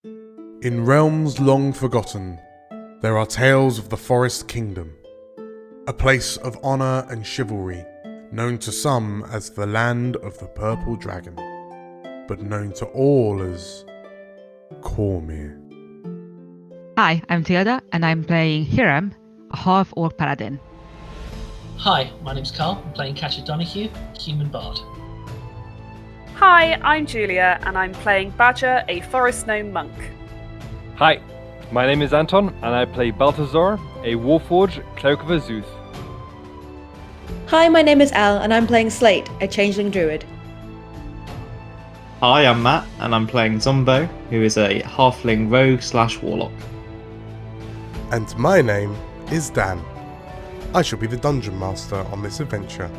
In realms long forgotten, there are tales of the Forest Kingdom, a place of honour and chivalry, known to some as the Land of the Purple Dragon, but known to all as Cormyr. Hi, I'm Tilda, and I'm playing Hiram, a half-orc paladin. Hi, my name's Carl. I'm playing Catcher Donahue, human bard. Hi, I'm Julia, and I'm playing Badger, a forest gnome monk. Hi, my name is Anton, and I play Balthazar, a Warforged Cleric of Azuth. Hi, my name is Al, and I'm playing Slate, a changeling druid. Hi, I'm Matt, and I'm playing Zombo, who is a halfling rogue/warlock. And my name is Dan. I shall be the dungeon master on this adventure.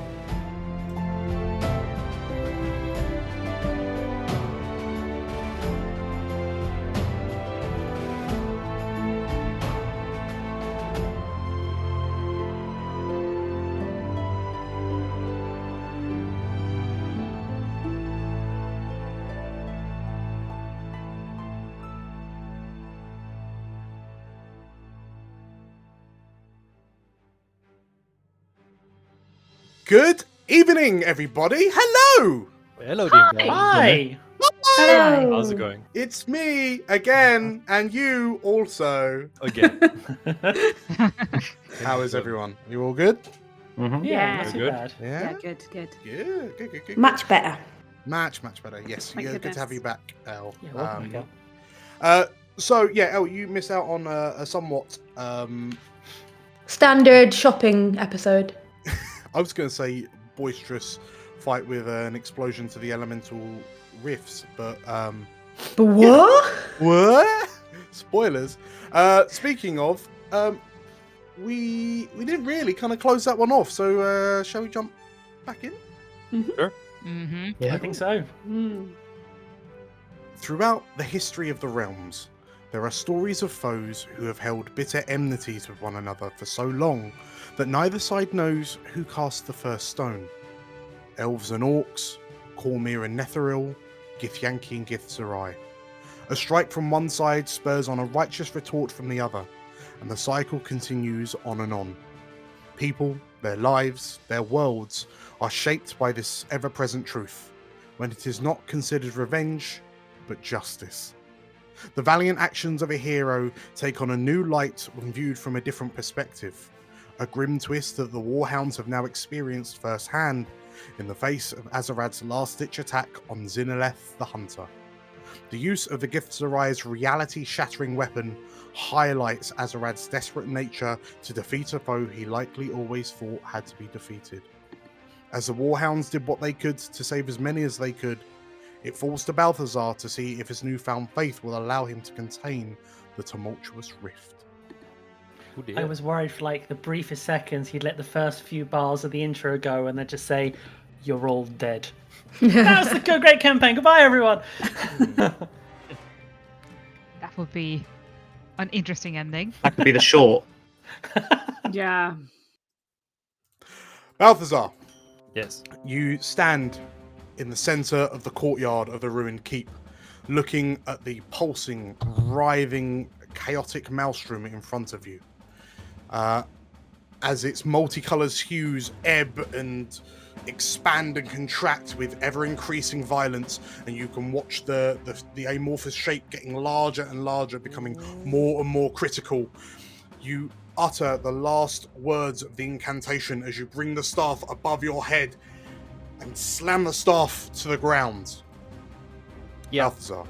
Good evening, everybody. Hello! Hello, DM. Hi! Hello. How's it going? It's me again, and you also. Again. How is everyone? You all good? Mm-hmm. Yeah, Yeah. not too Good. bad. Yeah? good. Good. Much better. Much better. Yes, Thank yeah, good to have goodness. you back, El. Yeah, welcome again. So, yeah, El, you missed out on a somewhat, Standard shopping episode. I was going to say boisterous fight with an explosion to the elemental riffs, but But what? what? Spoilers. Speaking of, we didn't really kind of close that one off, so shall we jump back in? Mm-hmm. Yeah, I think so. Throughout the history of the realms, there are stories of foes who have held bitter enmities with one another for so long that neither side knows who cast the first stone. Elves and orcs, Cormyr and Netheril, Githyanki and Githzerai. A strike from one side spurs on a righteous retort from the other, and the cycle continues on and on. People, their lives, their worlds are shaped by this ever-present truth, when it is not considered revenge, but justice. The valiant actions of a hero take on a new light when viewed from a different perspective, a grim twist that the Warhounds have now experienced firsthand in the face of Azarad's last-ditch attack on Zinaleth the Hunter. The use of the Githzerai's reality-shattering weapon highlights Azarad's desperate nature to defeat a foe he likely always thought had to be defeated. As the Warhounds did what they could to save as many as they could, it falls to Balthazar to see if his newfound faith will allow him to contain the tumultuous rift. Oh dear. I was worried for like the briefest seconds he'd let the first few bars of the intro go and then just say, "You're all dead." That was the great campaign. Goodbye, everyone. That would be an interesting ending. That could be the short. Yeah. Balthazar, Yes. you stand in the centre of the courtyard of the ruined keep, looking at the pulsing, writhing, chaotic maelstrom in front of you. As its multicolours hues ebb and expand and contract with ever-increasing violence, and you can watch the amorphous shape getting larger and larger, becoming more and more critical. You utter the last words of the incantation as you bring the staff above your head and slam the staff to the ground. Yeah. Balthazar,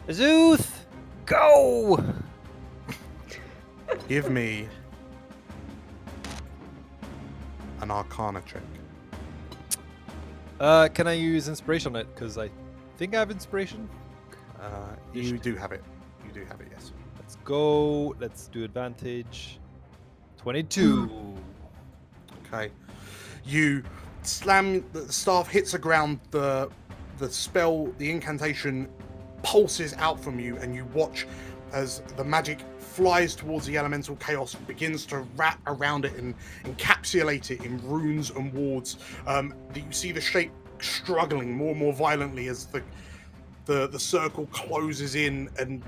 Azuth! Go! give me an Arcana check. Can I use inspiration on it? Because I think I have inspiration. You do have it. You do have it, yes. Let's go. Let's do advantage. 22. Okay. You slam, the staff hits the ground, the spell, the incantation pulses out from you, and you watch as the magic flies towards the elemental chaos, begins to wrap around it and encapsulate it in runes and wards. You see the shape struggling more and more violently as the circle closes in, and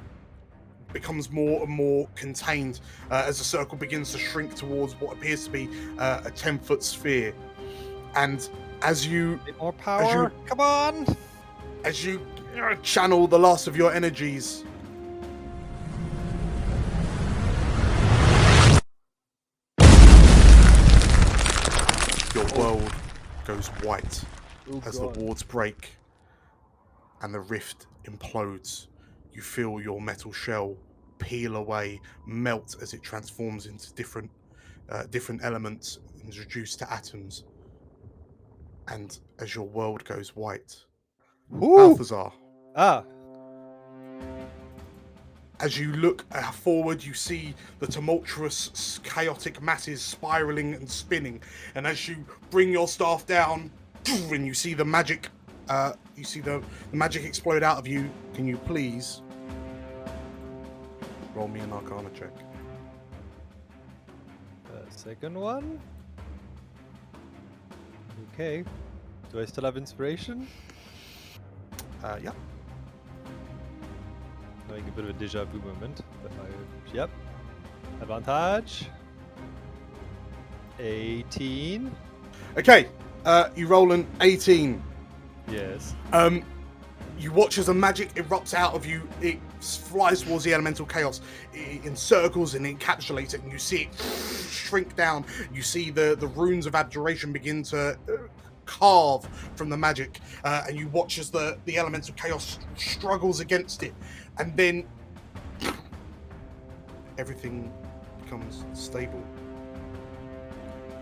becomes more and more contained as the circle begins to shrink towards what appears to be a 10-foot sphere. And as you More power. Come on. as you channel the last of your energies, your world goes white as the wards break and the rift implodes. You feel your metal shell peel away, melt as it transforms into different elements and is reduced to atoms. And as your world goes white, Balthazar, Ah. as you look forward, you see the tumultuous, chaotic masses spiraling and spinning. And as you bring your staff down, and you see the magic, the magic explode out of you. Can you please roll me an Arcana check? Second one. Okay. Do I still have inspiration? Yeah. Knowing a bit of a deja vu moment. But yep. Advantage. 18. Okay. You roll an 18. Yes. You watch as the magic erupts out of you. It flies towards the elemental chaos. It encircles and encapsulates it, and you see it shrink down. You see the runes of abjuration begin to carve from the magic, and you watch as the elemental chaos struggles against it, and then everything becomes stable.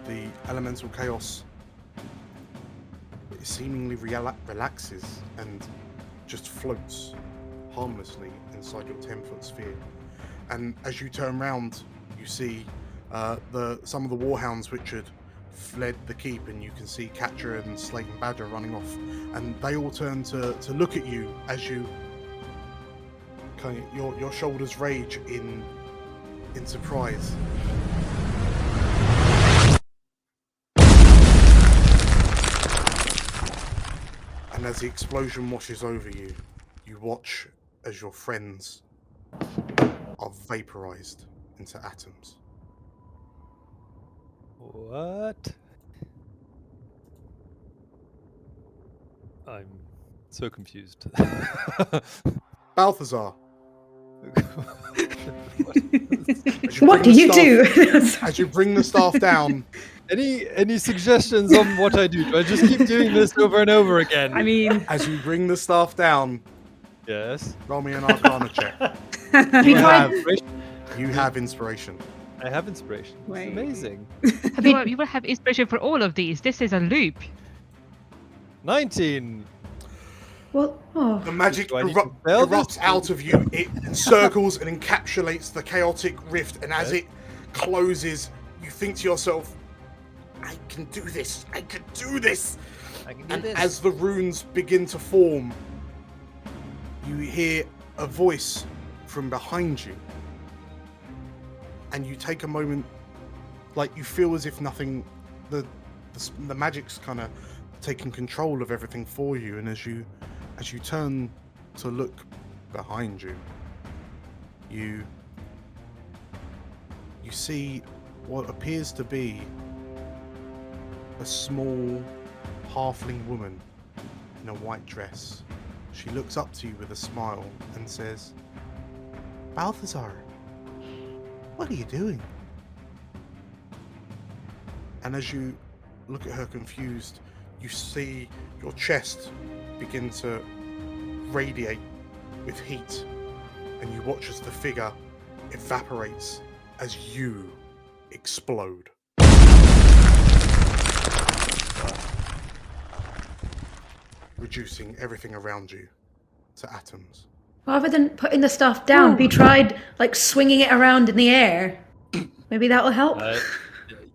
The elemental chaos seemingly relaxes and just floats harmlessly inside your 10-foot sphere. And as you turn round, you see some of the warhounds which had fled the keep, and you can see Catcher and Slate and Badger running off, and they all turn to look at you as you kind of your shoulders rage in surprise. And as the explosion washes over you, you watch as your friends are vaporized into atoms. What? I'm so confused. Balthazar. What do you do? As you bring the staff down, Any suggestions on what I do? Do I just keep doing this over and over again? I mean, as you bring the staff down, yes. roll me an Arcana check. you tried. You have inspiration. I have inspiration. It's Wait. amazing. you will have inspiration for all of these. This is a loop. 19. Well, oh. The magic Do I need to spell this? erupts out of you. It encircles and encapsulates the chaotic rift, and as it closes, you think to yourself, I can do this. I can do this. I can do And this. as the runes begin to form, you hear a voice from behind you. And you take a moment, like you feel as if nothing, the magic's kind of taking control of everything for you. And as you turn to look behind you, you see what appears to be a small halfling woman in a white dress. She looks up to you with a smile and says, Balthazar, what are you doing? And as you look at her confused, you see your chest begin to radiate with heat, and you watch as the figure evaporates as you explode. Reducing everything around you to atoms. Rather than putting the stuff down, have you tried like swinging it around in the air? Maybe that will help. Yeah,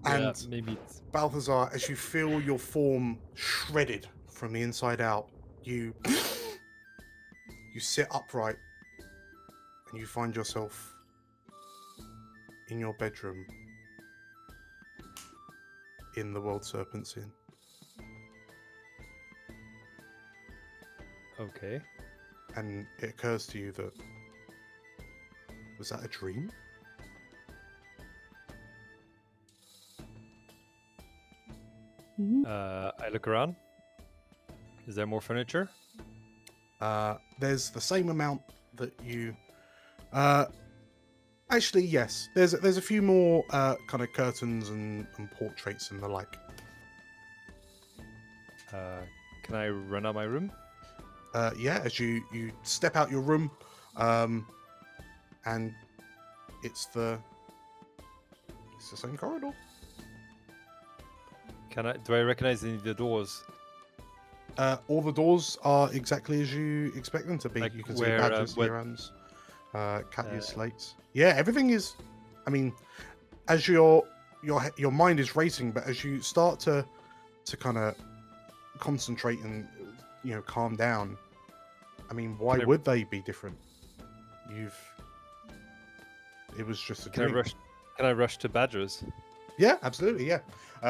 And maybe. Balthazar, as you feel your form shredded from the inside out, you sit upright and you find yourself in your bedroom in the World Serpent's Inn. Okay. And it occurs to you that Was that a dream? I look around. Is there more furniture? There's the same amount that you. Actually, yes. There's a few more kind of curtains and portraits and the like. Can I run out my room? Yeah, as you step out your room, and it's the same corridor. Do I recognize any of the doors? All the doors are exactly as you expect them to be. Like you can where, see badges, where- Hirams, Katya's slates. Yeah, everything is. I mean, as your mind is racing, but as you start to kind of concentrate and calm down. I mean, why Can I- would they be different? It was just a dream. Can I rush to Badger's? Yeah, absolutely. Yeah.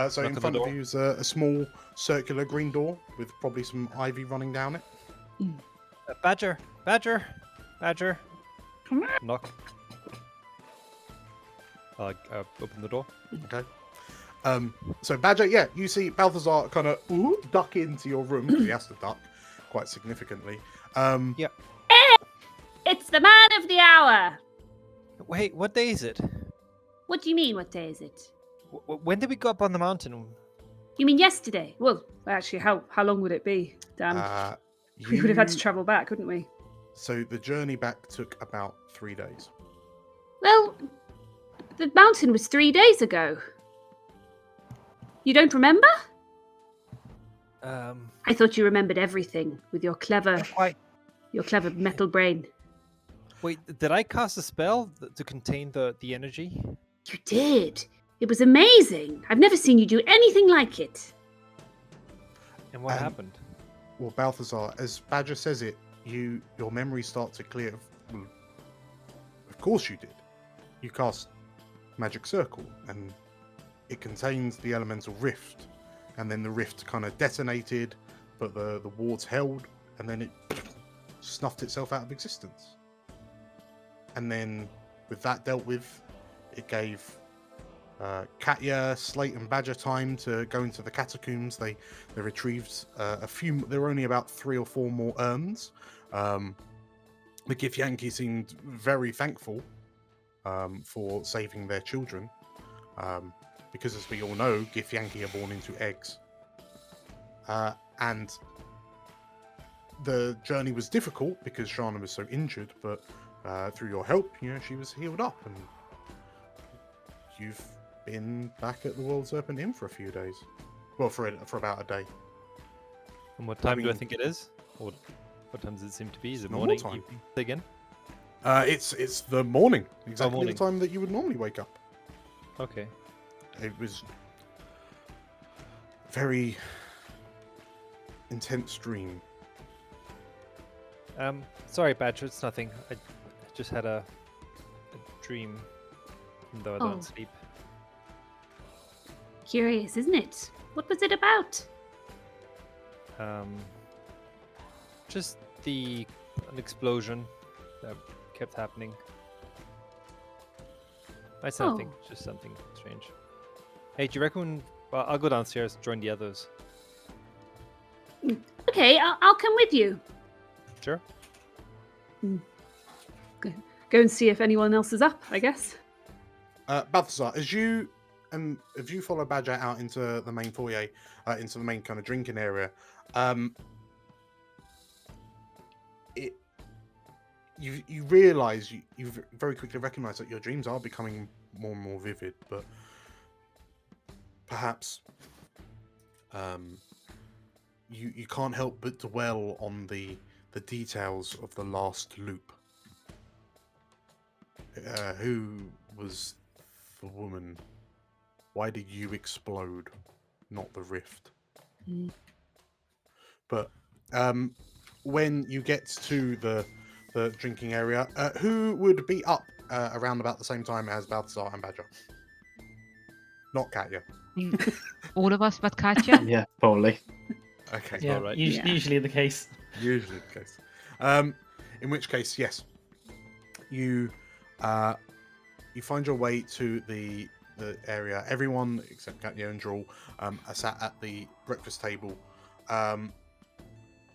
So Knock in on the front of door. you is a small circular green door with probably some ivy running down it. Badger! Come here. Knock. I open the door. Okay. So Badger, yeah, you see Balthazar kind of duck into your room because he has to duck quite significantly. It's the man of the hour. Wait, what day is it? What do you mean, what day is it? When did we go up on the mountain? You mean yesterday? Well, actually, how long would it be? Damn. We would have had to travel back, wouldn't we? So the journey back took about 3 days. Well, the mountain was 3 days ago. You don't remember? I thought you remembered everything with your clever metal brain. Wait, did I cast a spell to contain the energy? You did. It was amazing. I've never seen you do anything like it. And what happened? Well, Balthazar, as Badger says it, your memories start to clear. Well, of course you did. You cast Magic Circle, and it contains the elemental rift, and then the rift kind of detonated, but the wards held, and then it snuffed itself out of existence. And then, with that dealt with, it gave Katya, Slate, and Badger time to go into the catacombs. They retrieved a few. There were only about 3 or 4 more urns. The Githyanki seemed very thankful for saving their children, because as we all know, Githyanki are born into eggs. And the journey was difficult because Shana was so injured, but through your help, she was healed up, and you've been back at the World Serpent Inn for a few days. Well, for about a day. And what time do I mean- think it is? Or what time does it seem to be? Is it normal morning? time. Evening? Say again? It's the morning, exactly morning. the time that you would normally wake up. Okay. It was very intense dream. Sorry, Badger, it's nothing. I just had a dream, even though I don't Oh. sleep. Curious, isn't it? What was it about? Just an explosion that kept happening. I said nothing, just something strange. Hey, do you reckon? Well, I'll go downstairs, join the others. Okay, I'll come with you. Sure. Go and see if anyone else is up, I guess. Balthazar, as you follow Badger out into the main foyer, into the main kind of drinking area, you realise you very quickly recognise that your dreams are becoming more and more vivid, but perhaps you can't help but dwell on the details of the last loop. Who was the woman? Why did you explode, not the rift? But when you get to the drinking area, who would be up around about the same time as Balthazar and Badger? Not Katya. All of us but Katya. Yeah, probably. Okay. Yeah, alright. usually the case. Usually the case. In which case, yes, you You find your way to the area. Everyone except Katya and Drool are sat at the breakfast table.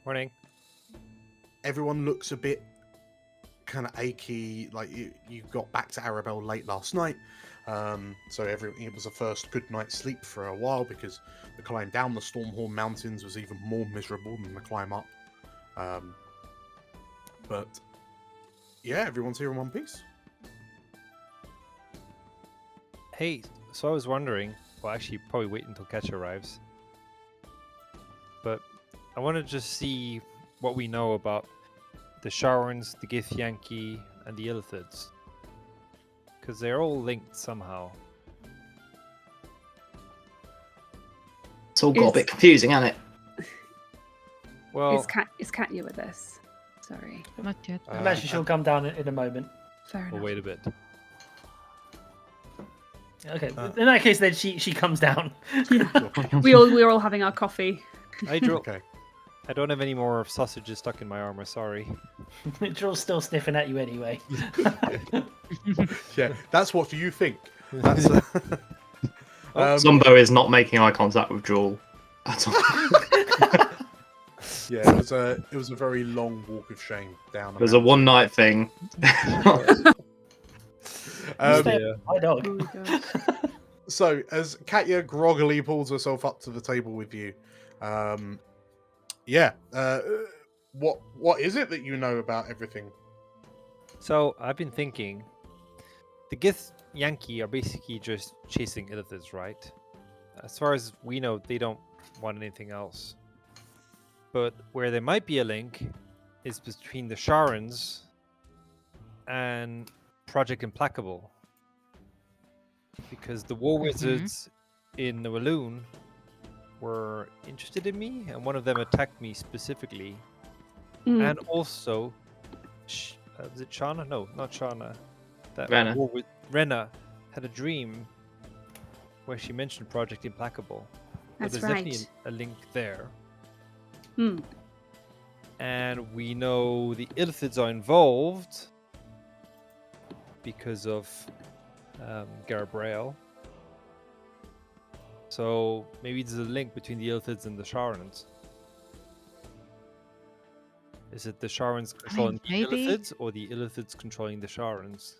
Morning. Everyone looks a bit kind of achy, like you got back to Arabelle late last night. So it was the first good night's sleep for a while, because the climb down the Stormhorn Mountains was even more miserable than the climb up. But yeah, everyone's here in one piece. Hey, so I was wondering. Well, actually, probably wait until Catch arrives. But I want to just see what we know about the Sharons, the Githyanki, and the Illithids. Because they're all linked somehow. It's all got a bit confusing, hasn't it? Well, Is Katya with us? Sorry. Not yet. I imagine she'll come down in a moment. Fair enough. we'll wait a bit. Okay, in that case, then she comes down. We're all having our coffee. Okay. I don't have any more sausages stuck in my armor, sorry. Drool's still sniffing at you anyway. Yeah, that's what you think. That's, Zumbo is not making eye contact with Drool at all. yeah, it was a very long walk of shame down. It was a one-night thing. My dog. Oh my gosh. So, as Katya groggily pulls herself up to the table with you, what is it that you know about everything? So, I've been thinking, the Githyanki are basically just chasing Illithids, right? As far as we know, they don't want anything else. But where there might be a link is between the Sharons and Project Implacable. Because the war wizards in the Walloon were interested in me, and one of them attacked me specifically. And also, was it Shauna? No, not Shauna. That Renna. war with Renna had a dream where she mentioned Project Implacable. That's there's right. definitely a link there. Hmm. And we know the Illithids are involved because of Garabrael. So maybe there's a link between the Illithids and the Sharons. Is it the Sharons controlling the maybe. Illithids, or the Illithids controlling the Sharons?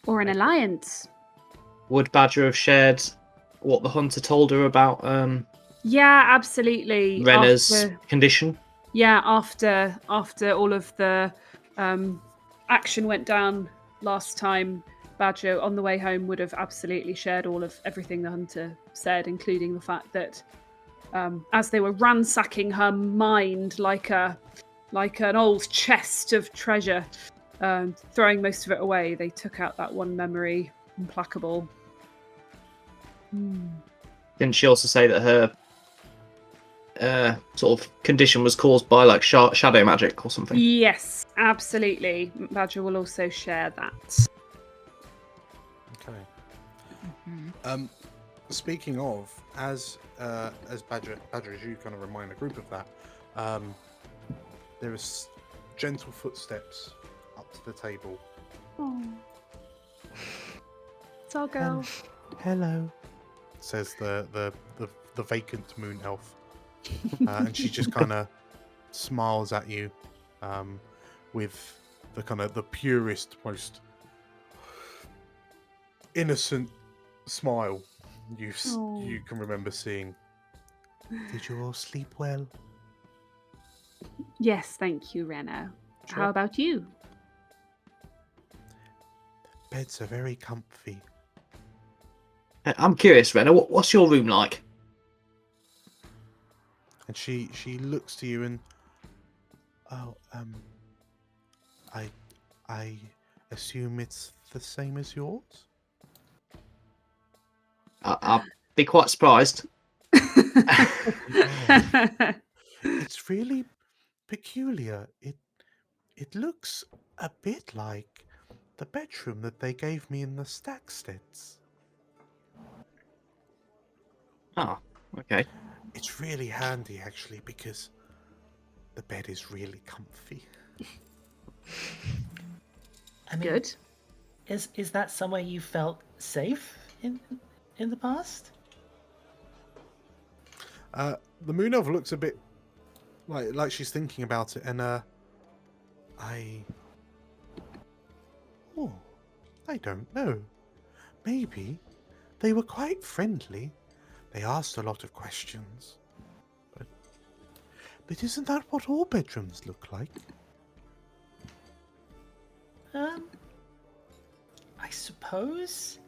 Or an alliance. Would Badger have shared what the hunter told her about Yeah, absolutely. Renna's condition? Yeah, after all of the action went down last time, Badger on the way home would have absolutely shared all of everything the hunter said, including the fact that as they were ransacking her mind like an old chest of treasure, throwing most of it away, they took out that one memory, Implacable. Didn't she also say that her sort of condition was caused by like shadow magic or something? Yes, absolutely. Badger will also share that. Okay. Speaking of, as Badger, as you kind of remind the group of that, there is gentle footsteps up to the table. Oh. It's our girl. Hello, says the vacant moon elf, and she just kind of smiles at you, with the kind of the purest, most innocent smile you can remember seeing. Did you all sleep well? Yes, thank you, Renna. Sure. How about you? Beds are very comfy. I'm curious, Renna, what's your room like? And she looks to you and, I assume it's the same as yours? I'll be quite surprised. It's really peculiar. It looks a bit like the bedroom that they gave me in the Stacksteads. Oh, okay. It's really handy, actually, because the bed is really comfy. I mean, good. Is that somewhere you felt safe in the past? The Moon Elf looks a bit like she's thinking about it, and I don't know. Maybe they were quite friendly. They asked a lot of questions. But isn't that what all bedrooms look like? I suppose.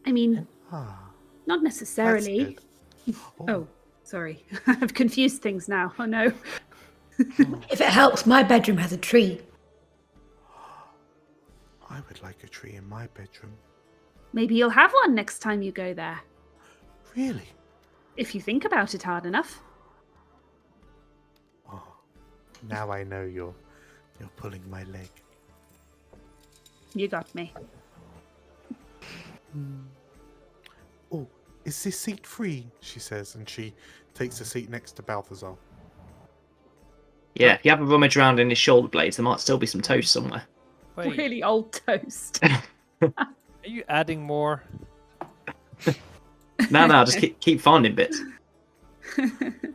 I mean, not That's necessarily. good. Oh, sorry. I've confused things now. Oh no. If it helps, my bedroom has a tree. I would like a tree in my bedroom. Maybe you'll have one next time you go there. Really? If you think about it hard enough. Oh, now I know you're pulling my leg. You got me. Oh, is this seat free? She says, and she takes a seat next to Balthazar. Yeah, if you have a rummage around in his shoulder blades, there might still be some toast somewhere. Wait, Really old toast. are you adding more? No, just keep finding bits.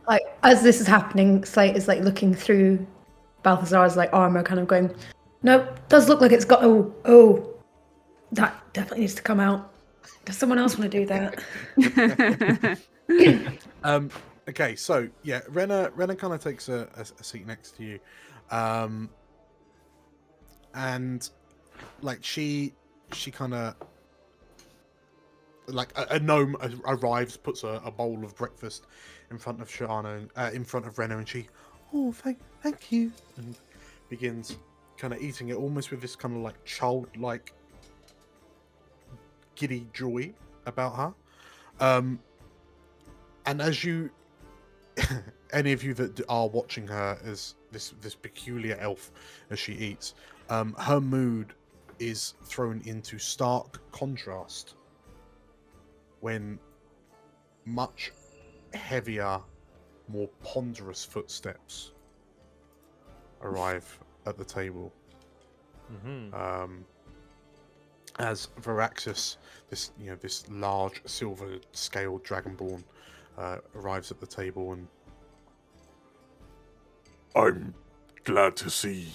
Like, as this is happening, Slate is like looking through Balthazar's like armor, kind of going, nope, does look like it's got, oh, that definitely needs to come out. Does someone else want to do that? Okay, so yeah, Renna kind of takes a seat next to you, and like she kind of like a gnome arrives, puts a bowl of breakfast in front of Shana, in front of Renna, and she, thank you, and begins kind of eating it almost with this kind of like childlike giddy joy about her. And as you, any of you that are watching her as this peculiar elf as she eats, her mood is thrown into stark contrast when much heavier, more ponderous footsteps arrive at the table. As Varaxis, this large silver-scaled dragonborn, arrives at the table, and I'm glad to see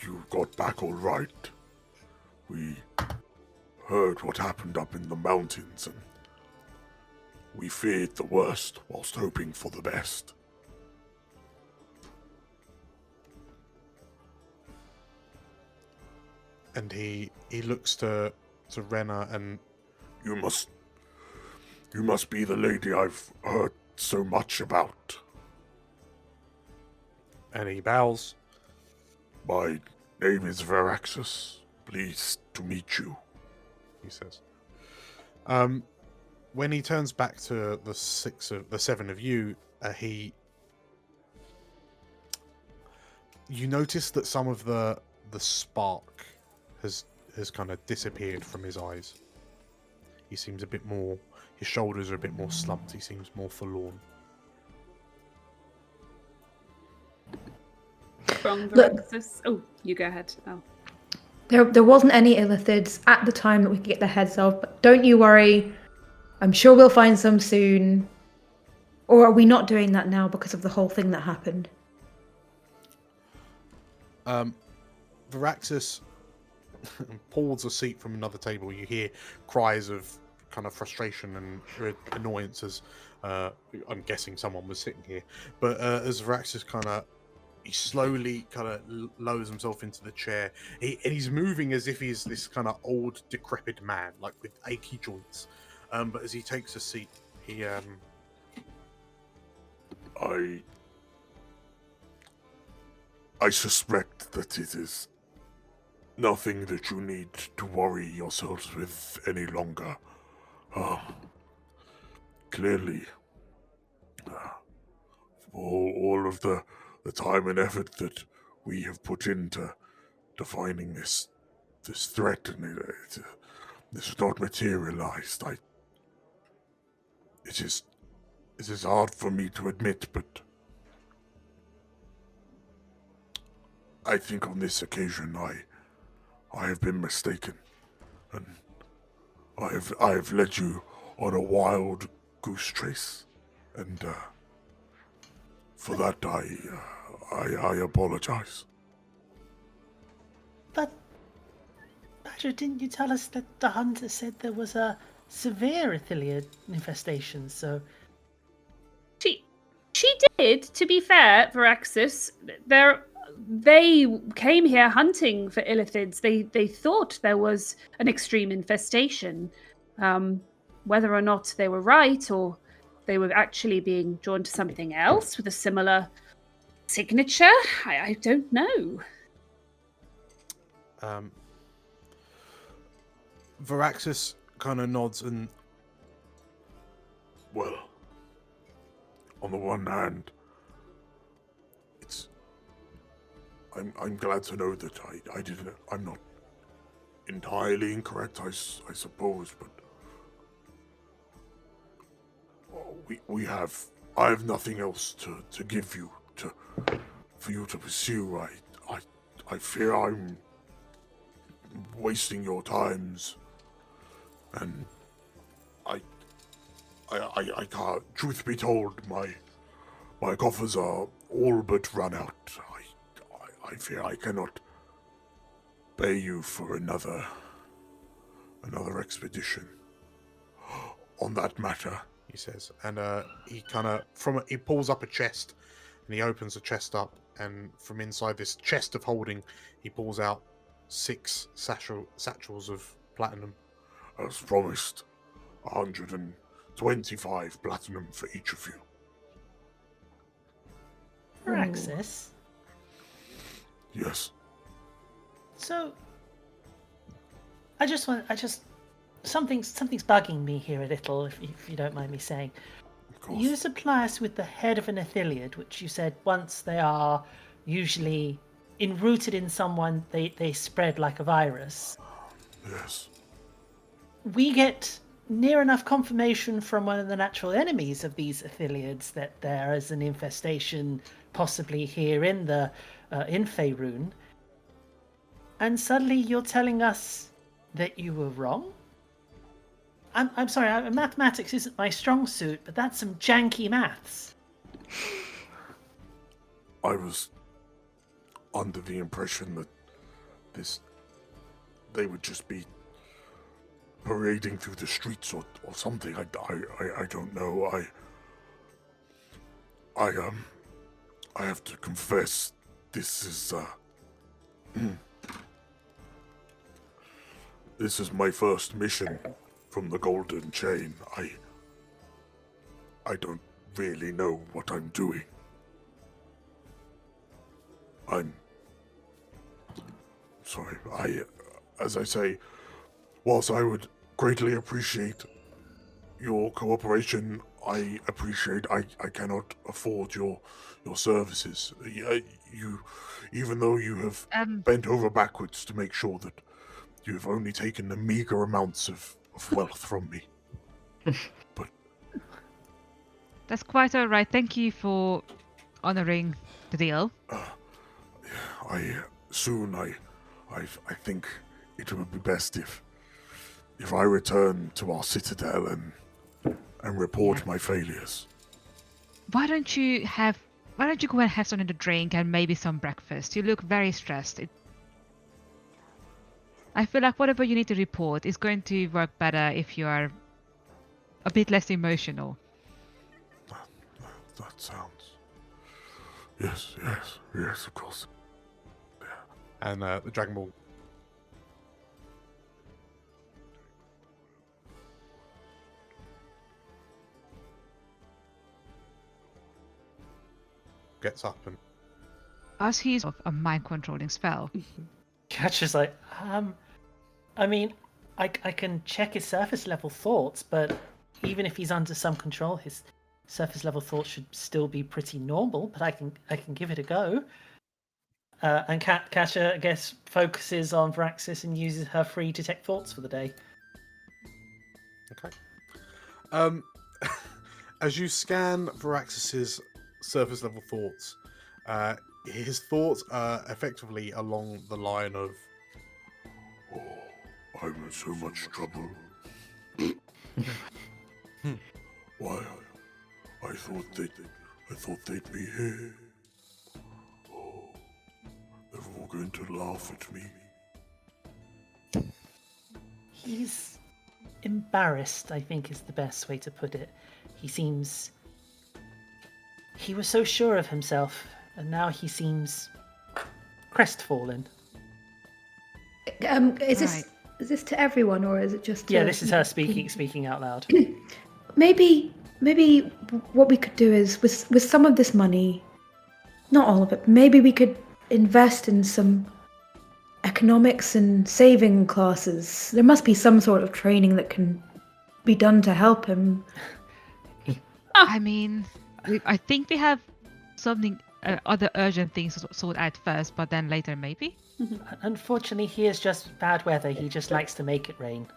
you got back all right. We heard what happened up in the mountains, and we feared the worst whilst hoping for the best. and he looks to Renna, and You must be the lady I've heard so much about. and he bows. My name is Varaxis. Pleased to meet you. He says. When he turns back to the seven of you, you notice that some of the spark has kind of disappeared from his eyes. He seems a bit more. His shoulders are a bit more slumped. He seems more forlorn. From the Look. Rexus. Oh, you go ahead. Oh. There wasn't any illithids at the time that we could get the heads of, but don't you worry. I'm sure we'll find some soon. Or are we not doing that now because of the whole thing that happened? Varaxis pulls a seat from another table. You hear cries of kind of frustration and annoyance as I'm guessing someone was sitting here. But as Varaxis he slowly kind of lowers himself into the chair. And he's moving as if he's this kind of old, decrepit man, like with achy joints. But as he takes a seat, he I suspect that it is nothing that you need to worry yourselves with any longer. Clearly, for all of the time and effort that we have put into defining this threat, and this has not materialized. It is hard for me to admit, but I think on this occasion I have been mistaken, and I have led you on a wild goose chase, and for that I apologize. But, Badger, didn't you tell us that the hunter said there was a severe Ithilid infestation, so... She did, to be fair, Veraxis. They came here hunting for illithids. They thought there was an extreme infestation. Whether or not they were right or they were actually being drawn to something else with a similar signature, I don't know. Veraxis kind of nods and... Well, on the one hand, I'm glad to know that I'm not entirely incorrect, I suppose, but I have nothing else to give you for you to pursue. I fear I'm wasting your times, and I can't. Truth be told, my coffers are all but run out. I fear I cannot pay you for another expedition on that matter. He says, and he kind of he pulls up a chest, and he opens the chest up, and from inside this chest of holding, he pulls out 6 satchels of platinum. As promised, 125 platinum for each of you. Veraxis? Yes. So, something's bugging me here a little, if you don't mind me saying. Of course. You supply us with the head of an Ithiliad, which you said once they are usually enrooted in someone, they spread like a virus. Yes. We get near enough confirmation from one of the natural enemies of these Ithiliads that there is an infestation possibly here in the in Faerun, and suddenly you're telling us that you were wrong? I'm sorry, mathematics isn't my strong suit, but that's some janky maths. I was under the impression that they would just be parading through the streets or something. I don't know. I have to confess, this is my first mission from the Golden Chain. I don't really know what I'm doing. I'm sorry. As I say, whilst I would greatly appreciate your cooperation, I cannot afford your services. Even though you have bent over backwards to make sure that you have only taken the meager amounts of wealth from me. But That's quite all right. Thank you for honoring the deal. I think it would be best if I return to our citadel and report my failures. Why don't you go and have something to drink and maybe some breakfast? You look very stressed. I feel like whatever you need to report is going to work better if you are a bit less emotional. That sounds... Yes, of course. Yeah. And the Dragon Ball gets up and... As he's of a mind-controlling spell. Catcher's like, I mean, I can check his surface level thoughts, but even if he's under some control, his surface level thoughts should still be pretty normal. But I can give it a go. And Catcher, I guess, focuses on Veraxis and uses her free detect thoughts for the day. Okay. As you scan Veraxis's surface level thoughts, his thoughts are effectively along the line of I'm in so much trouble. Why? I thought they'd be here. Oh, they're all going to laugh at me. He's embarrassed, I think is the best way to put it. He was so sure of himself, and now he seems crestfallen. Is this to everyone, or is it just to... Yeah, this is her speaking out loud. Maybe what we could do is, with some of this money, not all of it, maybe we could invest in some economics and saving classes. There must be some sort of training that can be done to help him. I mean, I think we have something, other urgent things to sort out first, but then later maybe. Unfortunately, he is just bad weather. He just likes to make it rain.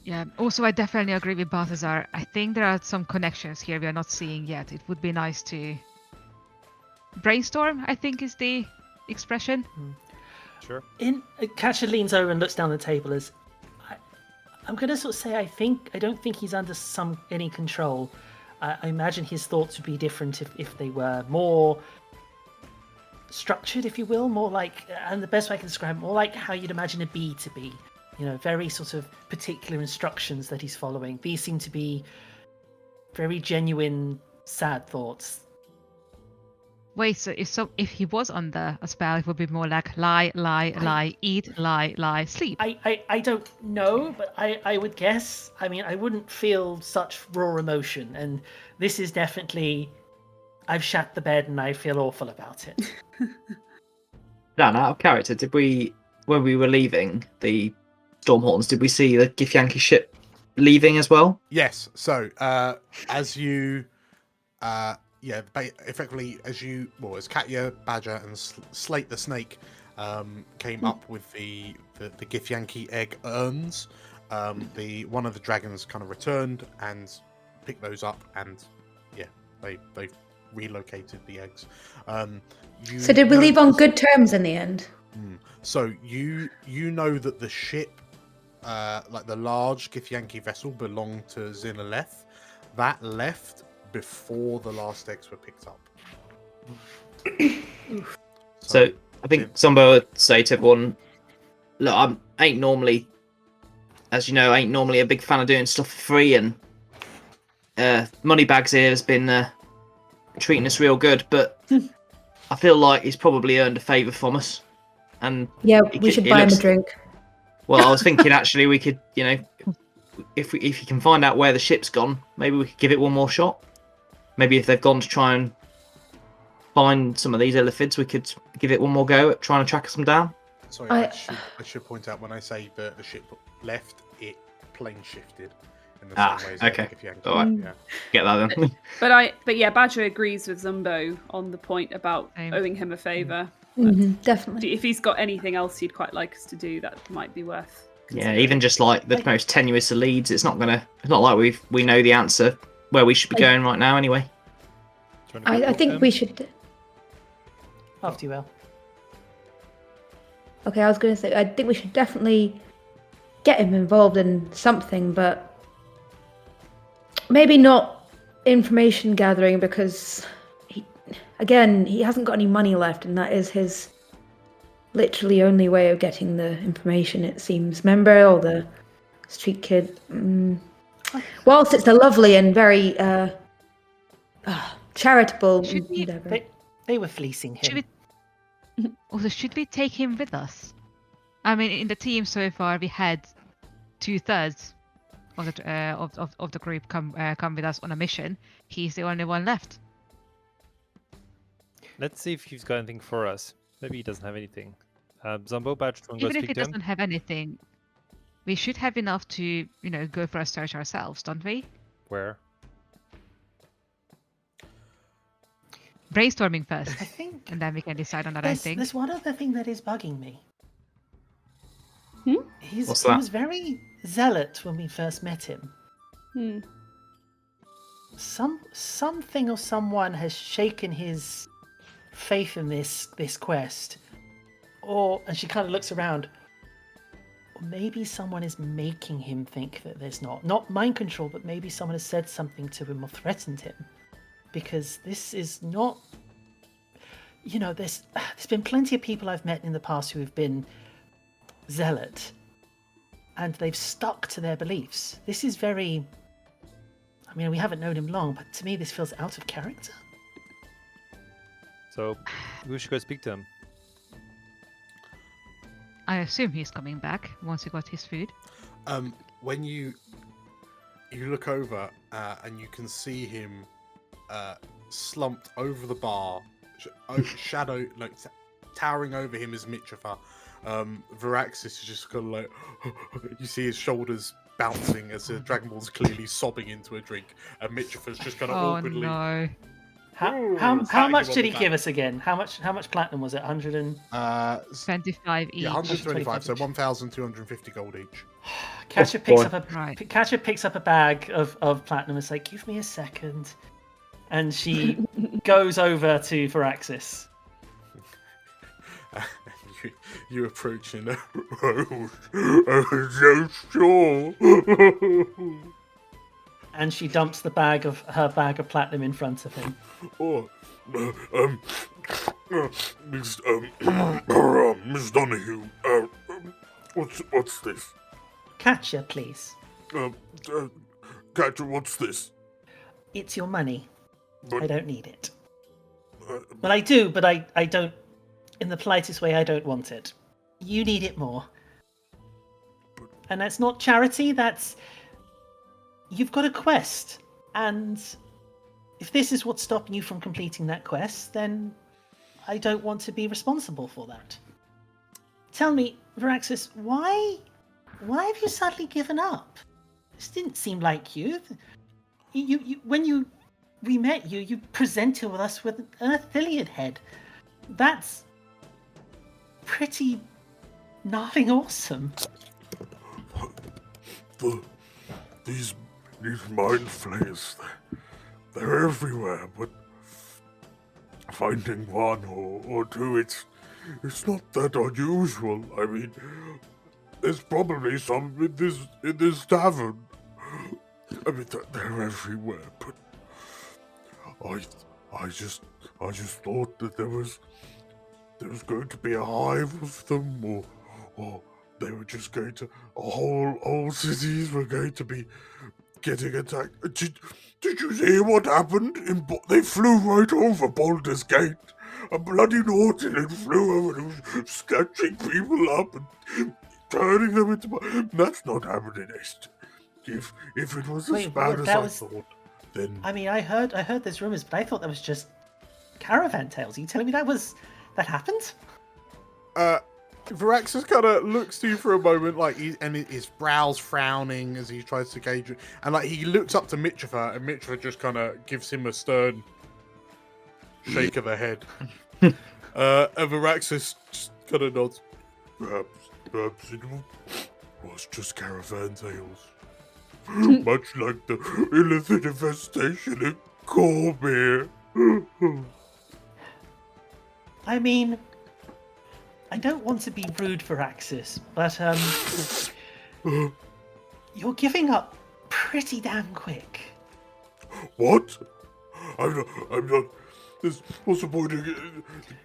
Yeah. Also, I definitely agree with Balthazar. I think there are some connections here we are not seeing yet. It would be nice to brainstorm, I think is the expression. Sure. Catcher leans over and looks down the table as I'm going to sort of say I don't think he's under any control. I imagine his thoughts would be different if they were more structured, if you will, more like, and the best way I can describe it, more like how you'd imagine a bee to be. You know, very sort of particular instructions that he's following. These seem to be very genuine, sad thoughts. Wait, so if he was under a spell, it would be more like lie, eat, lie, sleep. I don't know, but I would guess. I mean, I wouldn't feel such raw emotion, and this is definitely, I've shat the bed and I feel awful about it. Dan, out of character, did we, when we were leaving the Stormhorns, did we see the Githyanki ship leaving as well? Yes. So as you, effectively as Katya, Badger, and Slate the Snake came up with the Githyanki egg urns, one of the dragons kind of returned and picked those up, and they've relocated the eggs. So did we leave on good terms in the end? So you know that the ship, like the large Githyanki vessel, belonged to Zinaleth. That left before the last eggs were picked up. So I think Zumbo would say to everyone, look, I ain't normally a big fan of doing stuff for free, and Moneybags here has been treating us real good, but I feel like he's probably earned a favour from us. And yeah, we should buy him a drink. Well, I was thinking actually we could, if you can find out where the ship's gone, maybe we could give it one more shot. Maybe if they've gone to try and find some of these illithids, we could give it one more go at trying to track them down. Sorry, I should point out, when I say that the ship left, it plane shifted in the same way as okay. Githyanki. All right. Yeah. Get that then. But yeah, Badger agrees with Zumbo on the point about owing him a favour. Definitely. If he's got anything else he'd quite like us to do, that might be worth. Yeah, even just like the most tenuous of leads, it's not like we know the answer where we should be going right now anyway. I think we should. After you, El. Okay, I was going to say, I think we should definitely get him involved in something, but maybe not information gathering, because he hasn't got any money left, and that is his literally only way of getting the information, it seems. Remember all the street kid? Whilst it's a lovely and very charitable endeavour. They were fleecing him. Should we take him with us? I mean, in the team so far, we had 2/3 of the group come with us on a mission. He's the only one left. Let's see if he's got anything for us. Maybe he doesn't have anything. Zumbo, Badge, do you want to go Even if he speak to him? doesn't have anything, we should have enough to, go for a search ourselves, don't we? Where? Brainstorming first, I think, and then we can decide on that. I think there's one other thing that is bugging me. He was very zealot when we first met him. Something or someone has shaken his faith in this quest, and she kind of looks around, maybe someone is making him think that there's not mind control, but maybe someone has said something to him or threatened him, because this is not, there's been plenty of people I've met in the past who have been zealot and they've stuck to their beliefs. This is very, we haven't known him long, but to me this feels out of character. So we should go speak to him. I assume he's coming back once he got his food. When you look over and you can see him slumped over the bar, shadow towering over him is Mitrofa. Varaxis is just kind of like, you see his shoulders bouncing as Dragon Ball's clearly sobbing into a drink, and Mitrofa's just kind of awkwardly. Oh no! How much did he give us again? How much platinum was it? 100 and 25 each. Yeah, 125. So 1,250 gold each. Catcher picks up a bag of platinum. It's like, give me a second, and she goes over to Varaxis. You approach and I was so sure. And she dumps her bag of platinum in front of him. Oh, Miss Donahue, what's this? Catcher, please. Catcher, what's this? It's your money. But, I don't need it. Well, I do, but I don't. In the politest way, I don't want it. You need it more. And that's not charity, that's... You've got a quest, and if this is what's stopping you from completing that quest, then I don't want to be responsible for that. Tell me, Varaxis, why have you suddenly given up? This didn't seem like you. When we met you, you presented with us with an affiliate head. That's pretty nothing awesome. These mind flayers, they're everywhere, but finding one or two, it's not that unusual. I mean, there's probably some in this tavern. I mean, they're everywhere, but I just thought that there was going to be a hive of them, or they were just going to whole cities were going to be getting attacked. Did you see what happened? They flew right over Baldur's Gate. A bloody Nautilus flew over and was sketching people up and turning them into. That's not happening. If it was as bad as I thought, then. I mean, I heard there's rumors, but I thought that was just caravan tales. Are you telling me that happened? Varaxis kind of looks to you for a moment, and his brows frowning as he tries to gauge it, and he looks up to Mitrofa, and Mitrofa just kind of gives him a stern shake of the head. And Varaxis just kind of nods. Perhaps it was just caravan tales, much like the illithid infestation in Cormyr. I mean, I don't want to be rude, Varaxis, but you're giving up pretty damn quick. What? I'm not. What's the point?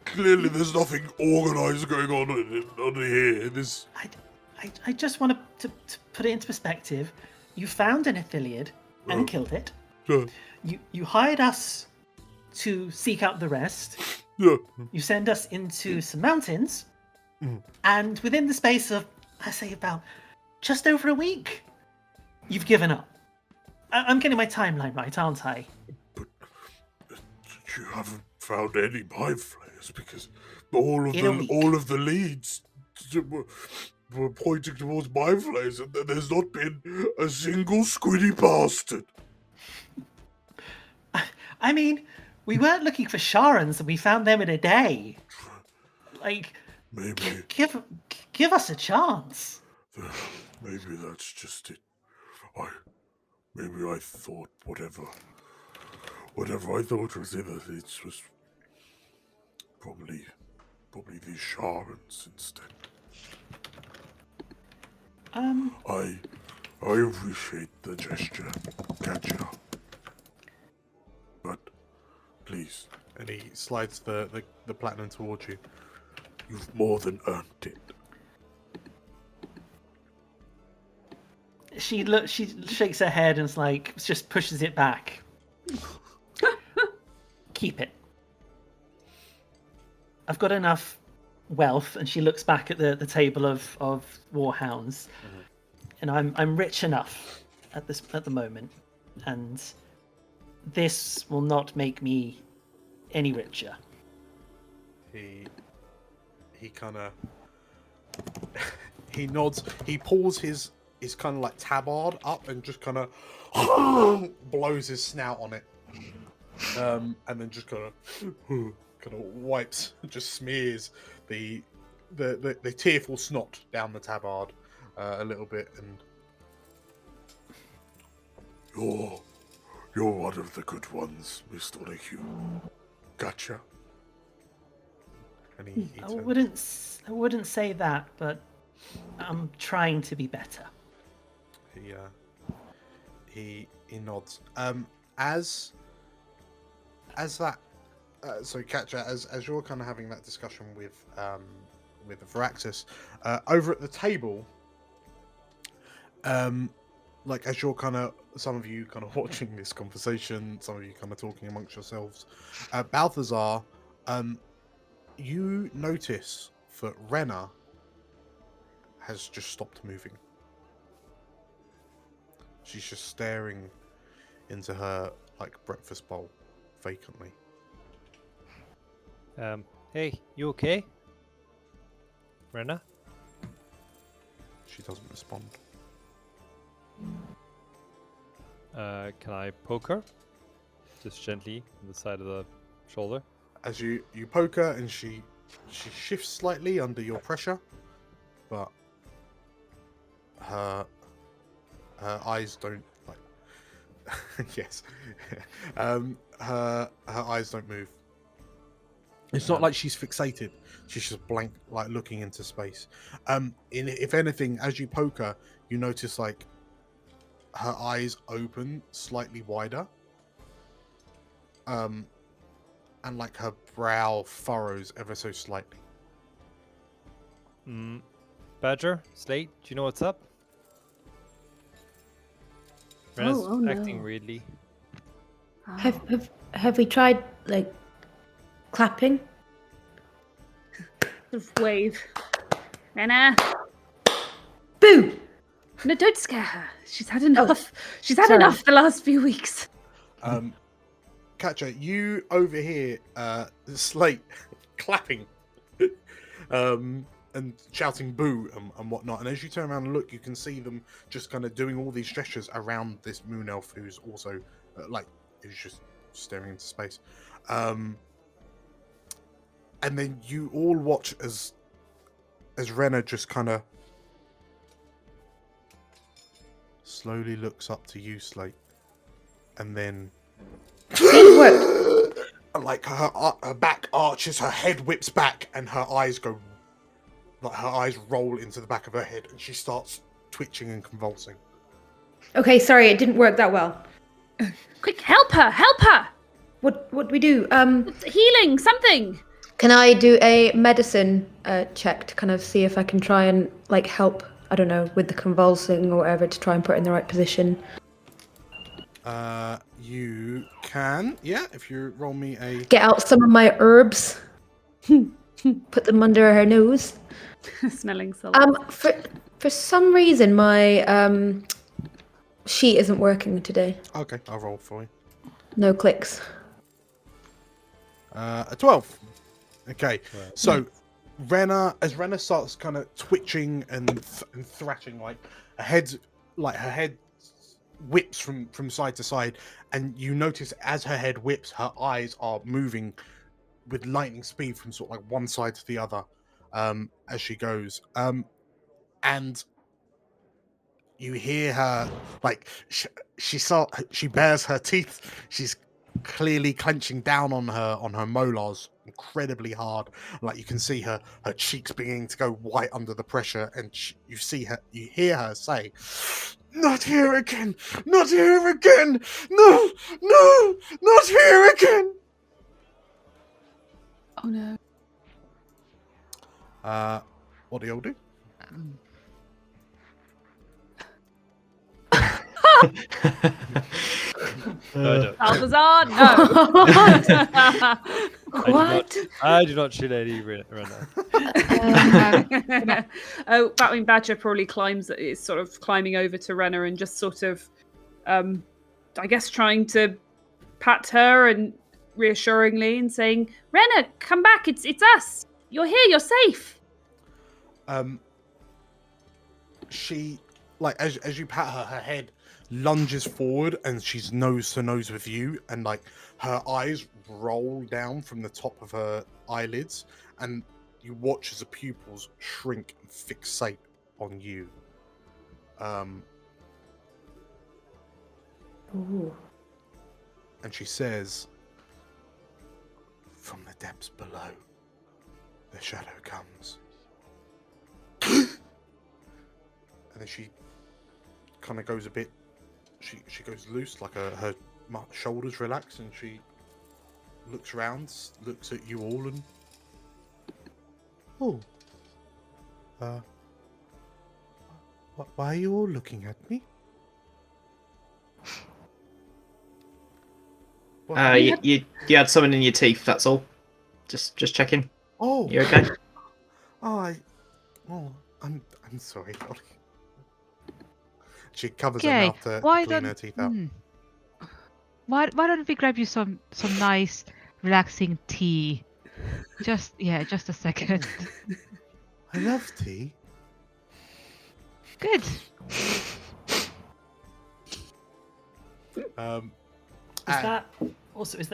Clearly, there's nothing organized going on here. I just want to put it into perspective. You found an affiliate and killed it. You hired us to seek out the rest. Yeah. You send us into some mountains, and within the space of, I say, about just over a week, you've given up. I'm getting my timeline right, aren't I? But you haven't found any mind flayers, because all of the leads were pointing towards mind flayers, and there's not been a single squiddy bastard. I mean, we weren't looking for Sharans, and we found them in a day. Maybe give us a chance. Maybe that's just it. Maybe I thought whatever I thought was in the leads was probably these Sharans instead. I appreciate the gesture, Katja. But please, And he slides the platinum towards you. you've more than earned it. She shakes her head and just pushes it back. Keep it. I've got enough wealth, and she looks back at the table of warhounds, and I'm rich enough at the moment, and this will not make me any richer. He kind of he nods. He pulls his kind of like tabard up and just kind of blows his snout on it, and then just kind of wipes, just smears the tearful snot down the tabard a little bit, and You're one of the good ones, Mr. O'Hugh. Gotcha. and he I turns. wouldn't say that, but I'm trying to be better. He nods. As that. So, Katja, as you're kind of having that discussion with Varaxis, over at the table, like as you're kind of, some of you kind of watching this conversation, some of you kind of talking amongst yourselves, Balthazar, you notice that Rena has just stopped moving. She's just staring into her breakfast bowl vacantly. Hey, you okay? Rena? She doesn't respond. Can I poke her? Just gently on the side of the shoulder. As you poke her, and she shifts slightly under your pressure, but her eyes don't yes. Her eyes don't move. It's not like she's fixated. She's just blank, looking into space. If anything, as you poke her, you notice her eyes open slightly wider. And her brow furrows ever so slightly. Badger, Slate, do you know what's up? Rena's no. acting weirdly. Have we tried clapping? Sort of wave. Rena. Boo! No, don't scare her. She's had enough. She's had sorry. enough the last few weeks. Katja, you overhear Slate clapping and shouting boo and whatnot. And as you turn around and look, you can see them just kind of doing all these gestures around this moon elf who's also who's just staring into space. And then you all watch as Rena just kind of slowly looks up to you, Slate, and then her back arches, her head whips back, and her eyes go, her eyes roll into the back of her head, and she starts twitching and convulsing. Okay, sorry, it didn't work that well. Quick, help her! Help her! What do we do? Healing, something! Can I do a medicine check to kind of see if I can try and help, I don't know, with the convulsing or whatever, to try and put her in the right position? You can, yeah, if you roll me a... Get out some of my herbs. Put them under her nose. Smelling salt. For some reason, my sheet isn't working today. Okay, I'll roll for you. No clicks. A 12. Okay, so as Rena starts kind of twitching and thrashing, her head whips from side to side, and you notice as her head whips, her eyes are moving with lightning speed from sort of one side to the other as she goes, and you hear her she bares her teeth. She's clearly clenching down on her molars, incredibly hard. Like you can see her cheeks beginning to go white under the pressure, and you hear her say, "Not here again! Not here again! No, no, not here again!" Oh no. What do you all do? Balthazar, no. What? I do not shoot any runner. Oh, Batwing Badger probably is sort of climbing over to Renna and just sort of, I guess, trying to pat her and reassuringly and saying, "Renna, come back! It's us. You're here. You're safe." She, like, as you pat her head lunges forward, and she's nose to nose with you, and like her eyes roll down from the top of her eyelids, and you watch as the pupils shrink and fixate on you. Ooh. And she says, "From the depths below, the shadow comes." And then she kind of goes a bit. She goes loose, like her shoulders relax, and she looks around, looks at you all, and why are you all looking at me? You had something in your teeth. That's all. Just checking. Oh, You okay? I'm sorry. She covers her Okay, mouth to why clean don't her teeth out. why don't we grab you some nice relaxing tea? Just a second. I love tea. Good.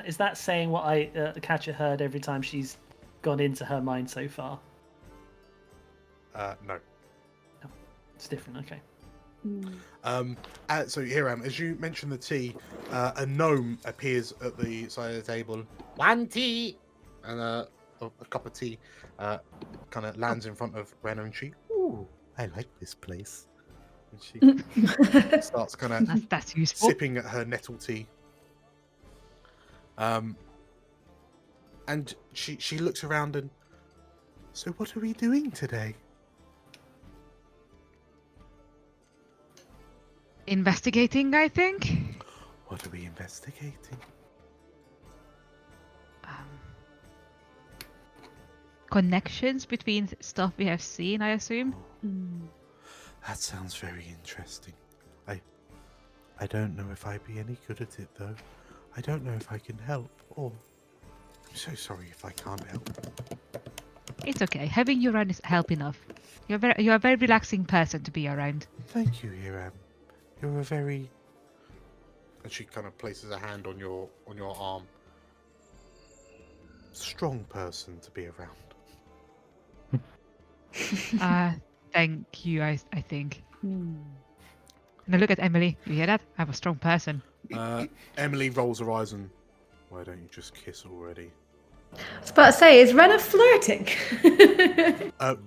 Is that saying what Katja heard every time she's gone into her mind so far? No. It's different. Okay. So Hiram, as you mentioned the tea, a gnome appears at the side of the table. One tea, and a cup of tea kind of lands in front of Renna, and she, "Ooh, I like this place." And she starts kind of That's useful. sipping at her nettle tea. And she looks around and, "So what are we doing today?" Investigating, I think. What are we investigating? Connections between stuff we have seen, I assume. That sounds very interesting. I don't know if I'd be any good at it, though. I don't know if I can help, or I'm so sorry if I can't help. It's okay. Having you around is help enough. You're a very relaxing person to be around. Thank you, Hiram. You're a very... And she kind of places a hand on your arm. Strong person to be around. Thank you, I think. Now look at Emily. You hear that? I'm a strong person. Emily rolls her eyes and, "Why don't you just kiss already?" I was about to say, is Renna flirting?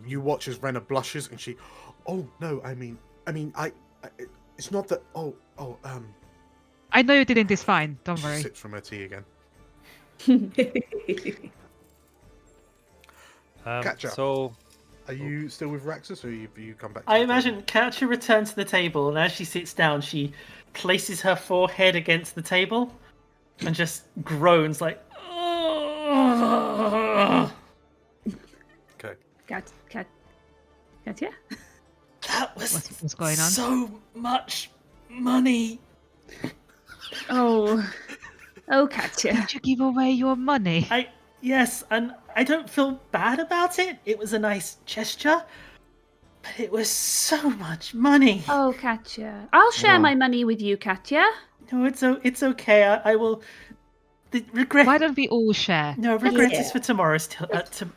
You watch as Renna blushes, and she, "Oh no, I mean, it's not that. I know you didn't. It's fine. Don't She worry. sips from her tea again. Catch up. So, Are you still with Raxus, or have you come back? I imagine Katja returns to the table, and as she sits down, she places her forehead against the table and just groans like, "Oh." Okay. Katya? That was What's going on? so much money. Oh, Katya. Did you give away your money? Yes, and I don't feel bad about it. It was a nice gesture, but it was so much money. Oh, Katya. I'll share my money with you, Katya. No, it's okay. I will. The regret. Why don't we all share? No, regret is for tomorrow's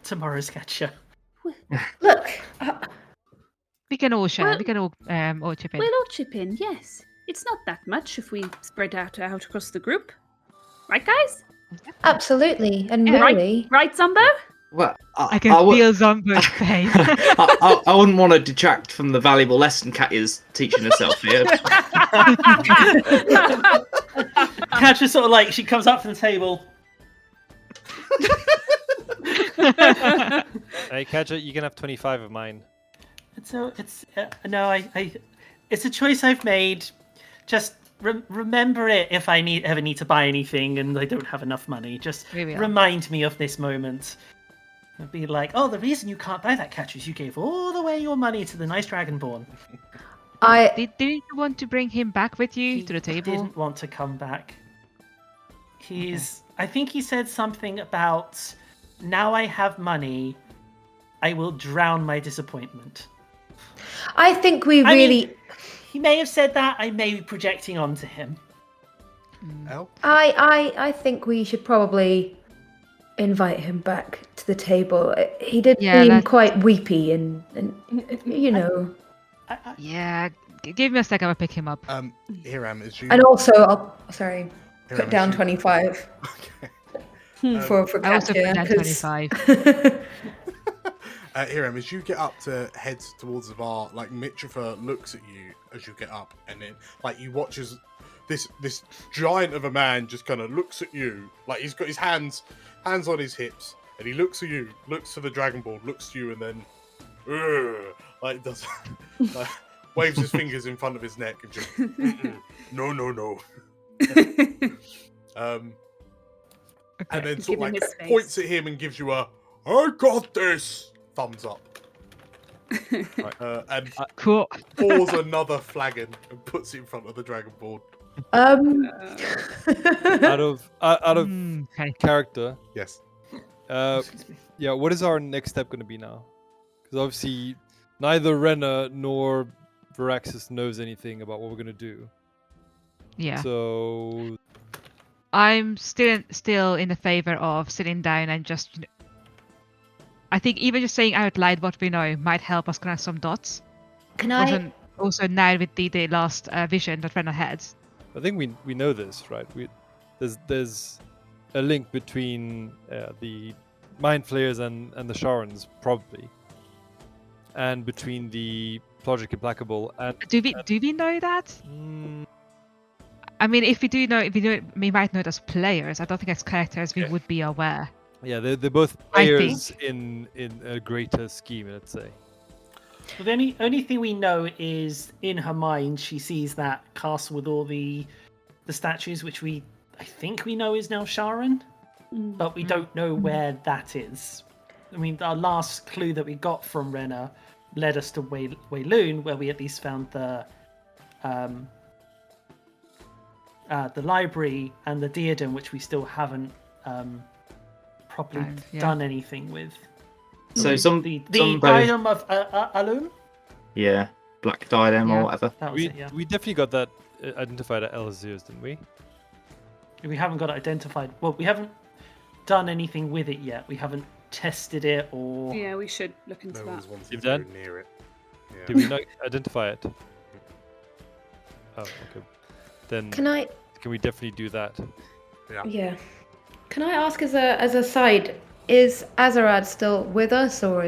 tomorrow's Katja. Look, We can all share. Well- We can all chip in. We'll all chip in, yes. It's not that much if we spread out across the group. Right, guys? Absolutely, and Yeah. really, Right, Zumbo? Well, I can feel Zombo's pain. I wouldn't want to detract from the valuable lesson Katya's teaching herself here. Kat just sort of like, she comes up from the table. Hey, Kadja, you can have 25 of mine. It's a choice I've made. Just remember it if I ever need to buy anything and I don't have enough money. Just Here we are. remind me of this moment. I'd be like, oh, the reason you can't buy that catch is you gave all the way your money to the nice Dragonborn. I Do you want to bring him back with you He to the table? didn't want to come back. I think he said something about, now I have money, I will drown my disappointment. think we I really. mean, he may have said that. I may be projecting onto him. El? I think we should probably invite him back to the table. He did Yeah, seem let's- quite weepy and you know. Yeah, give me a second, I'll pick him up. Hiram, is you? And also, I'll Hiram, put is down you- 25 Okay. for I also put Katya, down 'cause- 25. Hiram, as you get up to head towards the bar, like Mitrofa looks at you as you get up, and then like you watch as this giant of a man just kind of looks at you, like he's got his hands on his hips, and he looks at you, looks to the Dragonborn, looks to you, and then like does like, waves his fingers in front of his neck and just no. And then sort Give of him like his space. points at him and gives you a "I got this" thumbs up. And Cool. pours another flagon and puts it in front of the Dragonborn. Out of Okay. character, Yes. yeah. What is our next step going to be now? Because obviously, neither Rena nor Veraxis knows anything about what we're going to do. Yeah. So I'm still in the favor of sitting down and just. I think even just saying out loud what we know might help us connect some dots. Can I? Also now with the last vision that Rena had. I think we know this, right? There's a link between the Mind Flayers and the Sharons, probably, and between the Project Implacable and. Do we know that? I mean, if we do, we might know it as players. I don't think as characters we would be aware. Yeah, they're both I players in a greater scheme, let's say. Well, the only thing we know is in her mind she sees that castle with all the statues, which I think we know is now Sharon, but we don't know where that is. I mean, our last clue that we got from Rena led us to Wayloon, where we at least found the library and the diadem, which we still haven't properly done anything with. So The diadem of Alum? Yeah, black diadem Yeah. or whatever. That was We it, yeah. we definitely got that identified at Elazir's, didn't we? We haven't got it identified. Well, we haven't done anything with it yet. We haven't tested it or. Yeah, we should look into No that. one's wanted You've to go done? near it. Yeah. Did we not identify it? Oh, okay. Then Can I? can we definitely do that? Yeah. Can I ask as a side? Is Azarad still with us, or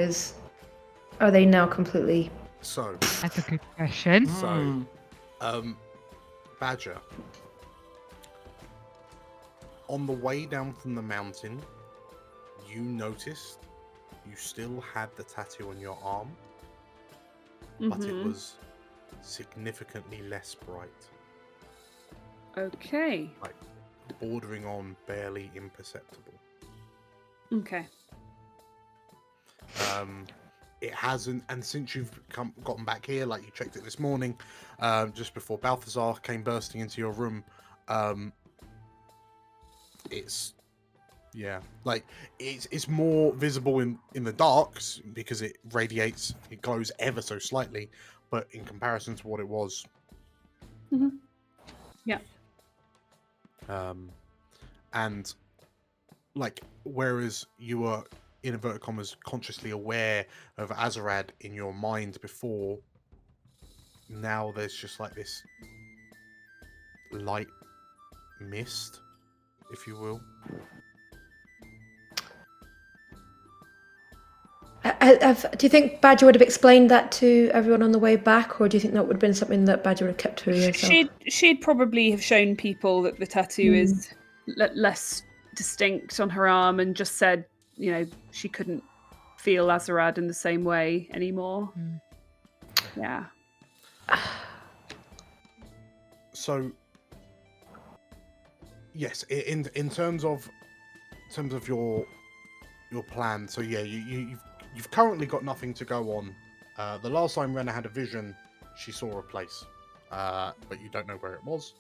are they now completely? So, That's a good question. Hmm. Badger. On the way down from the mountain, you noticed you still had the tattoo on your arm, but it was significantly less bright, Okay. bordering on barely imperceptible. Okay. It hasn't, and since you've gotten back here, like you checked it this morning, just before Balthazar came bursting into your room, it's it's more visible in the darks because it glows ever so slightly, but in comparison to what it was, Yeah. and like whereas you were in inverted commas consciously aware of Azarad in your mind before, now there's just like this light mist if you will. Do you think Badger would have explained that to everyone on the way back, or do you think that would have been something that Badger would have kept to herself? She'd probably have shown people that the tattoo is less distinct on her arm, and just said, she couldn't feel Azarad in the same way anymore. Yeah. So, yes, in terms of your plan. So yeah, you've currently got nothing to go on. The last time Rena had a vision, she saw a place, but you don't know where it was.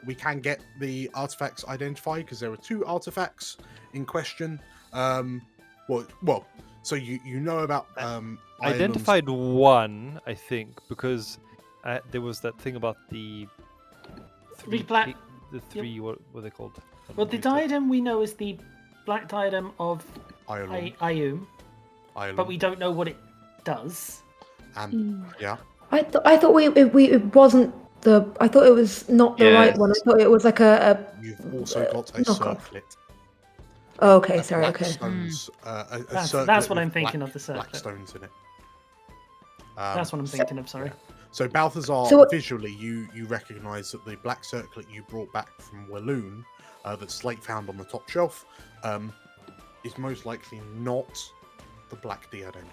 We can get the artifacts identified because there are 2 artifacts in question. So you know about Identified one, I think, because there was that thing about the three. black- The three. What were they called? Well, the diadem we know is the black diadem of Ayum, but we don't know what it does. And yeah, I thought it wasn't the. I thought it was not the right one. I thought it was like a. You've also got a knockoff. circlet. Oh, okay, sorry. Okay. Stones, That's what I'm thinking of, the circlet. Black stones in it. That's what I'm thinking of. Sorry. So Balthazar, So what- visually, you recognise that the black circlet you brought back from Walloon, that Slate found on the top shelf, is most likely not the black diadem.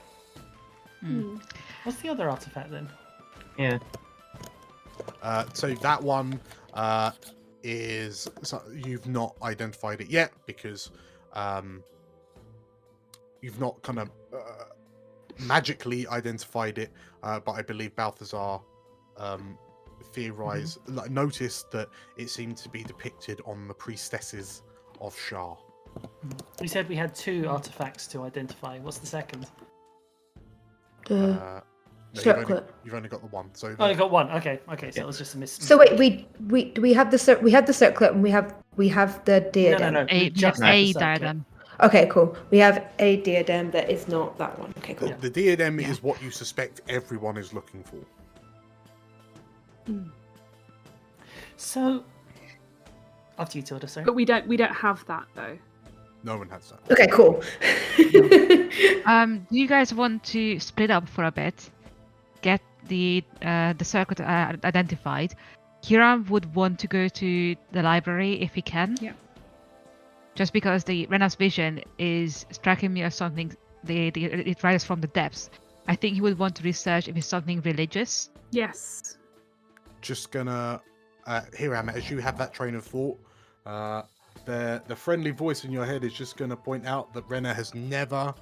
What's the other artifact then? Yeah. So that one is you've not identified it yet because you've not kind of magically identified it, but I believe Balthazar noticed that it seemed to be depicted on the priestesses of Shah. We said we had 2 artifacts to identify. What's the second? The No, circlet. you've only got the one. So Oh, you got one. Okay, so it was just a miss. So wait, we have the circlet and we have the diadem. No. A just have the circlet. diadem. Okay, cool. We have a diadem that is not that one. Okay, cool. the diadem is what you suspect everyone is looking for. So, after you, Tilda, sorry. But we don't have that though. No one has that. Okay, cool. Do you guys want to split up for a bit? Get the circuit identified. Hiram would want to go to the library if he can. Yeah. Just because the Rena's vision is striking me as something it rises from the depths. I think he would want to research if it's something religious. Yes. Just gonna Hiram, as you have that train of thought, the friendly voice in your head is just gonna point out that Rena has never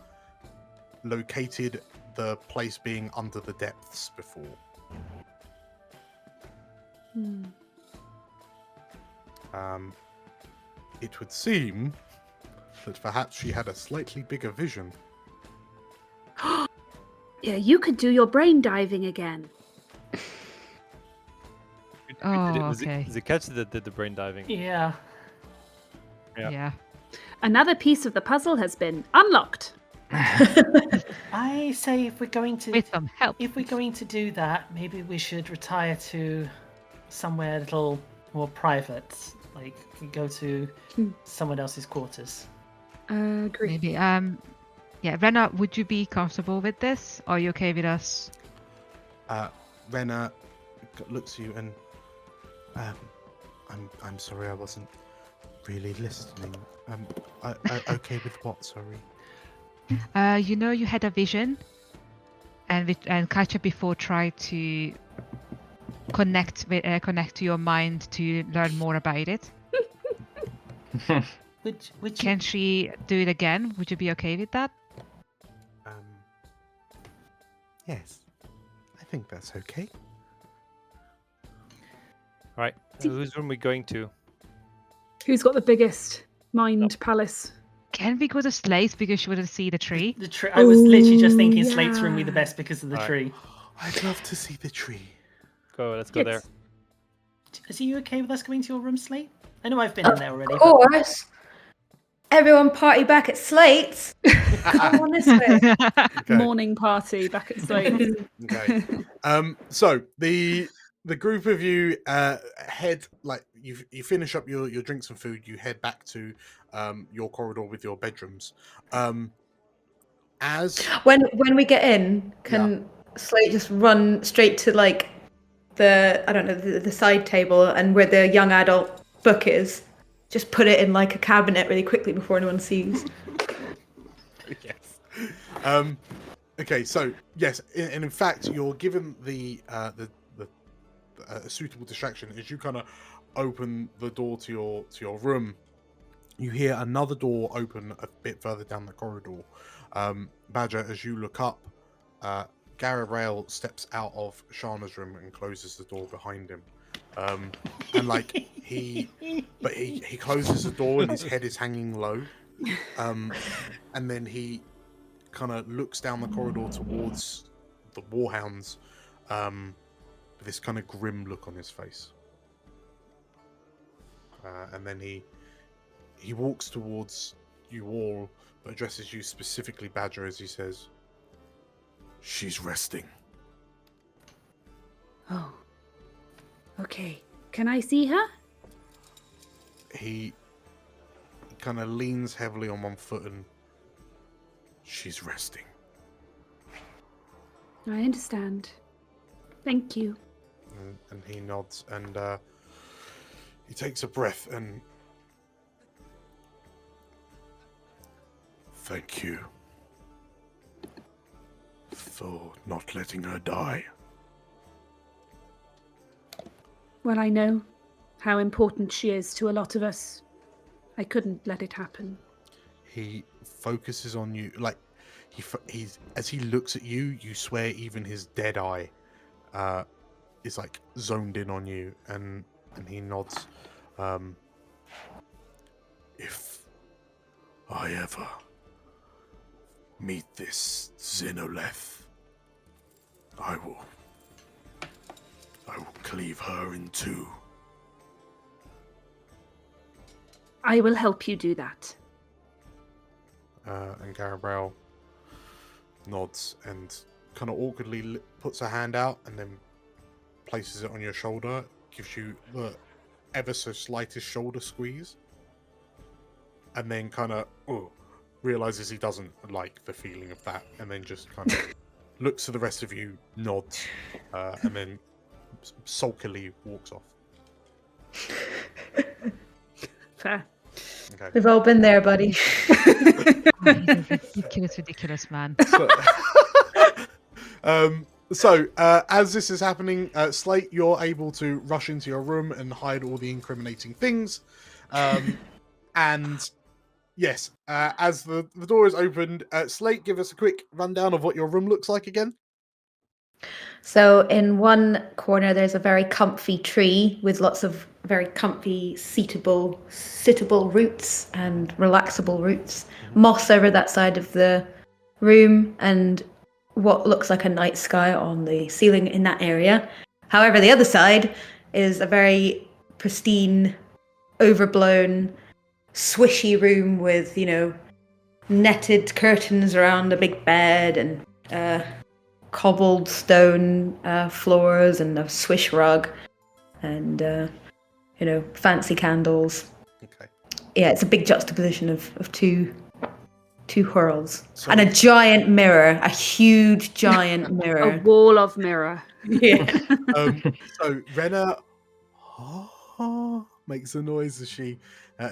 located the place being under the depths before. It would seem that perhaps she had a slightly bigger vision. Yeah, you could do your brain diving again. Okay. Is it Catch that did the brain diving? Yeah. Yeah. Another piece of the puzzle has been unlocked. I say if we're going to With some help. do that, maybe we should retire to somewhere a little more private. Like we go to someone else's quarters. Agree. Maybe. Yeah, Rena, would you be comfortable with this? Are you okay with us? Rena looks at you and I'm sorry, I wasn't really listening. Okay with what? Sorry. You had a vision, and Katja before tried to connect to your mind to learn more about it. Can she do it again? Would you be okay with that? Yes, I think that's okay. Right. Whose room are we going to? Who's got the biggest mind palace? Can we go to Slate's because she wouldn't see the tree? The tree. I was literally just thinking Slate's room would be the best because of the tree. I'd love to see the tree. Let's go there. Is you okay with us going to your room, Slate? I know I've been in there already. Of course. Everyone party back at Slate's. Come on this way. Okay. Morning party back at Slate. Okay. So the the group of you head, like you finish up your drinks and food. You head back to your corridor with your bedrooms. As When we get in, can Slate just run straight to like the I don't know the side table and where the young adult book is? Just put it in like a cabinet really quickly before anyone sees. yes. Okay, so yes, and in fact, you're given the suitable distraction as you kind of open the door to your room. You hear another door open a bit further down the corridor. Badger, as you look up, Garrael steps out of Shana's room and closes the door behind him. And like he closes the door and his head is hanging low. And then he kind of looks down the corridor towards the warhounds with this kind of grim look on his face. And then he walks towards you all, but addresses you specifically, Badger, as he says, She's resting. Oh. Okay. Can I see her? He kind of leans heavily on one foot and She's resting. I understand. Thank you. and he nods and he takes a breath and Thank you for not letting her die. Well, I know how important she is to a lot of us. I couldn't let it happen. he focuses on you, like he's as he looks at you, you swear even his dead eye is like zoned in on you, and he nods. If I ever meet this Xenoleth, I will cleave her in two. I will help you do that. And Garrael nods and kind of awkwardly puts her hand out and then places it on your shoulder, gives you the ever so slightest shoulder squeeze, and then kind of realizes he doesn't like the feeling of that, and then just kind of looks to the rest of you, nods, and then sulkily walks off. Fair. Okay. We've all been there, buddy. Ridiculous, man. So, as this is happening, Slate, you're able to rush into your room and hide all the incriminating things. And yes, as the door is opened, Slate, give us a quick rundown of what your room looks like again. So in one corner, there's a very comfy tree with lots of very comfy, sittable roots and relaxable roots. Moss over that side of the room, and what looks like a night sky on the ceiling in that area. However, the other side is a very pristine, overblown, swishy room with, netted curtains around a big bed and cobbled stone floors and a swish rug and fancy candles. Okay. Yeah, it's a big juxtaposition of two whirls. So, and a giant mirror, a huge giant mirror. A wall of mirror. Yeah. So Rena makes a noise as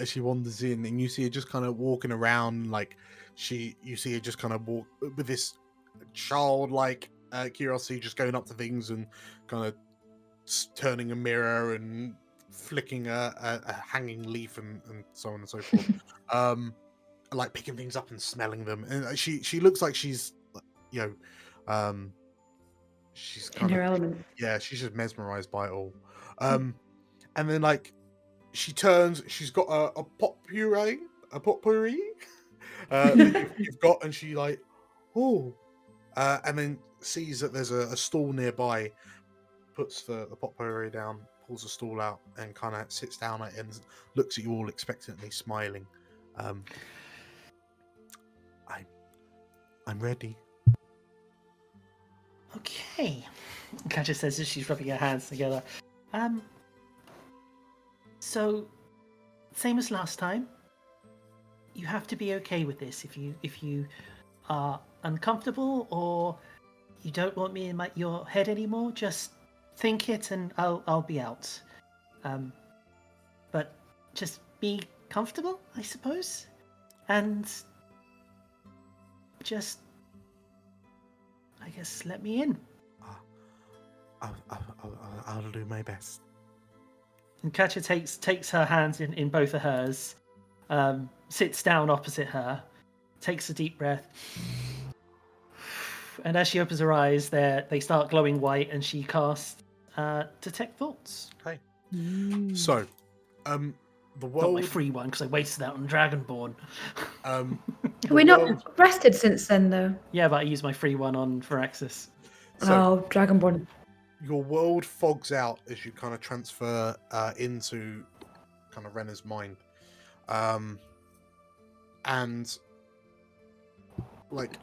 she wanders in, and you see her just kind of walking around, like you see her just kind of walk with this childlike curiosity, just going up to things and kind of turning a mirror and flicking a hanging leaf and so on and so forth. Like picking things up and smelling them, and she looks like she's she's kind in her element. Yeah, she's just mesmerized by it all. And then like she turns, she's got a potpourri that you've got, and she like and then sees that there's a stool nearby, puts the potpourri down, pulls the stool out, and kind of sits down at it and looks at you all expectantly, smiling. I'm ready. Okay. Katja says as she's rubbing her hands together. So, same as last time. You have to be okay with this. If you are uncomfortable or you don't want me in your head anymore, just think it, and I'll be out. But just be comfortable, I suppose, and just, I guess, let me in. I'll do my best. And Katja takes her hands in both of hers, sits down opposite her, takes a deep breath, and as she opens her eyes, they start glowing white, and she casts Detect Thoughts. Okay. So, the Not world. my free one because I wasted that on Dragonborn. Have we not rested since then, though? Yeah, but I used my free one on Firaxis. So, Dragonborn. Your world fogs out as you kind of transfer into kind of Renna's mind, and like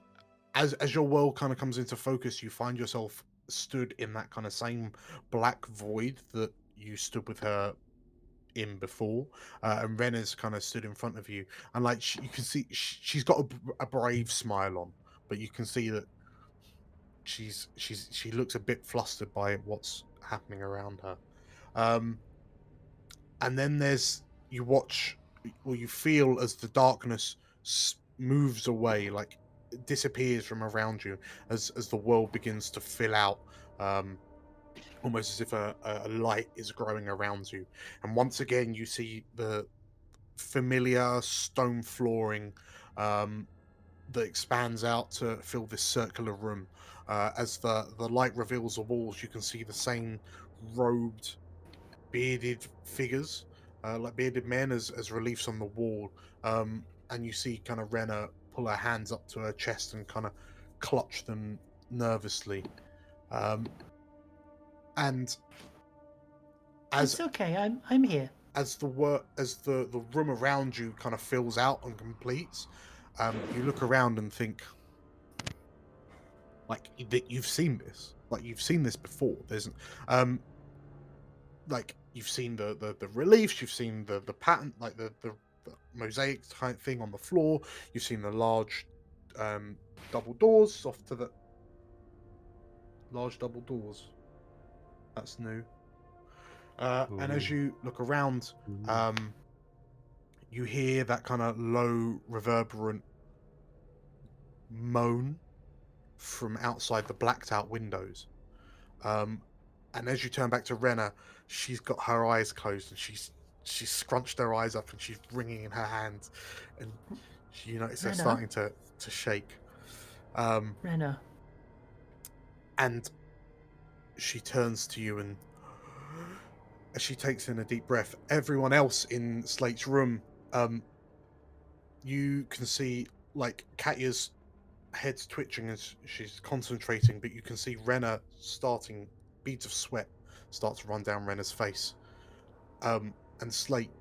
as your world kind of comes into focus, you find yourself stood in that kind of same black void that you stood with her in before, and Renna's kind of stood in front of you, and like you can see she's got a brave smile on, but you can see that she looks a bit flustered by what's happening around her. And then you watch, or you feel as the darkness moves away, like it disappears from around you as the world begins to fill out, almost as if a light is growing around you. And once again you see the familiar stone flooring that expands out to fill this circular room. As the light reveals the walls, you can see the same robed, bearded figures, like bearded men, as reliefs on the wall. And you see kind of Renna pull her hands up to her chest and kind of clutch them nervously. And as It's okay. I'm here. as the room around you kind of fills out and completes, you look around and think, like, that you've seen this. Like, you've seen this before. There's, like, you've seen the reliefs, you've seen the pattern, like the mosaic type thing on the floor. You've seen the large double doors off to the large double doors. That's new. And as you look around, you hear that kind of low, reverberant moan from outside the blacked out windows. And as you turn back to Renna, she's got her eyes closed and she's scrunched her eyes up and she's wringing in her hands, and you notice they're Renna? starting to shake. Renna. And she turns to you, and as she takes in a deep breath, everyone else in Slate's room, you can see, like, Katya's head's twitching as she's concentrating, but you can see Renna starting, beads of sweat start to run down Renna's face. And Slate,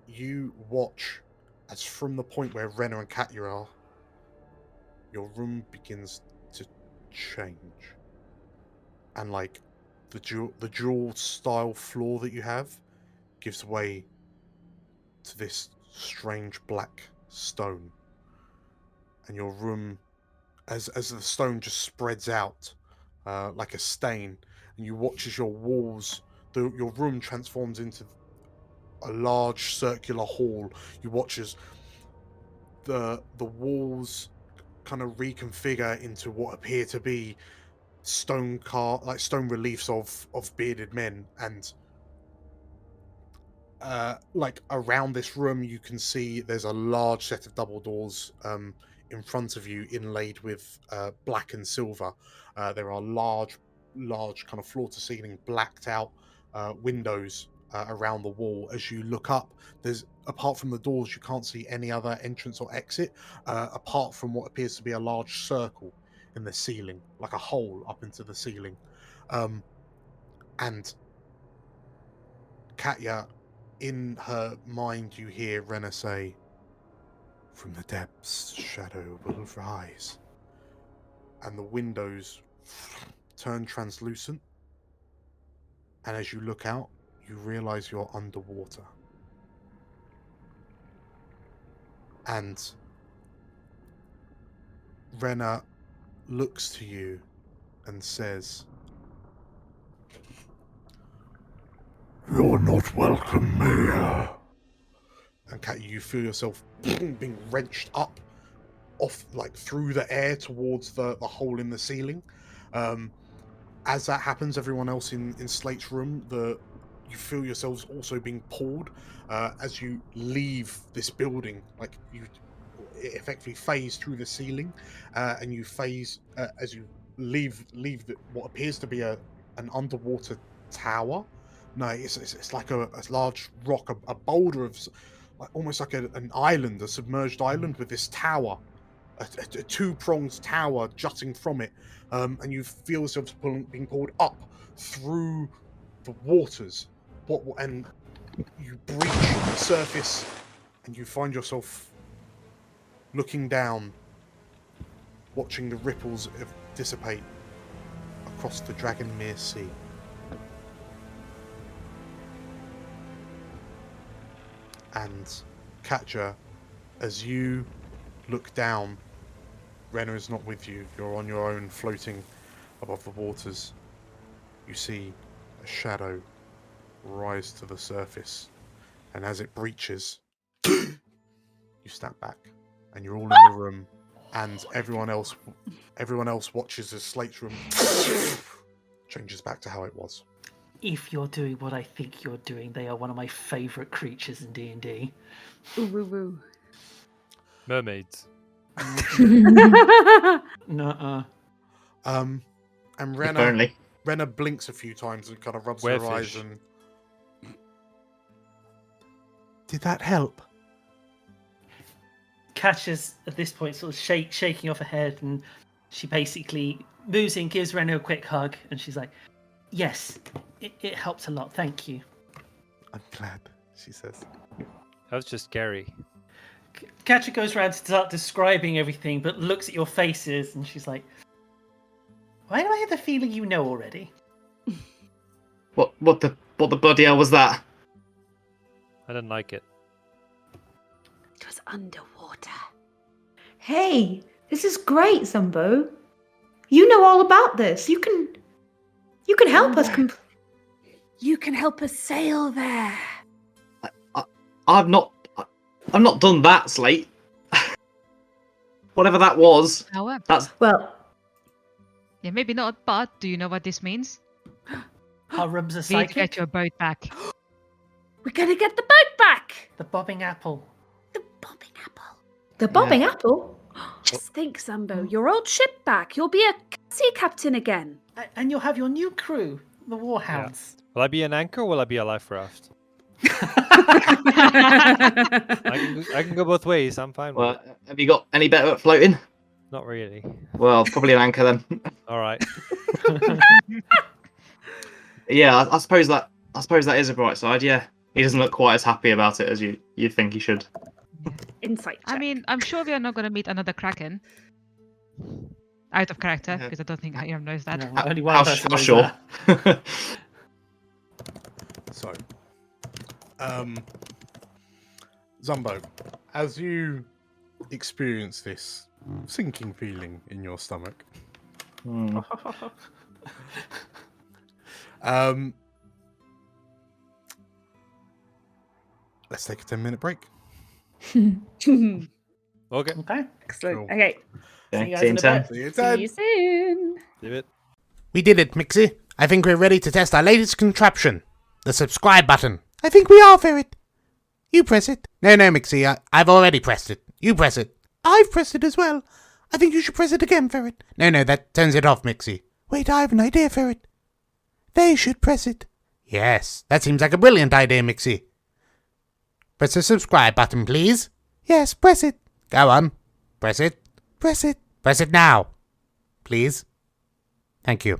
you watch as from the point where Renna and Katya are, your room begins to change. And like the dual style floor that you have gives way to this strange black stone. And your room, as the stone just spreads out like a stain, and you watch as your walls, your room transforms into a large circular hall. You watch as the walls kind of reconfigure into what appear to be stone reliefs of bearded men, and like around this room you can see there's a large set of double doors in front of you, inlaid with black and silver. There are large kind of floor to ceiling blacked out windows around the wall. As you look up, there's, apart from the doors, you can't see any other entrance or exit apart from what appears to be a large circle in the ceiling, like a hole up into the ceiling. And Katya, in her mind, you hear Renna say, "From the depths, shadow will rise." And the windows turn translucent, and as you look out, you realize you're underwater. And Renna looks to you and says, You're not welcome here. and Kat, you feel yourself being wrenched up off, like through the air towards the hole in the ceiling. As that happens, everyone else in Slate's room, you feel yourselves also being pulled as you leave this building. Like you effectively phase through the ceiling, and you phase as you leave what appears to be an underwater tower. No, it's like a large rock, a boulder of like almost like an island, a submerged island with this tower, a two-pronged tower jutting from it, and you feel yourselves being pulled up through the waters. And you breach the surface, and you find yourself looking down, watching the ripples dissipate across the Dragonmere Sea. And Katja, as you look down, Renna is not with you. You're on your own, floating above the waters. You see a shadow rise to the surface, and as it breaches, you snap back, and you're all in the room, and everyone else watches as Slate's room changes back to how it was. If you're doing what I think you're doing, they are one of my favourite creatures in D&D. Ooh, woo, woo. Mermaids. Nuh-uh. And If Renna only. blinks a few times and kind of rubs Where her eyes fish? and... Did that help? Katja's at this point sort of shaking off her head, and she basically moves in, gives Renna a quick hug, and she's like, yes, it helped a lot, thank you. I'm glad, she says. That was just scary. Katja goes around to start describing everything, but looks at your faces, and she's like, why do I have the feeling you know already? What the bloody hell was that? I didn't like it. It was underwater. Hey, this is great, Zumbo. You know all about this. You can help us. You can help us sail there. I've not done that, Slate. Whatever that was. However, That's Well, yeah, maybe not, but do you know what this means? Our rooms are We need to psychic. get your boat back. We're gonna get the boat back. The bobbing apple. The bobbing apple. the bobbing apple. Just think, Sambo, your old ship back. You'll be a sea captain again. And you'll have your new crew, the Warhounds. Will I be an anchor or will I be a life raft? I can go both ways. I'm fine with well. it. Have you got any better at floating? Not really. Well, probably an anchor then. All right. Yeah, I suppose that is a bright side. Yeah, he doesn't look quite as happy about it as you'd think he should. Insight check. I mean, I'm sure we are not going to meet another Kraken. Out of character, Yeah. because I don't think Hiram knows that. No, only one How person how knows sure? that. So, Zumbo, as you experience this sinking feeling in your stomach, let's take a 10-minute break. Okay. Okay. Excellent. Cool. Okay. See you guys See you in in a 10. bit. See you See then. you soon. Do it. We did it, Mixie. I think we're ready to test our latest contraption, the subscribe button. I think we are, Ferret. You press it. No, Mixie, I've already pressed it. You press it. I've pressed it as well. I think you should press it again, Ferret. No, that turns it off, Mixie. Wait, I have an idea, Ferret. They should press it. Yes, that seems like a brilliant idea, Mixie. Press the subscribe button, please. Yes, press it. Go on. Press it. Press it. Press it now. Please. Thank you.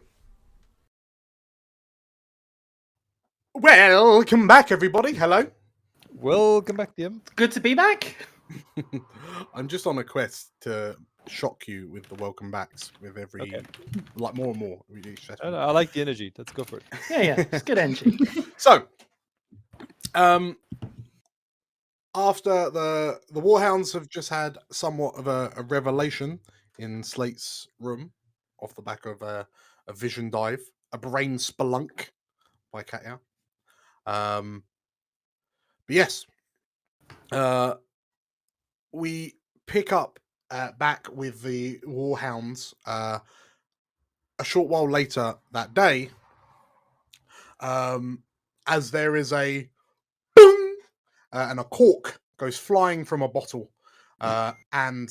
Welcome back, everybody. Hello. Welcome back, DM. Good to be back. I'm just on a quest to shock you with the welcome backs with every Okay. like more and more with each session. I like the energy. Let's go for it. Yeah, it's good energy. So, after the Warhounds have just had somewhat of a revelation in Slate's room, off the back of a vision dive, a brain spelunk by Katya. But yes, we pick up back with the Warhounds a short while later that day, as there is a boom and a cork goes flying from a bottle, and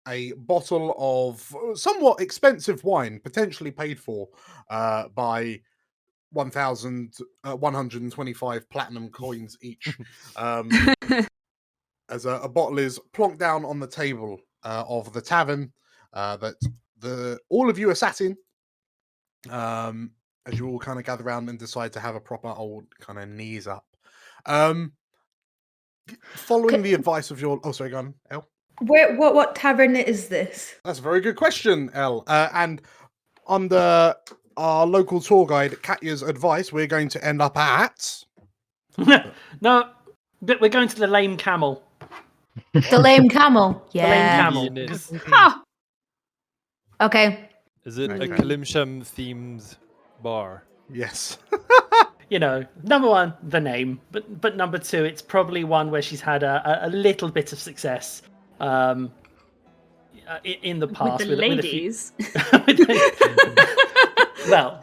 a bottle of somewhat expensive wine, potentially paid for by 1,125 platinum coins each, as a bottle is plonked down on the table of the tavern that all of you are sat in, as you all kind of gather around and decide to have a proper old kind of knees up. Following the advice of your... Oh, sorry, go on, El. What tavern is this? That's a very good question, El. And under our local tour guide, Katya's advice, we're going to end up at... No, but we're going to the Lame Camel. The Lame Camel. The Lame Yeah. Camel. Unit. Ha! Okay. Is it a Okay. Kalimsham themed bar? Yes. You know, number one, the name, but number two, it's probably one where she's had a little bit of success in the past With the with a few- ladies. well,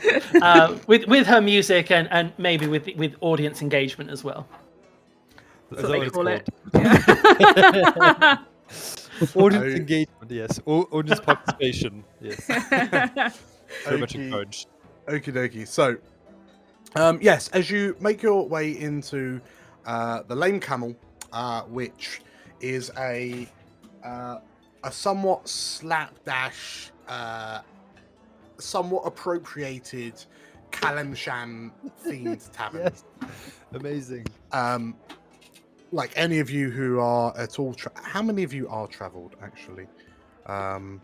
with her music and maybe with audience engagement as well. Is what that they what it's call called? it. Audience I- engagement, yes. Audience participation, yes. Very much Okie- encouraged. Okie dokie. So, yes, as you make your way into the Lame Camel, which is a somewhat slapdash, somewhat appropriated Kalimshan themed tavern. Yes. Amazing. Like any of you who are at all, how many of you are travelled actually? Not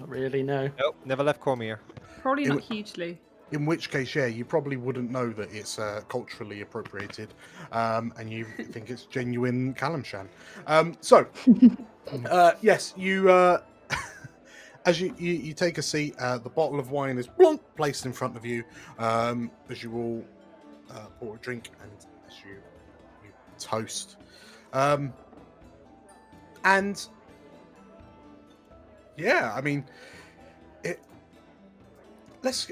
really, no. Nope, never left Cormyr. Probably It not w- hugely. In which case, yeah, you probably wouldn't know that it's culturally appropriated, and you think it's genuine Kalimshan. Yes, you as you take a seat, the bottle of wine is plonk, placed in front of you, as you all pour a drink and as you toast, and yeah, I mean, let's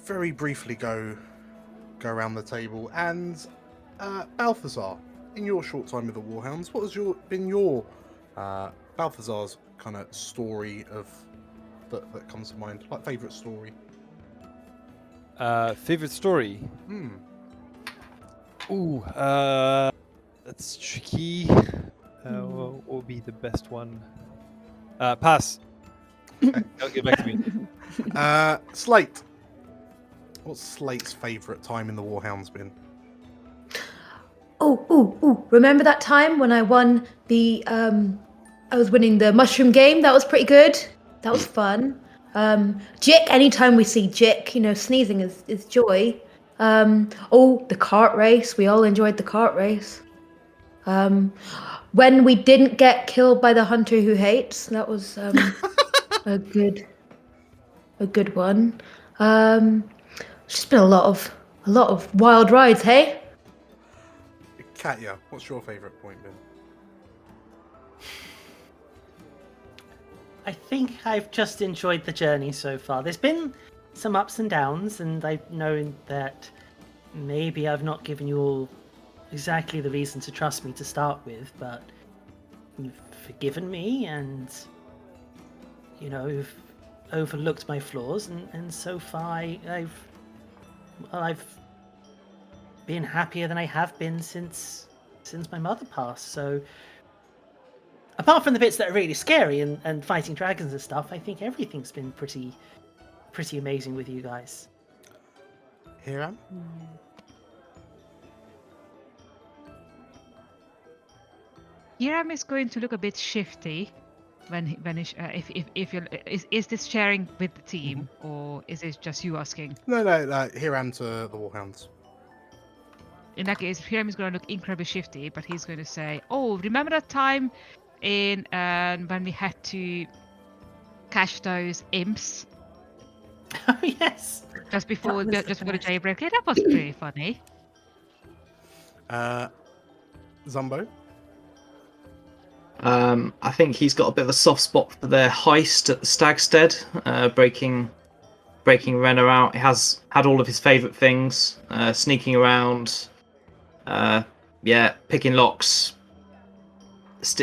very briefly go around the table and Balthazar, in your short time with the Warhounds, what has been your Balthazar's kind of story of that comes to mind, like favorite story? Favorite story? Ooh, that's tricky. What will be the best one? Pass. Don't get back to me. Slate, what's Slate's favourite time in the Warhounds been? Oh! Remember that time when I won the I was winning the mushroom game? That was pretty good. That was fun. Jick, anytime we see Jick, sneezing is joy. The cart race. We all enjoyed the cart race. When we didn't get killed by the hunter who hates, that was a good one. It's just been a lot of wild rides, hey? Katya, what's your favourite point been? I think I've just enjoyed the journey so far. There's been some ups and downs, and I know that maybe I've not given you all exactly the reason to trust me to start with, but you've forgiven me and, you've overlooked my flaws, and so far I've been happier than I have been since my mother passed. So apart from the bits that are really scary and fighting dragons and stuff, I think everything's been pretty amazing with you guys. Hiram? Hiram is going to look a bit shifty if you're is this sharing with the team or is it just you asking? No, Hiram to the Warhounds. In that case, Hiram is going to look incredibly shifty, but he's going to say, "Oh, remember that time in when we had to catch those imps Oh yes. just before was the the best. jailbreak? Yeah, that was pretty funny." Zumbo. I think he's got a bit of a soft spot for their heist at the Stagstead, breaking Renner out. He has had all of his favourite things, sneaking around, picking locks,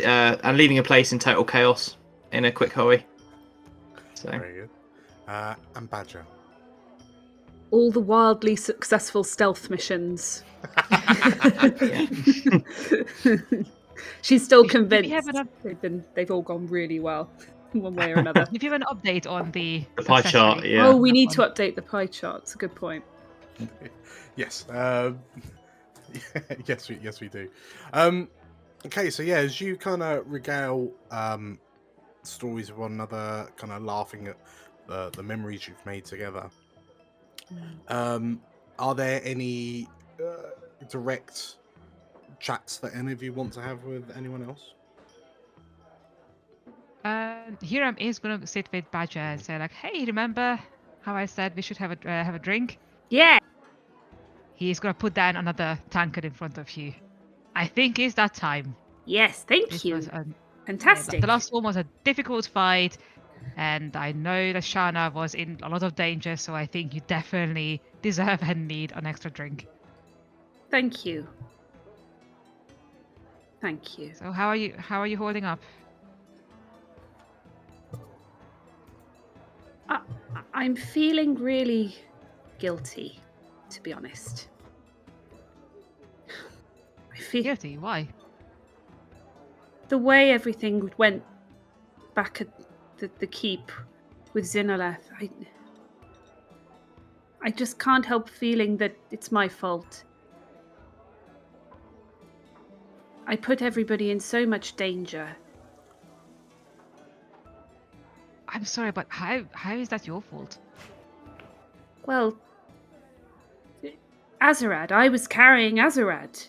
and leaving a place in total chaos in a quick hurry. So Very good. And Badger. All the wildly successful stealth missions. She's still Did we have convinced they've all gone really well in one way or another. If you have an update on the pie success chart, rate. yeah. Oh, we need to update the pie chart. It's a good point. Yes. Yes, we do. Okay, so yeah, as you kind of regale stories of one another, kind of laughing at the memories you've made together, are there any direct chats that any of you want to have with anyone else? Hiram is going to sit with Badger and say like, "Hey, remember how I said we should have a drink?" Yeah. He's going to put down another tankard in front of you. I think it's that time. Yes, thank This you. was Fantastic. the last one was a difficult fight, and I know that Shana was in a lot of danger, so I think you definitely deserve and need an extra drink. Thank you. Thank you. So how are you holding up? I'm feeling really guilty, to be honest. I feel Guilty? Why? the way everything went back at the keep with Zinoleth, I just can't help feeling that it's my fault. I put everybody in so much danger. I'm sorry, but how is that your fault? Well, Azarad, I was carrying Azarad.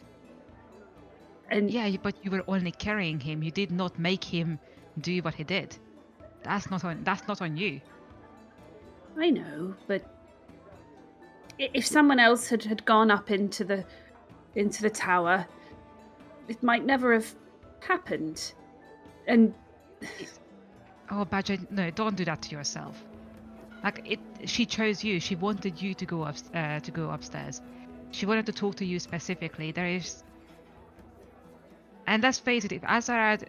And Yeah, but you were only carrying him. You did not make him do what he did. That's not on you. I know, but if someone else had gone up into the tower, it might never have happened. And Oh, Badger, no, don't do that to yourself. Like she chose you. She wanted you to go upstairs. She wanted to talk to you specifically. And let's face it, if Azarad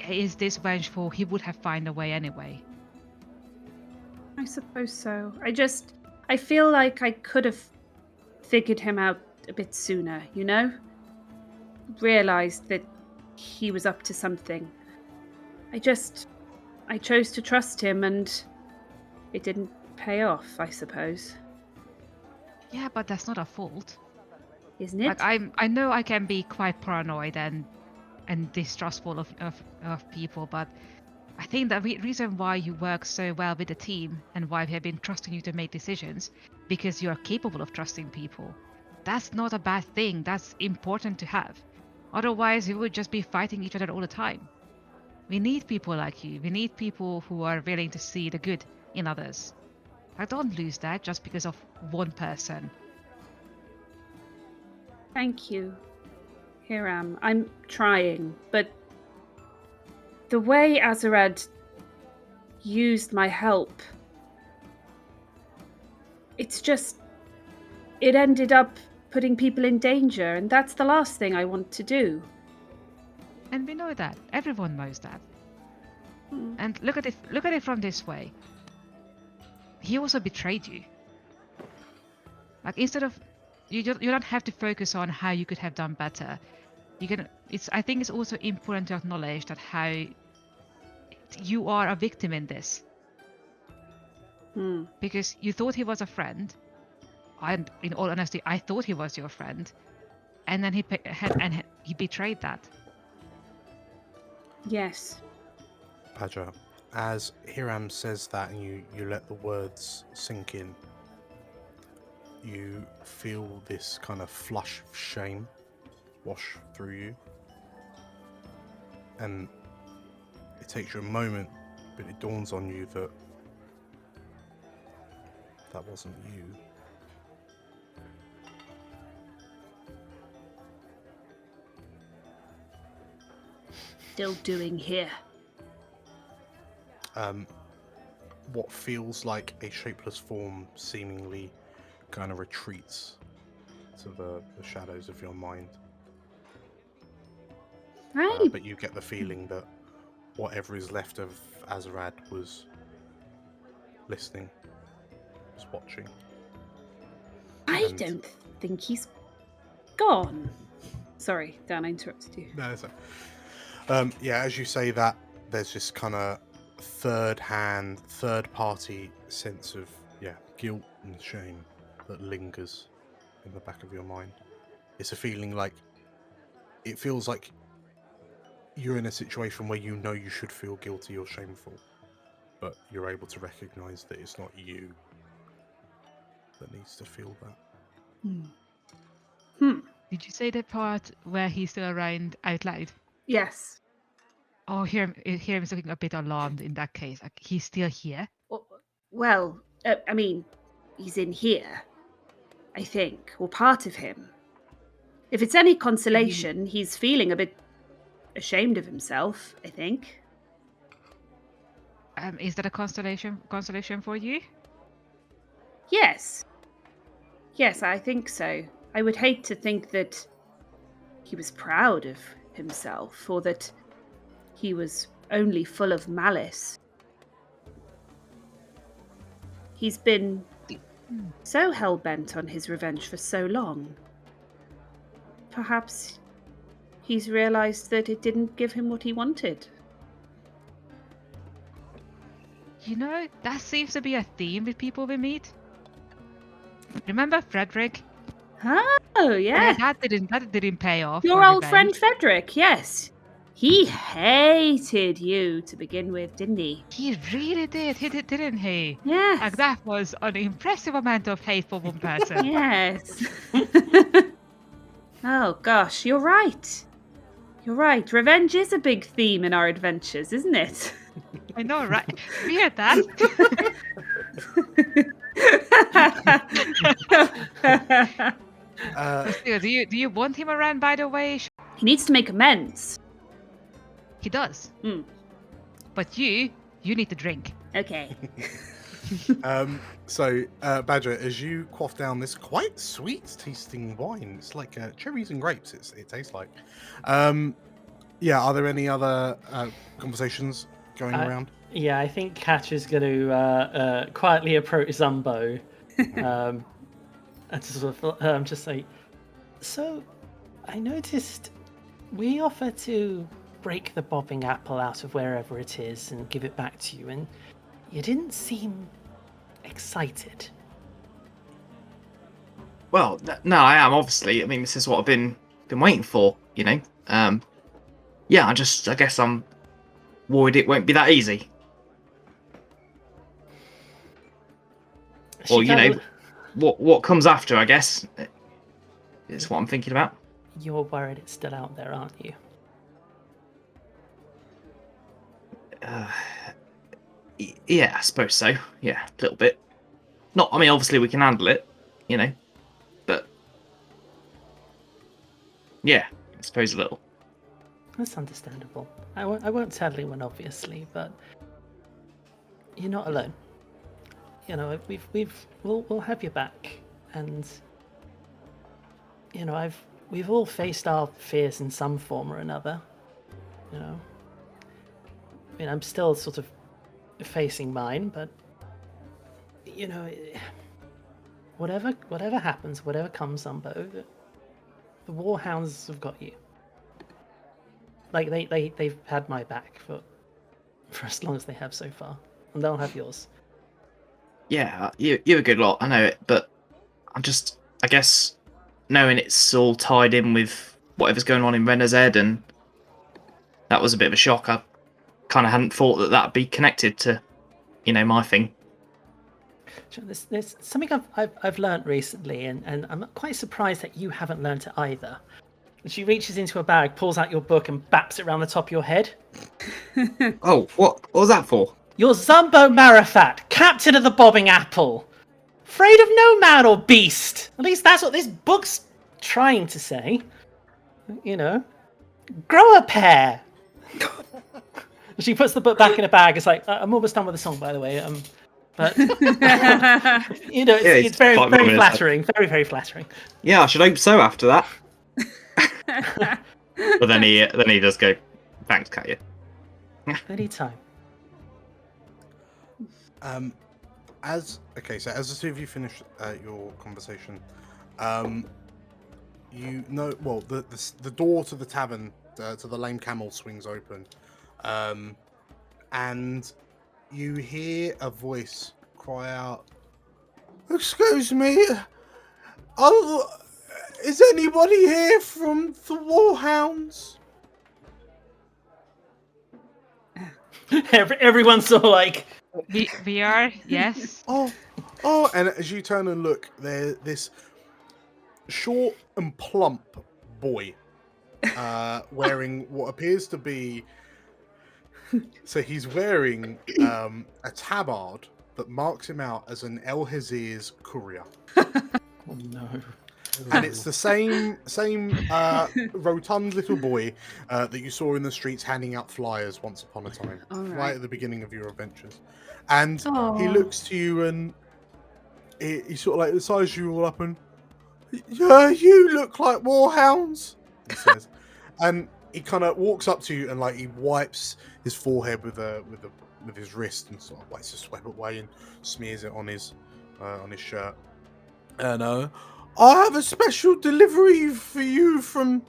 is this vengeful, he would have found a way anyway. I suppose so. I feel like I could have figured him out a bit sooner, you know? Realized that he was up to something. I chose to trust him and it didn't pay off, I suppose. Yeah, but that's not a fault. Isn't it? Like I know I can be quite paranoid and distrustful of people, but I think the reason why you work so well with the team and why we have been trusting you to make decisions, because you are capable of trusting people. That's not a bad thing. That's important to have. Otherwise, we would just be fighting each other all the time. We need people like you. We need people who are willing to see the good in others. I don't lose that just because of one person. Thank you, Hiram. I'm trying, but the way Azarad used my help, it ended up putting people in danger, and that's the last thing I want to do. And we know that. Everyone knows that. And look at it from this way. He also betrayed you. Like instead of you don't have to focus on how you could have done better. I think it's also important to acknowledge that how you are a victim in this. Because you thought he was a friend. And in all honesty, I thought he was your friend. And then he betrayed that. Yes. Badger, as Hiram says that and you let the words sink in, you feel this kind of flush of shame wash through you. And it takes you a moment, but it dawns on you that that wasn't you. Still doing here? What feels like a shapeless form seemingly kind of retreats to the shadows of your mind. Right. But you get the feeling that whatever is left of Azarad was listening, was watching. I don't think he's gone. Sorry, Dan, I interrupted you. No, it's yeah, as you say that, there's this kind of third-hand, third-party sense of guilt and shame that lingers in the back of your mind. It's a feeling like it feels like you're in a situation where you know you should feel guilty or shameful, but you're able to recognize that it's not you that needs to feel that. Did you say the part where he's still around out loud? Yes. Oh, Hiram's looking a bit alarmed in that case. Like, he's still here? Well, I mean, he's in here, I think, or part of him. If it's any consolation, he's feeling a bit ashamed of himself, I think. Is that a consolation for you? Yes. Yes, I think so. I would hate to think that he was proud of himself, or that he was only full of malice. He's been so hell-bent on his revenge for so long. Perhaps he's realised that it didn't give him what he wanted. You know, that seems to be a theme with people we meet. Remember Frederick? Oh, yeah. That didn't pay off. Your for old friend revenge. Frederick, yes. He hated you to begin with, didn't he? He really did. He did, didn't he? Yes. Like, that was an impressive amount of hate for one person. Yes. Oh, gosh, you're right. You're right. Revenge is a big theme in our adventures, isn't it? I know, right? We heard that. Still, do you want him around, by the way? He needs to make amends. He does. But you need to drink. Okay. So, Badger, as you quaff down this quite sweet-tasting wine, it's like cherries and grapes. It tastes like. Are there any other conversations going around? Yeah, I think Catch is going to quietly approach Zumbo, and sort of just say, "So, I noticed we offer to break the bobbing apple out of wherever it is and give it back to you, and you didn't seem excited." Well, no, I am obviously. I mean, this is what I've been waiting for. You know. Yeah, I guess I'm worried it won't be that easy. Or what comes after, I guess, is what I'm thinking about. You're worried it's still out there, aren't you? Yeah, I suppose so. Yeah, a little bit. Not, I mean, obviously we can handle it, you know, but yeah, I suppose a little. That's understandable. I won't tell anyone, obviously, but you're not alone. You know, we'll have your back, and you know, we've all faced our fears in some form or another. You know, I mean, I'm still sort of facing mine, but you know, whatever happens, whatever comes, Zumbo, the Warhounds have got you. Like they've had my back for as long as they have so far, and they'll have yours. Yeah, you're a good lot, I know it, but I guess, knowing it's all tied in with whatever's going on in Renner's head, and that was a bit of a shock. kind of hadn't thought that that'd be connected to, my thing. There's something I've learnt recently, and I'm quite surprised that you haven't learnt it either. And she reaches into a bag, pulls out your book, and baps it around the top of your head. Oh, what was that for? You're Zumbo Marifat, captain of the Bobbing Apple. Afraid of no man or beast. At least that's what this book's trying to say. Grow a pair. She puts the book back in a bag. It's like, I'm almost done with the song, by the way. But it's very, very flattering. Very, very flattering. Yeah, I should hope so after that. But then he does go, thanks, Katya. Anytime. As the two of you finish your conversation, the door to the tavern, to the Lame Camel, swings open, and you hear a voice cry out, "Excuse me, is anybody here from the Warhounds?" Everyone's sort of like, we are, yes. Oh, and as you turn and look, there's this short and plump boy wearing what appears to be... So he's wearing a tabard that marks him out as an El Hazir's courier. oh no. And it's the same rotund little boy that you saw in the streets handing out flyers once upon a time, right at the beginning of your adventures. And he looks to you and he sort of like sizes you all up and, "Yeah, you look like Warhounds," he says. And he kind of walks up to you and like he wipes his forehead with his wrist and sort of wipes the sweat away and smears it on his shirt. And "I have a special delivery for you from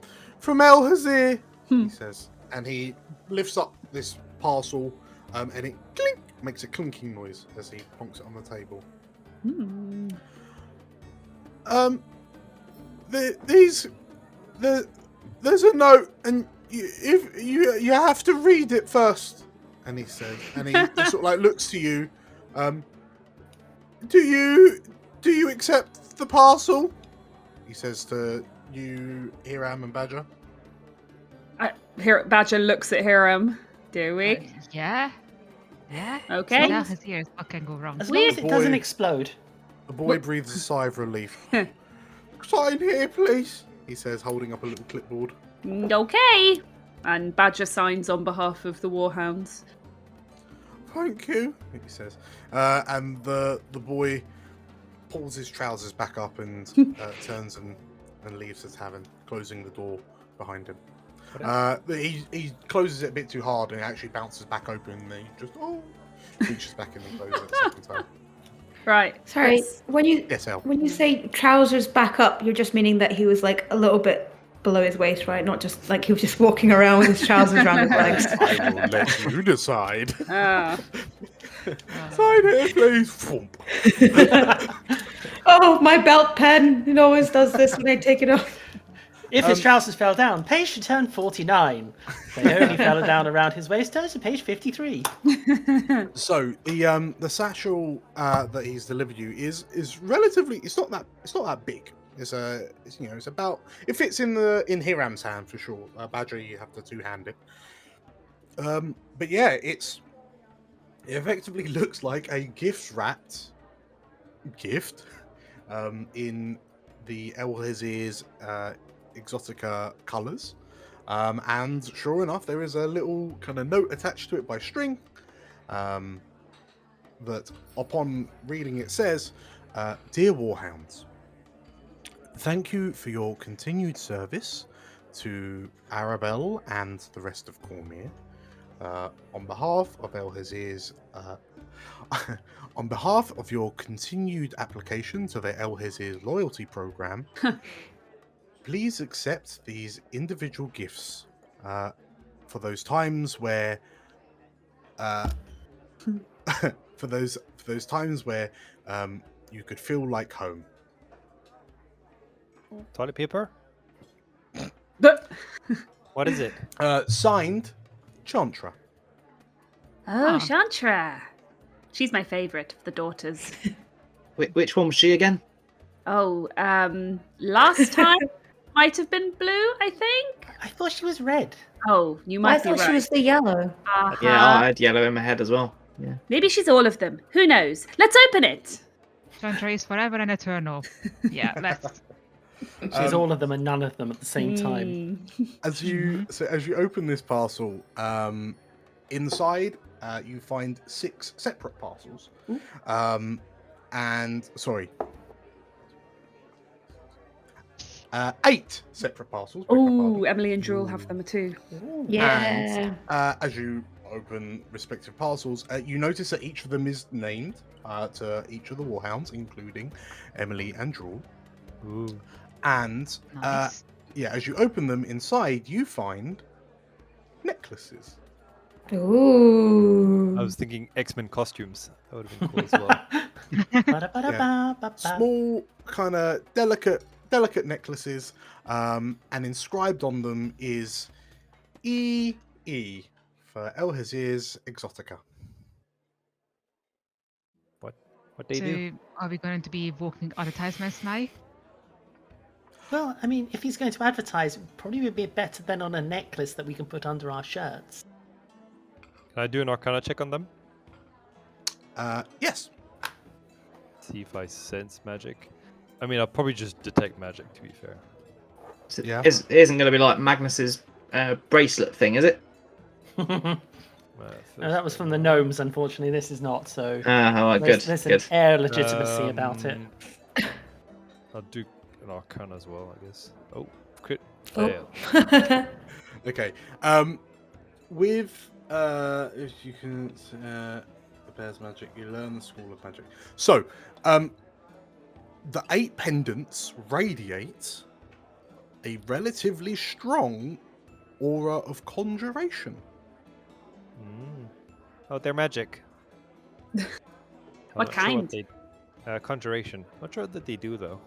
El Hazir," he says, and he lifts up this parcel, and it clink, makes a clinking noise as he plonks it on the table. There's a note, and you have to read it first. And he says, and he sort of like looks to you. Do you accept the parcel? He says to you, Hiram and Badger. Badger looks at Hiram. Do we? Yeah. Okay. Yeah, his ears. What can go wrong? As long as it doesn't explode. The boy breathes a sigh of relief. "Sign here, please," he says, holding up a little clipboard. Okay. And Badger signs on behalf of the Warhounds. "Thank you," he says. And the boy pulls his trousers back up and turns and leaves the tavern, closing the door behind him. He closes it a bit too hard and it actually bounces back open and he just reaches back in and closes it a second time. Right. Sorry, Yes. when you say trousers back up, you're just meaning that he was like a little bit below his waist, right? Not just like he was just walking around with his trousers around his legs. I will let you decide. Ah. Sign here, please. Thump. Oh, my belt pen! It always does this when I take it off. If his trousers fell down, page should turn 49. They only fell down around his waist, turns to page 53. So the satchel that he's delivered you is relatively. It's not that big. It's about. It fits in Hiram's hand for sure. Badger, you have to two-hand it. But yeah, it effectively looks like a gift-wrapped gift in the El Hazir's Exotica colours. And sure enough, there is a little kind of note attached to it by string that upon reading it says, "Dear Warhounds, thank you for your continued service to Arabelle and the rest of Cormyr. On behalf of El Hazir's on behalf of your continued application to the El Hazir's loyalty program, please accept these individual gifts for those times where for those times where you could feel like home." Toilet paper? But What is it? Signed, Chantra. Oh, Oh. Chantra. She's my favourite of the daughters. Which one was she again? Oh, last time might have been blue, I think. I thought she was red. Oh, you Well, I might be thought right. she was the yellow. Uh-huh. Yeah, I had yellow in my head as well. Yeah. Maybe she's all of them. Who knows? Let's open it. Chantra is forever and eternal. Yeah, let's. She's all of them and none of them at the same time. As you open this parcel, inside you find 6 separate parcels, and sorry, 8 separate parcels. beg my Oh, pardon. Emily and Jewel have them too. Yeah. And as you open respective parcels, you notice that each of them is named to each of the warhounds, including Emily and Jewel. Ooh. And Nice. yeah, as you open them inside, you find necklaces. Ooh. I was thinking X-Men costumes. That would have been cool as well. Ba-da-ba-da-ba-ba-ba. Small, kind of delicate necklaces, and inscribed on them is E for El Hazir's Exotica. What they do? So, are we going to be walking advertisements now? Well, I mean, if he's going to advertise, it would probably be better than on a necklace that we can put under our shirts. Can I do an Arcana check on them? Yes. See if I sense magic. I mean, I'll probably just detect magic, to be fair. So Yeah. It isn't going to be like Magnus's bracelet thing, is it? No, that was from the gnomes, unfortunately. This is not, so Ah, all right, good. there's Good. an air legitimacy about it. I'll do an Arcana as well, I guess. Oh, crit Oh. fail. Okay. With if you can the bear's magic, you learn the school of magic. So, the 8 pendants radiate a relatively strong aura of conjuration. Mm. Oh, they're magic. I'm What not sure kind? Conjuration. Not sure what they do though.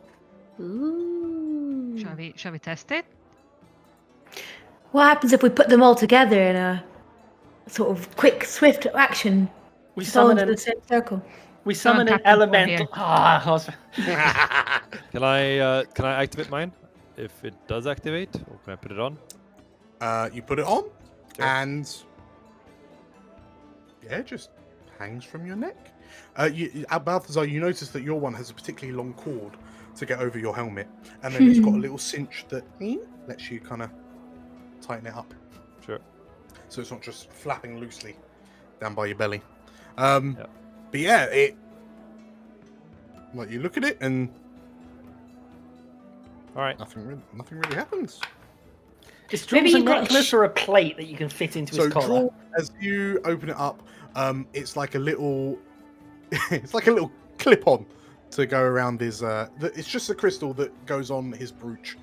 Ooh. Shall we test it? What happens if we put them all together in a sort of quick, swift action? We Just all summon into an, the same circle. we summon an Captain elemental. Cormyr. Ah, I was- Can I activate mine? If it does activate, or can I put it on? You put it on, Sure. and yeah, it just hangs from your neck. Balthazar, you notice that your one has a particularly long cord to get over your helmet, and then it's got a little cinch that lets you kind of tighten it up, Sure. so it's not just flapping loosely down by your belly. Yeah. But yeah, it like you look at it and All right. nothing really happens. Is Maybe Jules a you've got a necklace or a plate that you can fit into So his collar? draw, as you open it up, it's like a little, it's like a little clip-on to go around his. It's just a crystal that goes on his brooch,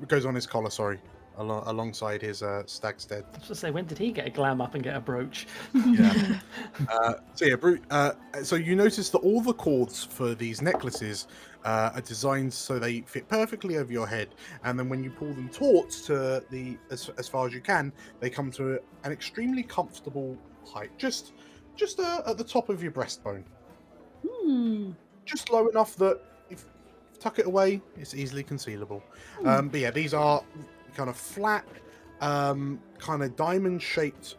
goes on his collar. Sorry, alongside his stag's dead. I was going to say, when did he get a glam up and get a brooch? Yeah. So yeah, so you notice that all the cords for these necklaces are designed so they fit perfectly over your head, and then when you pull them taut to as far as you can, they come to an extremely comfortable height, just at the top of your breastbone, just low enough that if you tuck it away, it's easily concealable. But yeah, these are kind of flat, kind of diamond-shaped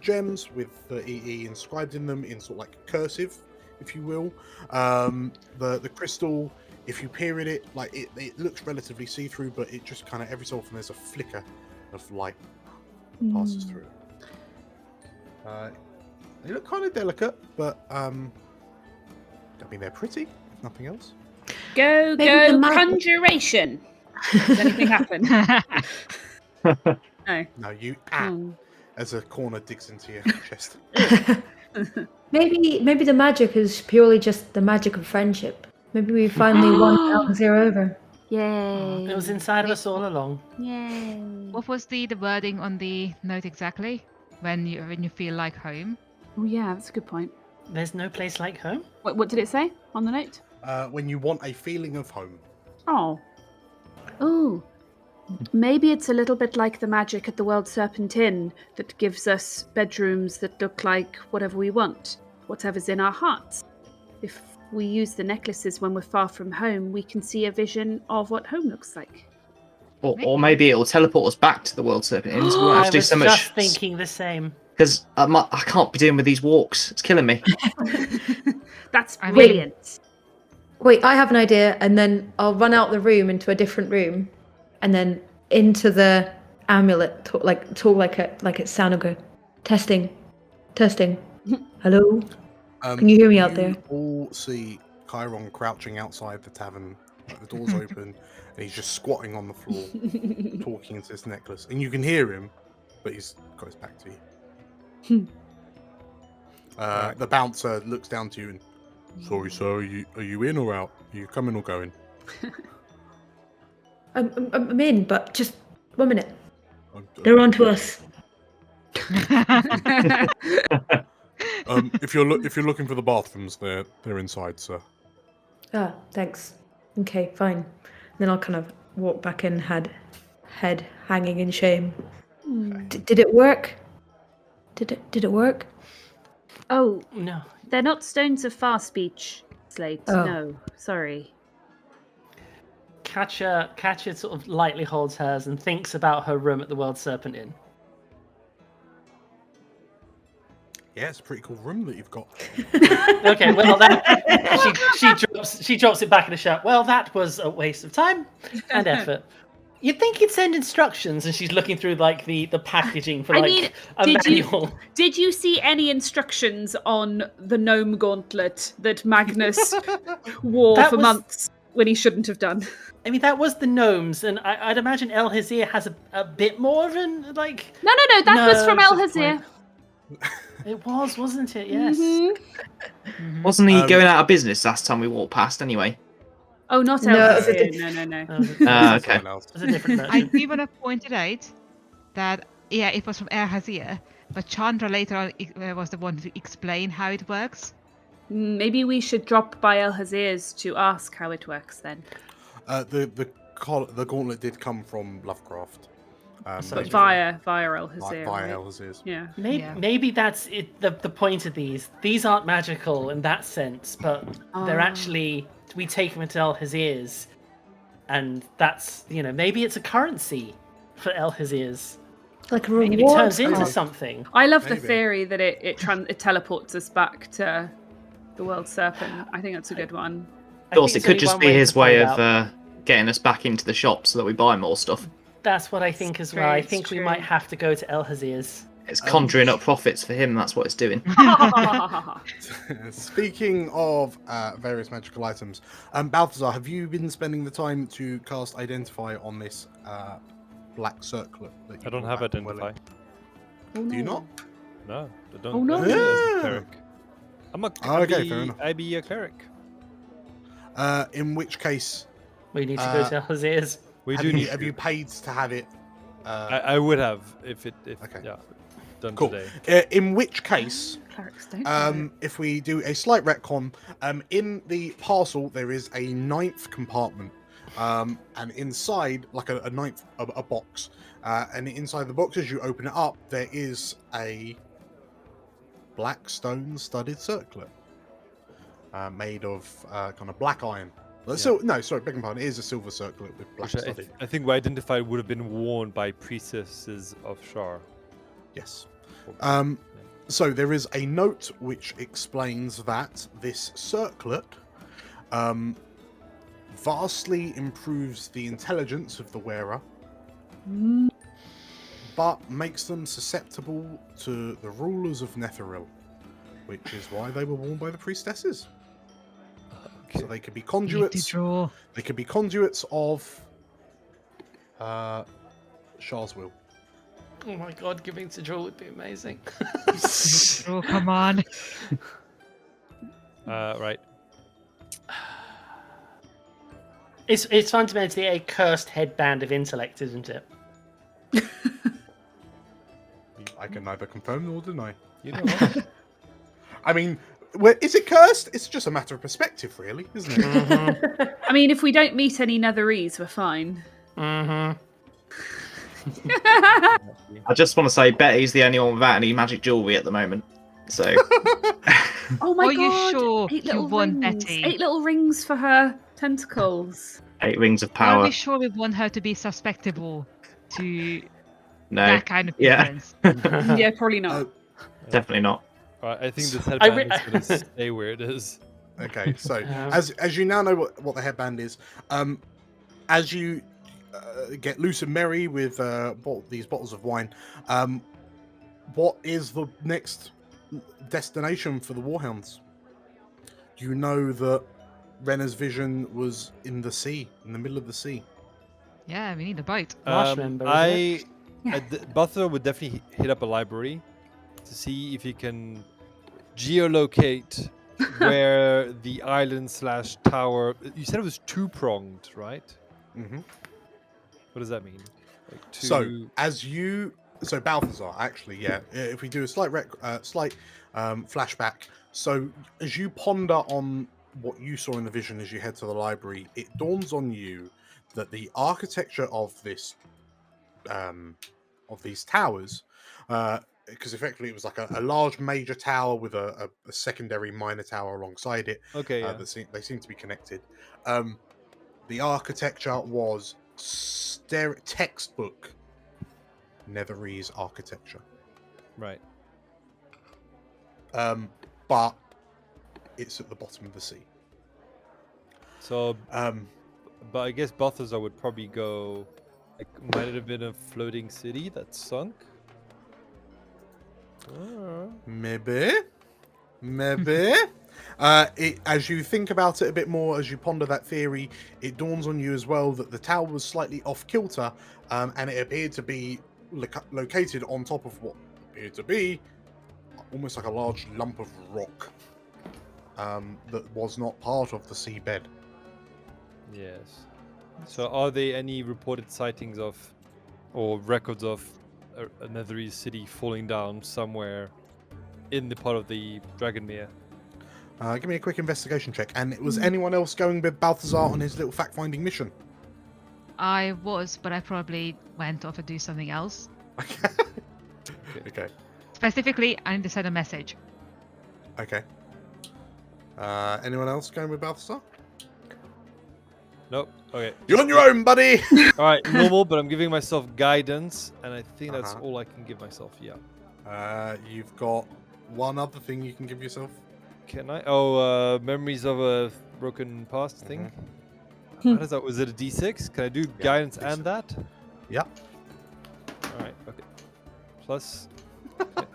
gems with the EE inscribed in them in sort of like cursive, if you will. The crystal, if you peer at it, like it looks relatively see-through, but it just kind of every so often there's a flicker of light that passes through it. They look kind of delicate, but I mean they're pretty, if nothing else. Go, Maybe go, the magic- conjuration. Does anything happen? No. No, you Hmm. as a corner digs into your chest. Maybe the magic is purely just the magic of friendship. Maybe we finally won Alexir over. Yay. It was inside of us all along. Yay. What was the wording on the note exactly? When you feel like home? Oh, yeah, that's a good point. There's no place like home. What did it say on the note? When you want a feeling of home. Oh. Ooh. Maybe it's a little bit like the magic at the World Serpent Inn that gives us bedrooms that look like whatever we want, whatever's in our hearts. If we use the necklaces when we're far from home, we can see a vision of what home looks like. Or maybe it'll teleport us back to the World Serpent Inn, so we won't have I to do was so much. just thinking the same. Because I can't be doing with these walks. It's killing me. That's I mean- brilliant. Wait, I have an idea, and then I'll run out the room into a different room, and then into the amulet, talk like it's sound and go, testing, hello. Can you hear me out there? You all see Chiron crouching outside the tavern. Like, the door's open, and he's just squatting on the floor, talking into this necklace. And you can hear him, but he's got his back to you. The bouncer looks down to you and, sorry, sir, are you in or out? Are you coming or going? I'm in, but just 1 minute. I'm- They're on to us. if you're looking for the bathrooms, they're inside, sir. Ah, thanks. Okay, fine. Then I'll kind of walk back in, head hanging in shame. Did it work? Did it work? Oh, No. they're not stones of far speech, Slate. Oh. No, sorry. Katya sort of lightly holds hers and thinks about her room at the World Serpent Inn. Yeah, it's a pretty cool room that you've got. Okay, well, she drops it back in the shop. Well, that was a waste of time and effort. You'd think you'd send instructions, and she's looking through like the packaging for I like mean, a did you- manual. Did you see any instructions on the gnome gauntlet that Magnus wore That for was- months when he shouldn't have done? I mean, that was the gnomes, and I'd imagine El Hazir has a bit more of an like. No, that was from El No's Hazir. It was, wasn't it? Yes. Mhm. Wasn't he going out of business last time we walked past anyway? Oh, not No, El it was a Hazir. No. Okay. It was a different I version. do want to point it out that, yeah, it was from Air Hazir, but Chandra later on was the one to explain how it works. Maybe we should drop by El Hazir's to ask how it works then. The gauntlet did come from Lovecraft. But Via El Hazir. via right? El Hazir's. Yeah. Maybe that's it. The point of these aren't magical in that sense, but they're actually, we take them into El Hazir's, and that's, maybe it's a currency for El Hazir's. Like a Maybe it reward turns into card. something. I love the Maybe. theory that it teleports us back to the World Serpent. I think that's a good one. Of course, I it think could it's just only be one his to way find of out. getting us back into the shop so that we buy more stuff. That's what I think as well. I think we true. might have to go to El Hazir's. It's conjuring up profits for him, that's what it's doing. Speaking of various magical items, Balthazar, have you been spending the time to cast Identify on this black circlet? That you I don't brought have back from Identify. Welling? Do you not? No, I don't. Oh, no. I see it as a Yeah. cleric. Okay, fair enough. I be a cleric. In which case, We need to go to El Hazir's. We have do you, need have to. you paid to have it? I would have if Okay. yeah, done Cool. today. In which case, Clerics don't know. if we do a slight retcon, in the parcel there is a 9th compartment, and inside, like a ninth, a box, and inside the box, as you open it up, there is a black stone studded circlet, made of kind of black iron. No, sorry, begging pardon, it is a silver circlet with black Which studded. I think Identify would have been worn by priestesses of Shar. Yes. So there is a note which explains that this circlet vastly improves the intelligence of the wearer, but makes them susceptible to the rulers of Netheril, which is why they were worn by the priestesses. So they could be Need to conduits. draw. They could be conduits of Shar's will. Oh my god, giving to draw would be amazing. Draw, come on. Right. It's fundamentally a cursed headband of intellect, isn't it? I can neither confirm nor deny. You know what? I mean, is it cursed? It's just a matter of perspective, really, isn't it? I mean, if we don't meet any Netherese, we're fine. Mm-hmm. I just want to say Betty's the only one without any magic jewelry at the moment. So Oh my Are you god! sure 8 you little want rings. Betty? 8 little rings for her tentacles. 8 rings of Are power. we sure we want her to be susceptible to No. that kind of Yeah. influence? Yeah, probably not. Definitely not. Right, I think this I headband re- is going to stay where it is. Okay, so as you now know what the headband is, as you get loose and merry with these bottles of wine, what is the next destination for the Warhounds? You know that Renner's vision was in the sea, in the middle of the sea. Yeah, we need a boat. Marsh member, isn't it? Balthazar would definitely hit up a library to see if he can geolocate where the island / tower. You said it was 2-pronged, right? Mm-hmm. What does that mean? Like So Balthazar, actually, yeah. If we do a slight flashback, so as you ponder on what you saw in the vision as you head to the library, it dawns on you that the architecture of this, of these towers, because effectively it was like a large major tower with a secondary minor tower alongside it. Okay, yeah. They seem to be connected. The architecture was textbook Netherese architecture. Right. But it's at the bottom of the sea. So, but I guess Balthazar would probably go. Like, might it have been a floating city that sunk? Maybe. As you think about it a bit more, as you ponder that theory, it dawns on you as well that the tower was slightly off kilter, and it appeared to be located on top of what appeared to be almost like a large lump of rock that was not part of the seabed. Yes. So, are there any reported sightings of, or records of, a Netherese city falling down somewhere in the part of the Dragonmere? Give me a quick investigation check. And was anyone else going with Balthazar on his little fact-finding mission? I was, but I probably went off to do something else. Okay. Specifically, I need to send a message. Okay. Anyone else going with Balthazar? Nope. Okay. You're on your own, buddy! All right, normal, but I'm giving myself guidance, and I think that's all I can give myself. Yeah. You've got one other thing you can give yourself. Can I? Oh, memories of a broken past thing. How does that? Was it a D6? Can I do guidance D6. and that? Yeah. All right. Okay. Plus. Okay,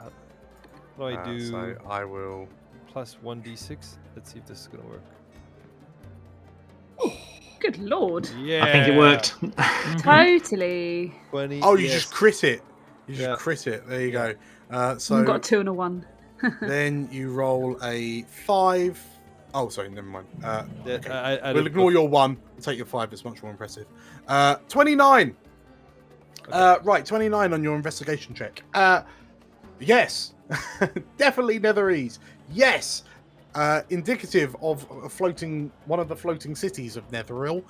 what do I do? So I will. Plus 1d6. Let's see if this is gonna work. Good lord. Yeah. I think it worked. Totally. 20. Oh, you yes. just crit it. You just crit it. There you go. So You've got a 2 and a 1. then you roll a 5. Oh, sorry, never mind. Okay. We'll ignore your 1. We'll take your 5. It's much more impressive. 29. Okay. Right, 29 on your investigation check. Yes. Definitely Netherese. Yes. Indicative of one of the floating cities of Netheril.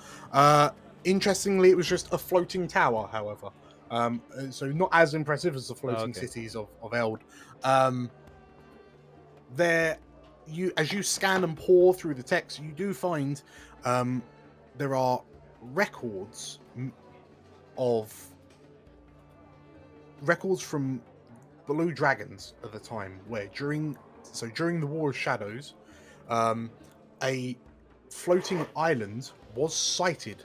Interestingly, it was just a floating tower, however. So not as impressive as the floating cities of Eld. As you scan and pore through the text, you do find there are records from Blue Dragons at the time, where during the War of Shadows, a floating island was sighted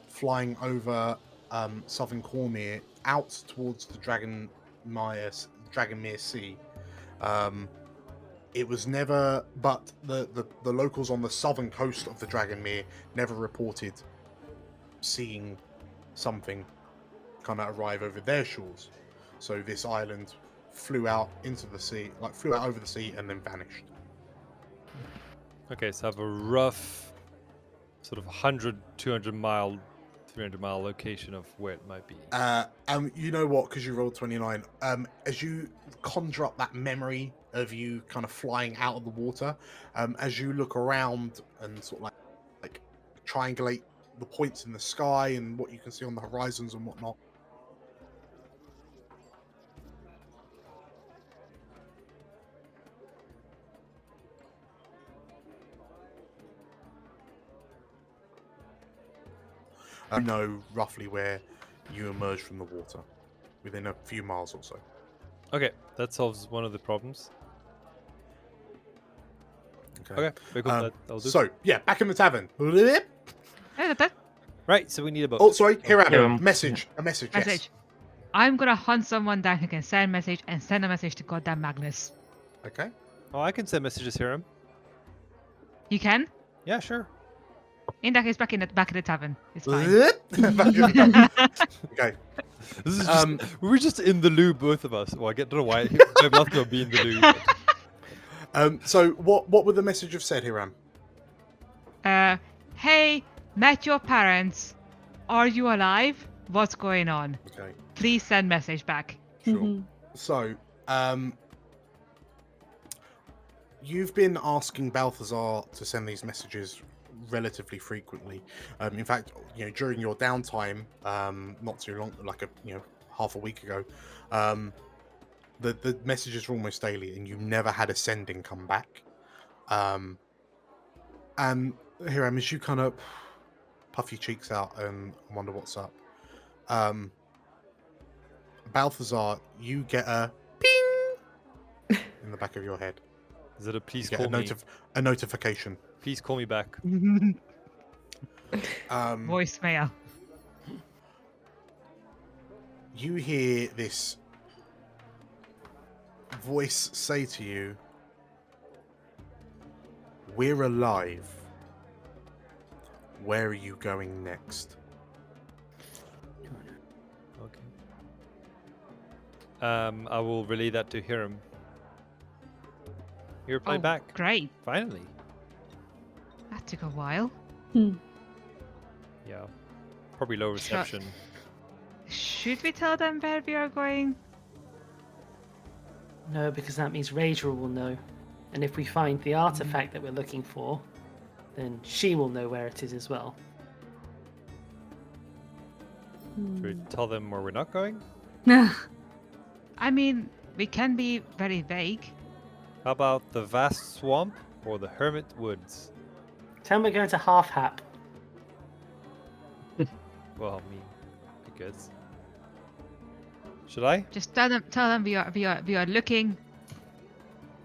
flying over southern Cormyr out towards the Dragonmere Sea. It was never, but the locals on the southern coast of the Dragonmere never reported seeing something kind of arrive over their shores. So this island flew out into the sea, flew out over the sea and then vanished. Okay, so I have a rough sort of 100, 200 mile, 300 mile location of where it might be. You know what, because you rolled 29, as you conjure up that memory of you kind of flying out of the water, as you look around and sort of like triangulate the points in the sky and what you can see on the horizons and whatnot, know roughly where you emerge from the water, within a few miles or so. Okay, that solves one of the problems. Okay, very cool. That'll do. So, yeah, back in the tavern. Right, so we need a boat. Oh, sorry, here, Yeah, a message. A message, yes. Message. I'm gonna hunt someone down who can send a message and send a message to goddamn Magnus. Okay. Oh, I can send messages, Hiram. You can? Yeah, sure. In that case, back in the tavern. It's fine. Okay. This is just, we were just in the loo, both of us. Well, I don't know why. My mouth gonna be in the loo. But... So, what would the message have said, Hiram? Hey, met your parents. Are you alive? What's going on? Okay. Please send message back. Sure. So, you've been asking Balthazar to send these messages relatively frequently. In fact, during your downtime, not too long, like half a week ago, the messages were almost daily, and you never had a sending come back. And Hiram, as you kind of puff your cheeks out and wonder what's up, Balthazar, you get a ping in the back of your head. Is it a please You call get me? a notification. Please call me back. Voicemail. You hear this voice say to you, "We're alive. Where are you going next?" Okay. I will relay that to Hiram. He replied back. Great. Finally. That took a while. Yeah. Probably low reception. Should we tell them where we are going? No, because that means Raedra will know. And if we find the artifact that we're looking for, then she will know where it is as well. Should we tell them where we're not going? I mean, we can be very vague. How about the vast swamp or the hermit woods? Tell them we're going to Half Hap. Well, I mean, I guess. Should I? Just tell them we are looking,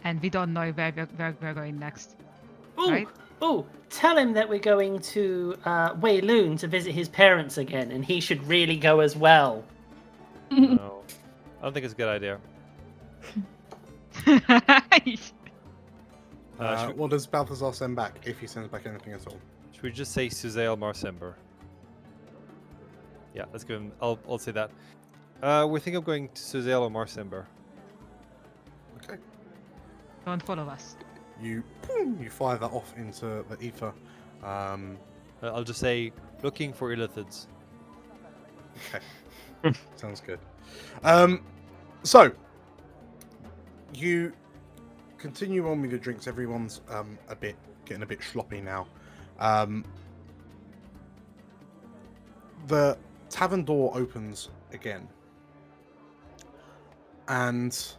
and we don't know where we're going next. Ooh, Right? Tell him that we're going to Wei Lun to visit his parents again, and he should really go as well. No. I don't think it's a good idea. What does Balthazar send back, if he sends back anything at all? Should we just say Suzail Marsember? Yeah, let's give him. I'll say that. We're thinking of going to Suzail or Marsember. Okay. Don't follow us. You fire that off into the ether. I'll just say looking for illithids. Okay. Sounds good. So you continue on with your drinks. Everyone's getting a bit sloppy now. The tavern door opens again, and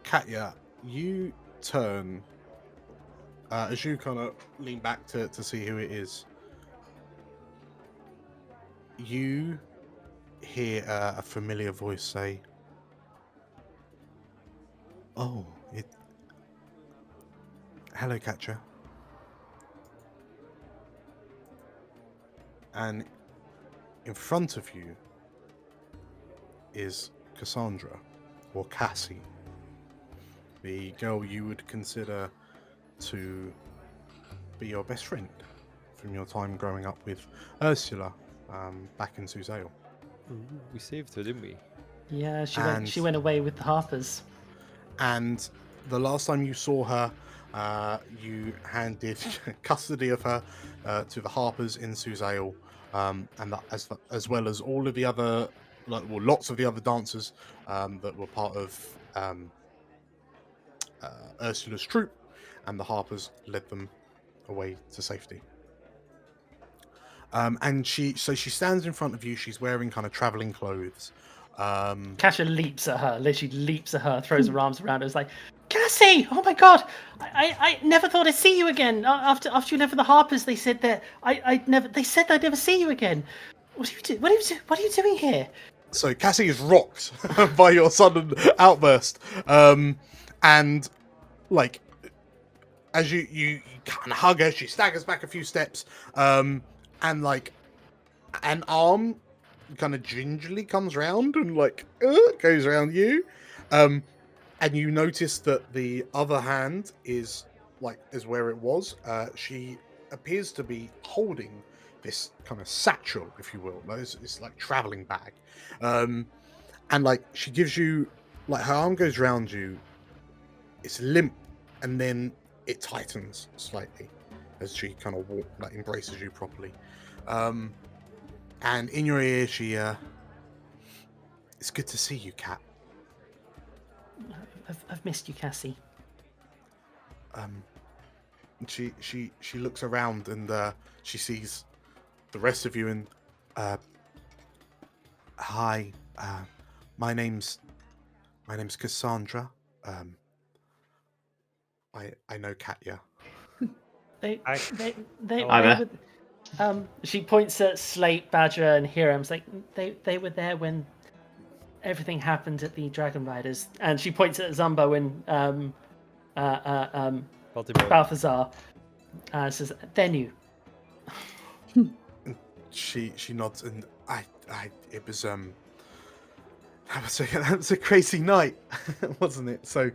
Katya, you turn as you kind of lean back to see who it is. You hear a familiar voice say, "Oh, hello, Katya." And in front of you is Cassandra, or Cassie, the girl you would consider to be your best friend from your time growing up with Ursula back in Suzail. We saved her, didn't we? Yeah, she went away with the Harpers. And the last time you saw her, you handed custody of her to the Harpers in Suzail, and that, as well as all of the other, lots of the other dancers that were part of Ursula's troop, and the Harpers led them away to safety. And she stands in front of you. She's wearing kind of traveling clothes. Kasha leaps at her, literally leaps at her, throws her arms around her. It's like, Cassie! Oh my God! I never thought I'd see you again. After you left for the Harpers, they said that They said I'd never see you again. What are you doing here? So Cassie is rocked by your sudden outburst, and like as you kind of hug her, she staggers back a few steps, and like an arm kind of gingerly comes round and like goes around you, and you notice that the other hand is where it was. She appears to be holding this kind of satchel, if you will. Like it's like traveling bag, and like she gives you, like her arm goes round you. It's limp, and then it tightens slightly as she kind of embraces you properly. And in your ear, she, it's good to see you, Cat. I've missed you, Cassie. She looks around and she sees the rest of you and hi, my name's Cassandra. I know Katya. She points at Slate, Badger, and Hiram's like they were there when everything happened at the Dragon Riders, and she points at Zumba when Balthazar says they're new. She nods and it was that was a crazy night, wasn't it? So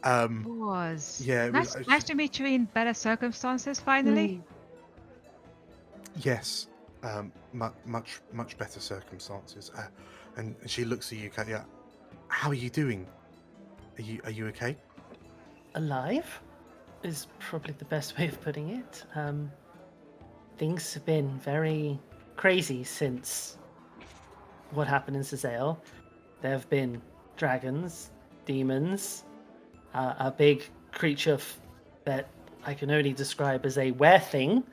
It was. yeah, it was, Nice to meet you in better circumstances finally. yes, much better circumstances. And she looks at you, Katya. How are you doing? Are you okay? Alive is probably the best way of putting it. Things have been very crazy since what happened in Sazale. There have been dragons, demons, a big creature that I can only describe as a were-thing,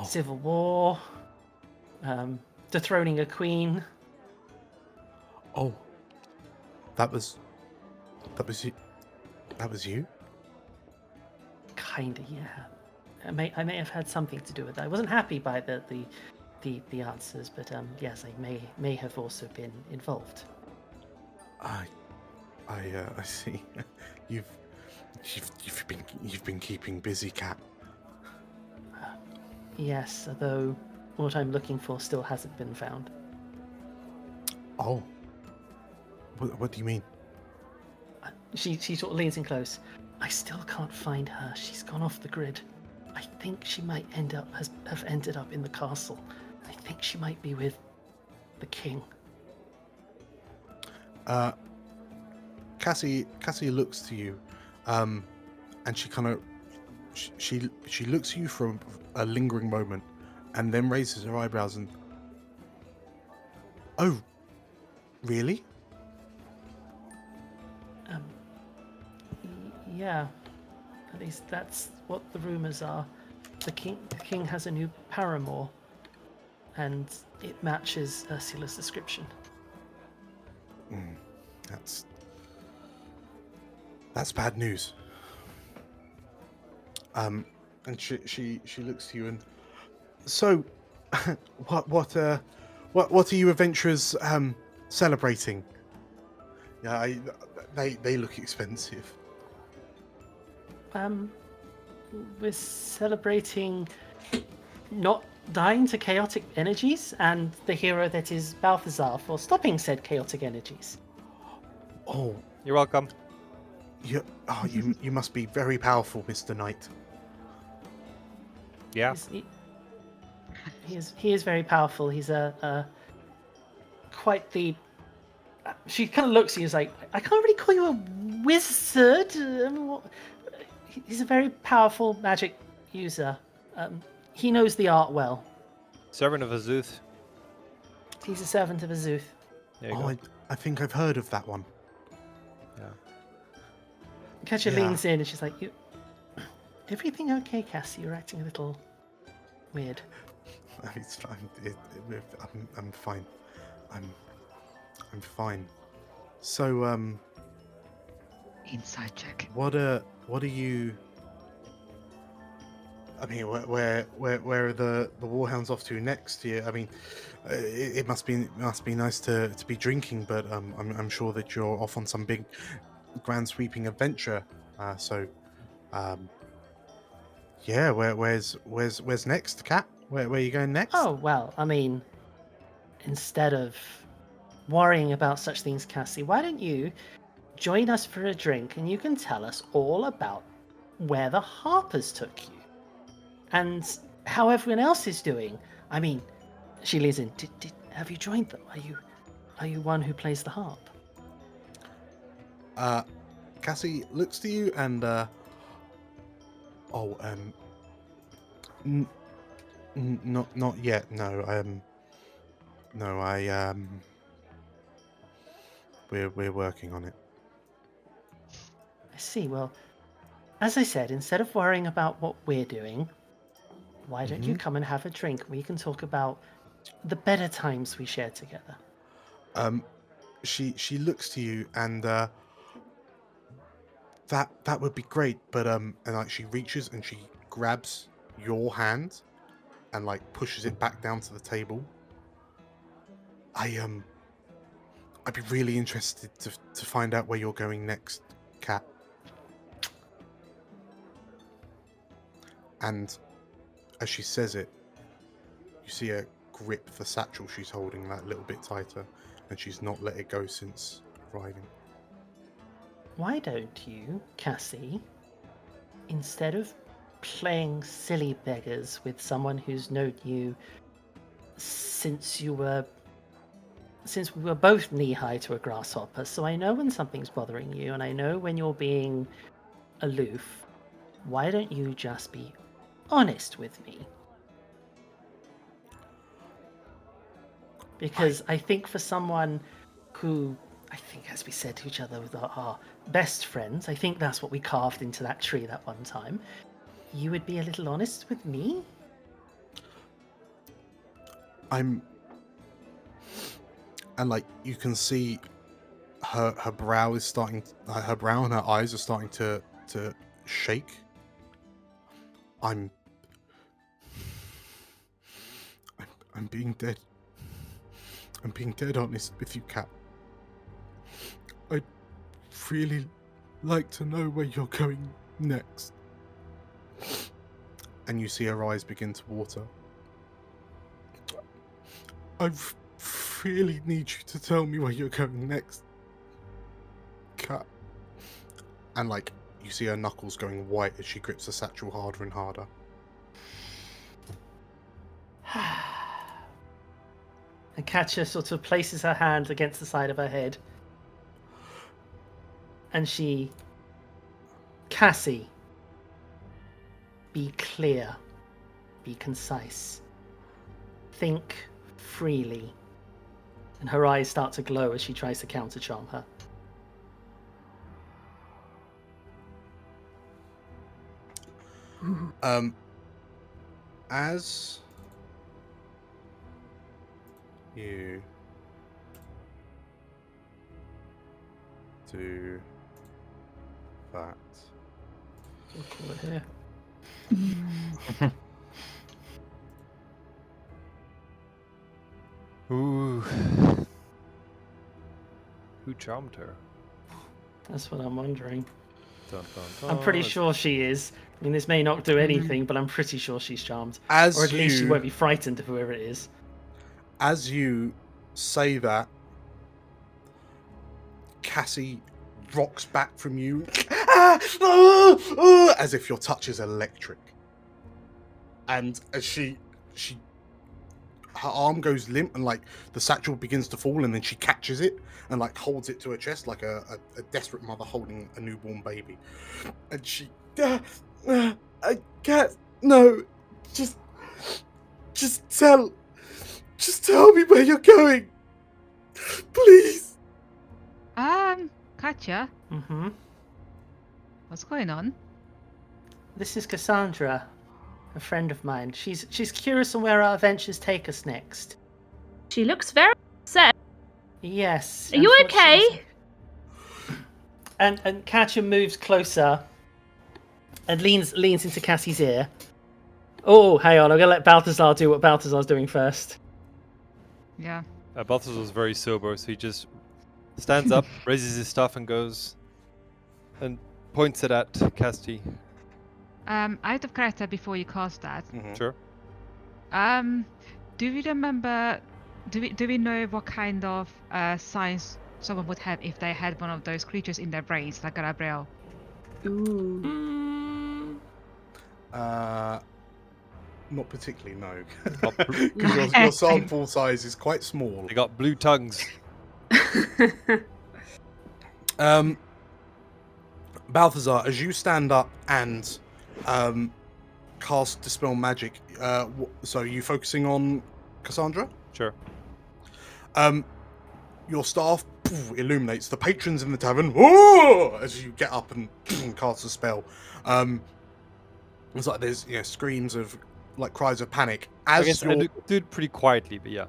civil war, dethroning a queen. Oh, that was you. That was you? Kinda, yeah. I may have had something to do with that. I wasn't happy by the answers, but yes, I may have also been involved. I see. You've been keeping busy, Cat. Yes, although what I'm looking for still hasn't been found. Oh. What do you mean? She sort of leans in close. I still can't find her. She's gone off the grid. I think she might have ended up in the castle. I think she might be with the king. Cassie looks to you, and she kind of she looks at you for a lingering moment, and then raises her eyebrows and, oh, really? Yeah, at least that's what the rumors are. The king has a new paramour, and it matches Ursula's description. That's bad news. And she looks to you and, so, what are you adventurers celebrating? Yeah, they look expensive. We're celebrating not dying to chaotic energies and the hero that is Balthazar for stopping said chaotic energies. Oh, You're welcome. You must be very powerful, Mr. Knight. Yeah. He is very powerful. He's quite the. She kind of looks at you as like, I can't really call you a wizard. He's a very powerful magic user. He knows the art well. Servant of Azuth. He's a servant of Azuth. There you go. I think I've heard of that one. Yeah. Katya leans in and she's like, everything okay, Cassie? You're acting a little weird. It's fine. I'm fine. I'm fine. So, Inside check. What are you? I mean, where are the warhounds off to next year? I mean, it must be nice to be drinking, but I'm sure that you're off on some big, grand sweeping adventure. Yeah, where's next, Cat? Where are you going next? Oh, well, I mean, instead of worrying about such things, Cassie, why don't you join us for a drink and you can tell us all about where the Harpers took you and how everyone else is doing. I mean, she leans in. Have you joined them? Are you one who plays the harp? Cassie looks to you and not yet. No, we're working on it. I see. Well, as I said, instead of worrying about what we're doing, why don't you come and have a drink? We can talk about the better times we share together. She looks to you and that would be great, but and like she reaches and she grabs your hand and like pushes it back down to the table. I'd be really interested to find out where you're going next, Cat. And as she says it, you see her grip the satchel she's holding that little bit tighter, and she's not let it go since arriving. Why don't you, Cassie, instead of playing silly beggars with someone who's known you since we were both knee-high to a grasshopper, so I know when something's bothering you, and I know when you're being aloof, why don't you just be honest with me? Because I think for someone who, I think as we said to each other with our best friends, I think that's what we carved into that tree that one time, you would be a little honest with me? And like you can see her brow is starting, her brow and her eyes are starting to shake. I'm being dead. I'm being dead honest with you, Cat. I'd really like to know where you're going next. And you see her eyes begin to water. I really need you to tell me where you're going next, Cat. And like you see her knuckles going white as she grips the satchel harder and harder. And Katja sort of places her hand against the side of her head. And Cassie, be clear, be concise, think freely. And her eyes start to glow as she tries to counter-charm her. As you do that, We'll call it here. Ooh. Who charmed her? That's what I'm wondering. Dun, dun, dun. I'm pretty sure she is. I mean, this may not do anything, but I'm pretty sure she's charmed. As or at least she you- won't be frightened of whoever it is. as you say that, Cassie rocks back from you as if your touch is electric. And as she her arm goes limp and like the satchel begins to fall, and then she catches it and like holds it to her chest like a desperate mother holding a newborn baby. And she I can't, no, just tell me where you're going, please. Katja, Mm-hmm. what's going on? This is Cassandra, a friend of mine. She's curious on where our adventures take us next. She looks very upset. Yes. Are you okay? unfortunately- And Katya moves closer and leans into Cassie's ear. Oh, hang on, I'm gonna let Balthazar do what Balthazar's doing first. Yeah. Balthazar was very sober, so he just stands up, raises his staff, and goes and points it at Casti. Out of character before you cast that. Sure. Do we remember? Do we know what kind of signs someone would have if they had one of those creatures in their brains, like Gabriel? Ooh. Not particularly, no. Got Because your sample size is quite small. They got blue tongues. Balthazar, as you stand up and cast Dispel Magic, so are you focusing on Cassandra? Sure. Your staff illuminates the patrons in the tavern. Whoa! As you get up and cast a spell. It's like there's screams of like cries of panic. I guess I do it pretty quietly, but yeah.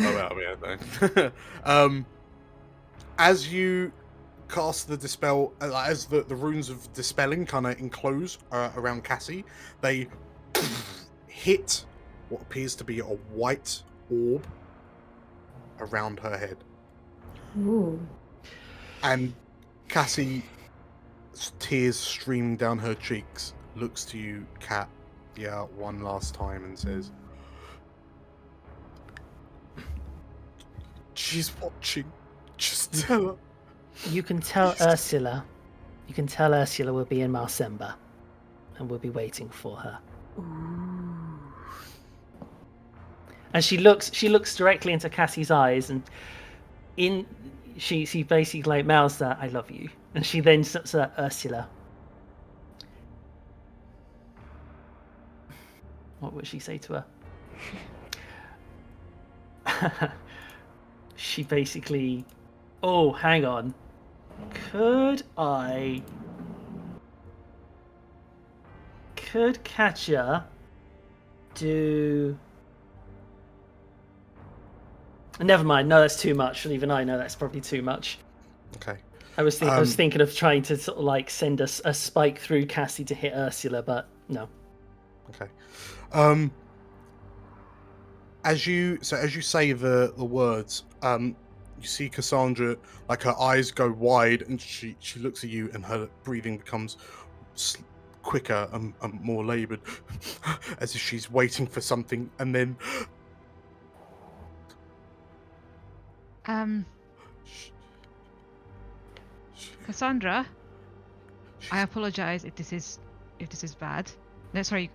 Oh well, yeah. As you cast the dispel, as the runes of dispelling kind of enclose around Cassie, they hit what appears to be a white orb around her head. Ooh. And Cassie, tears streaming down her cheeks, looks to you, Cat, one last time and says, "She's watching. Just tell her." You can tell Ursula. You can tell Ursula will be in Marsemba, and we'll be waiting for her. And she looks directly into Cassie's eyes, and she basically like mouths that, "I love you," and she then says, "Ursula." What would she say to her? She basically, "Oh, hang on. Could Katya do..." Never mind. No, that's too much. Even I know that's probably too much. Okay. I was thinking of trying to sort of like send a spike through Cassie to hit Ursula, but no. Okay. As you say the words, you see Cassandra, like her eyes go wide, and she looks at you, and her breathing becomes quicker and more laboured, as if she's waiting for something, and then. Cassandra, I apologize if this is bad. No, sorry.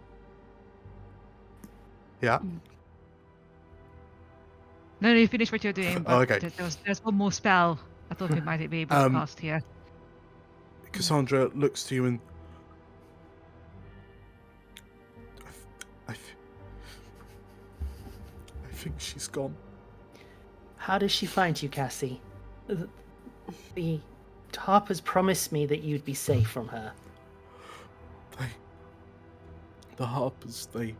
Yeah. No, you finish what you're doing. But okay. There's one more spell I thought we might be able to cast here. Cassandra looks to you and. I think she's gone. How does she find you, Cassie? The Harpers promised me that you'd be safe from her. The Harpers, they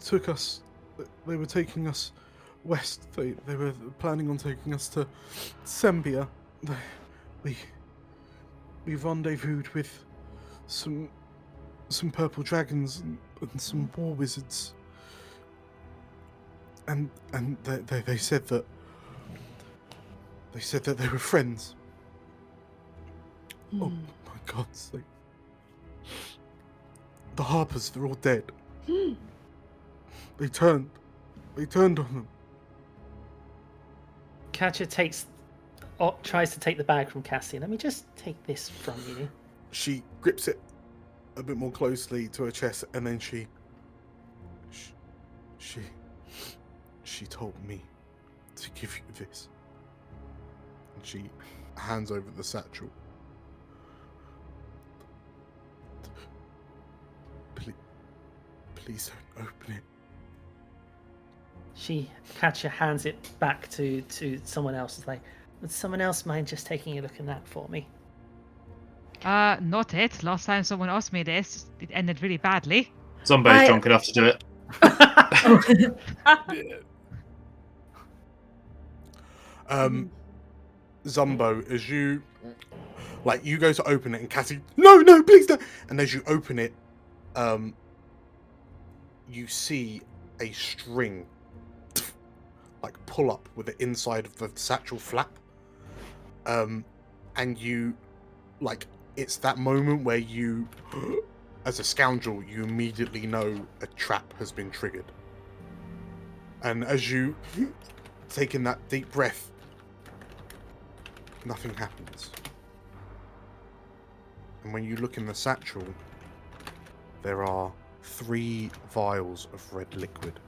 took us. They were taking us west. They were planning on taking us to Sembia. We rendezvoused with some purple dragons and some war wizards. And they said that they were friends. Oh my God! The Harpers, they're all dead. They turned on them. Katya tries to take the bag from Cassie. "Let me just take this from you." She grips it a bit more closely to her chest, and then she told me to give you this. And she hands over the satchel. Please don't open it. Katya hands it back to someone else. It's like, "Would someone else mind just taking a look at that for me?" Not it. Last time someone asked me this, it ended really badly. Somebody's drunk enough to do it. Zumbo, as you you go to open it, and Cassie, no, please don't. And as you open it, you see a string pull up with the inside of the satchel flap, and you it's that moment where you, as a scoundrel, you immediately know a trap has been triggered. And as you take in that deep breath, nothing happens. And when you look in the satchel, there are 3 vials of red liquid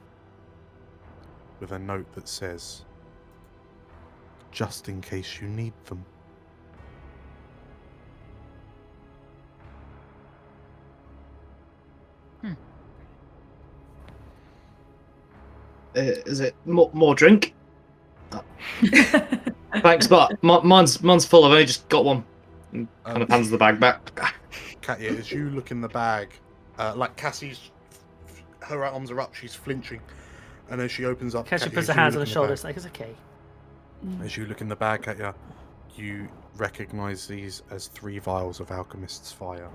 with a note that says, "Just in case you need them." Is it more drink? Thanks, but mine's full. I've only just got one. And kind of hands the bag back. Katya, as you look in the bag, Cassie's, her arms are up, she's flinching, and as she opens up, Katya Katya, puts as her you hands on look her in the shoulders, bag- like it's okay. As you look in the bag, Katya, you recognize these as 3 vials of Alchemist's Fire.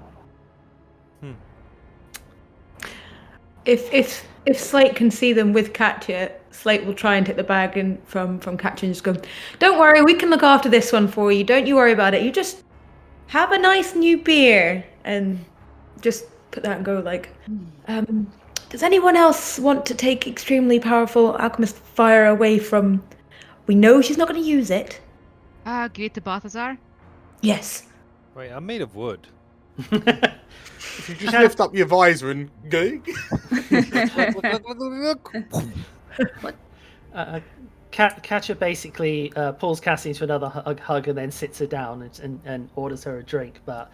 If Slate can see them with Katya, Slate will try and take the bag in from Katya and just go, "Don't worry, we can look after this one for you. Don't you worry about it. You just have a nice new beer," and just put that and go does anyone else want to take extremely powerful alchemist fire away from? We know she's not going to use it. Give it to Balthazar. Yes. Wait, I'm made of wood. If you just lift up your visor and go... Katya basically pulls Cassie into another hug and then sits her down and orders her a drink. But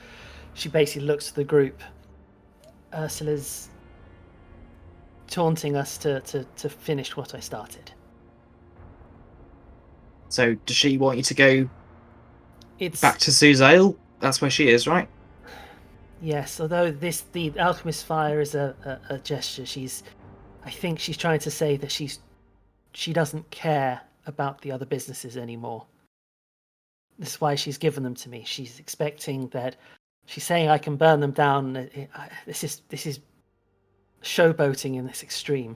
she basically looks at the group. Ursula's taunting us to finish what I started. So, does she want you to go It's back to Suzail? That's where she is, right? yes. Although the alchemist fire is a gesture. I think she's trying to say that she doesn't care about the other businesses anymore. This is why she's given them to me. She's expecting that. She's saying I can burn them down. This is showboating in this extreme.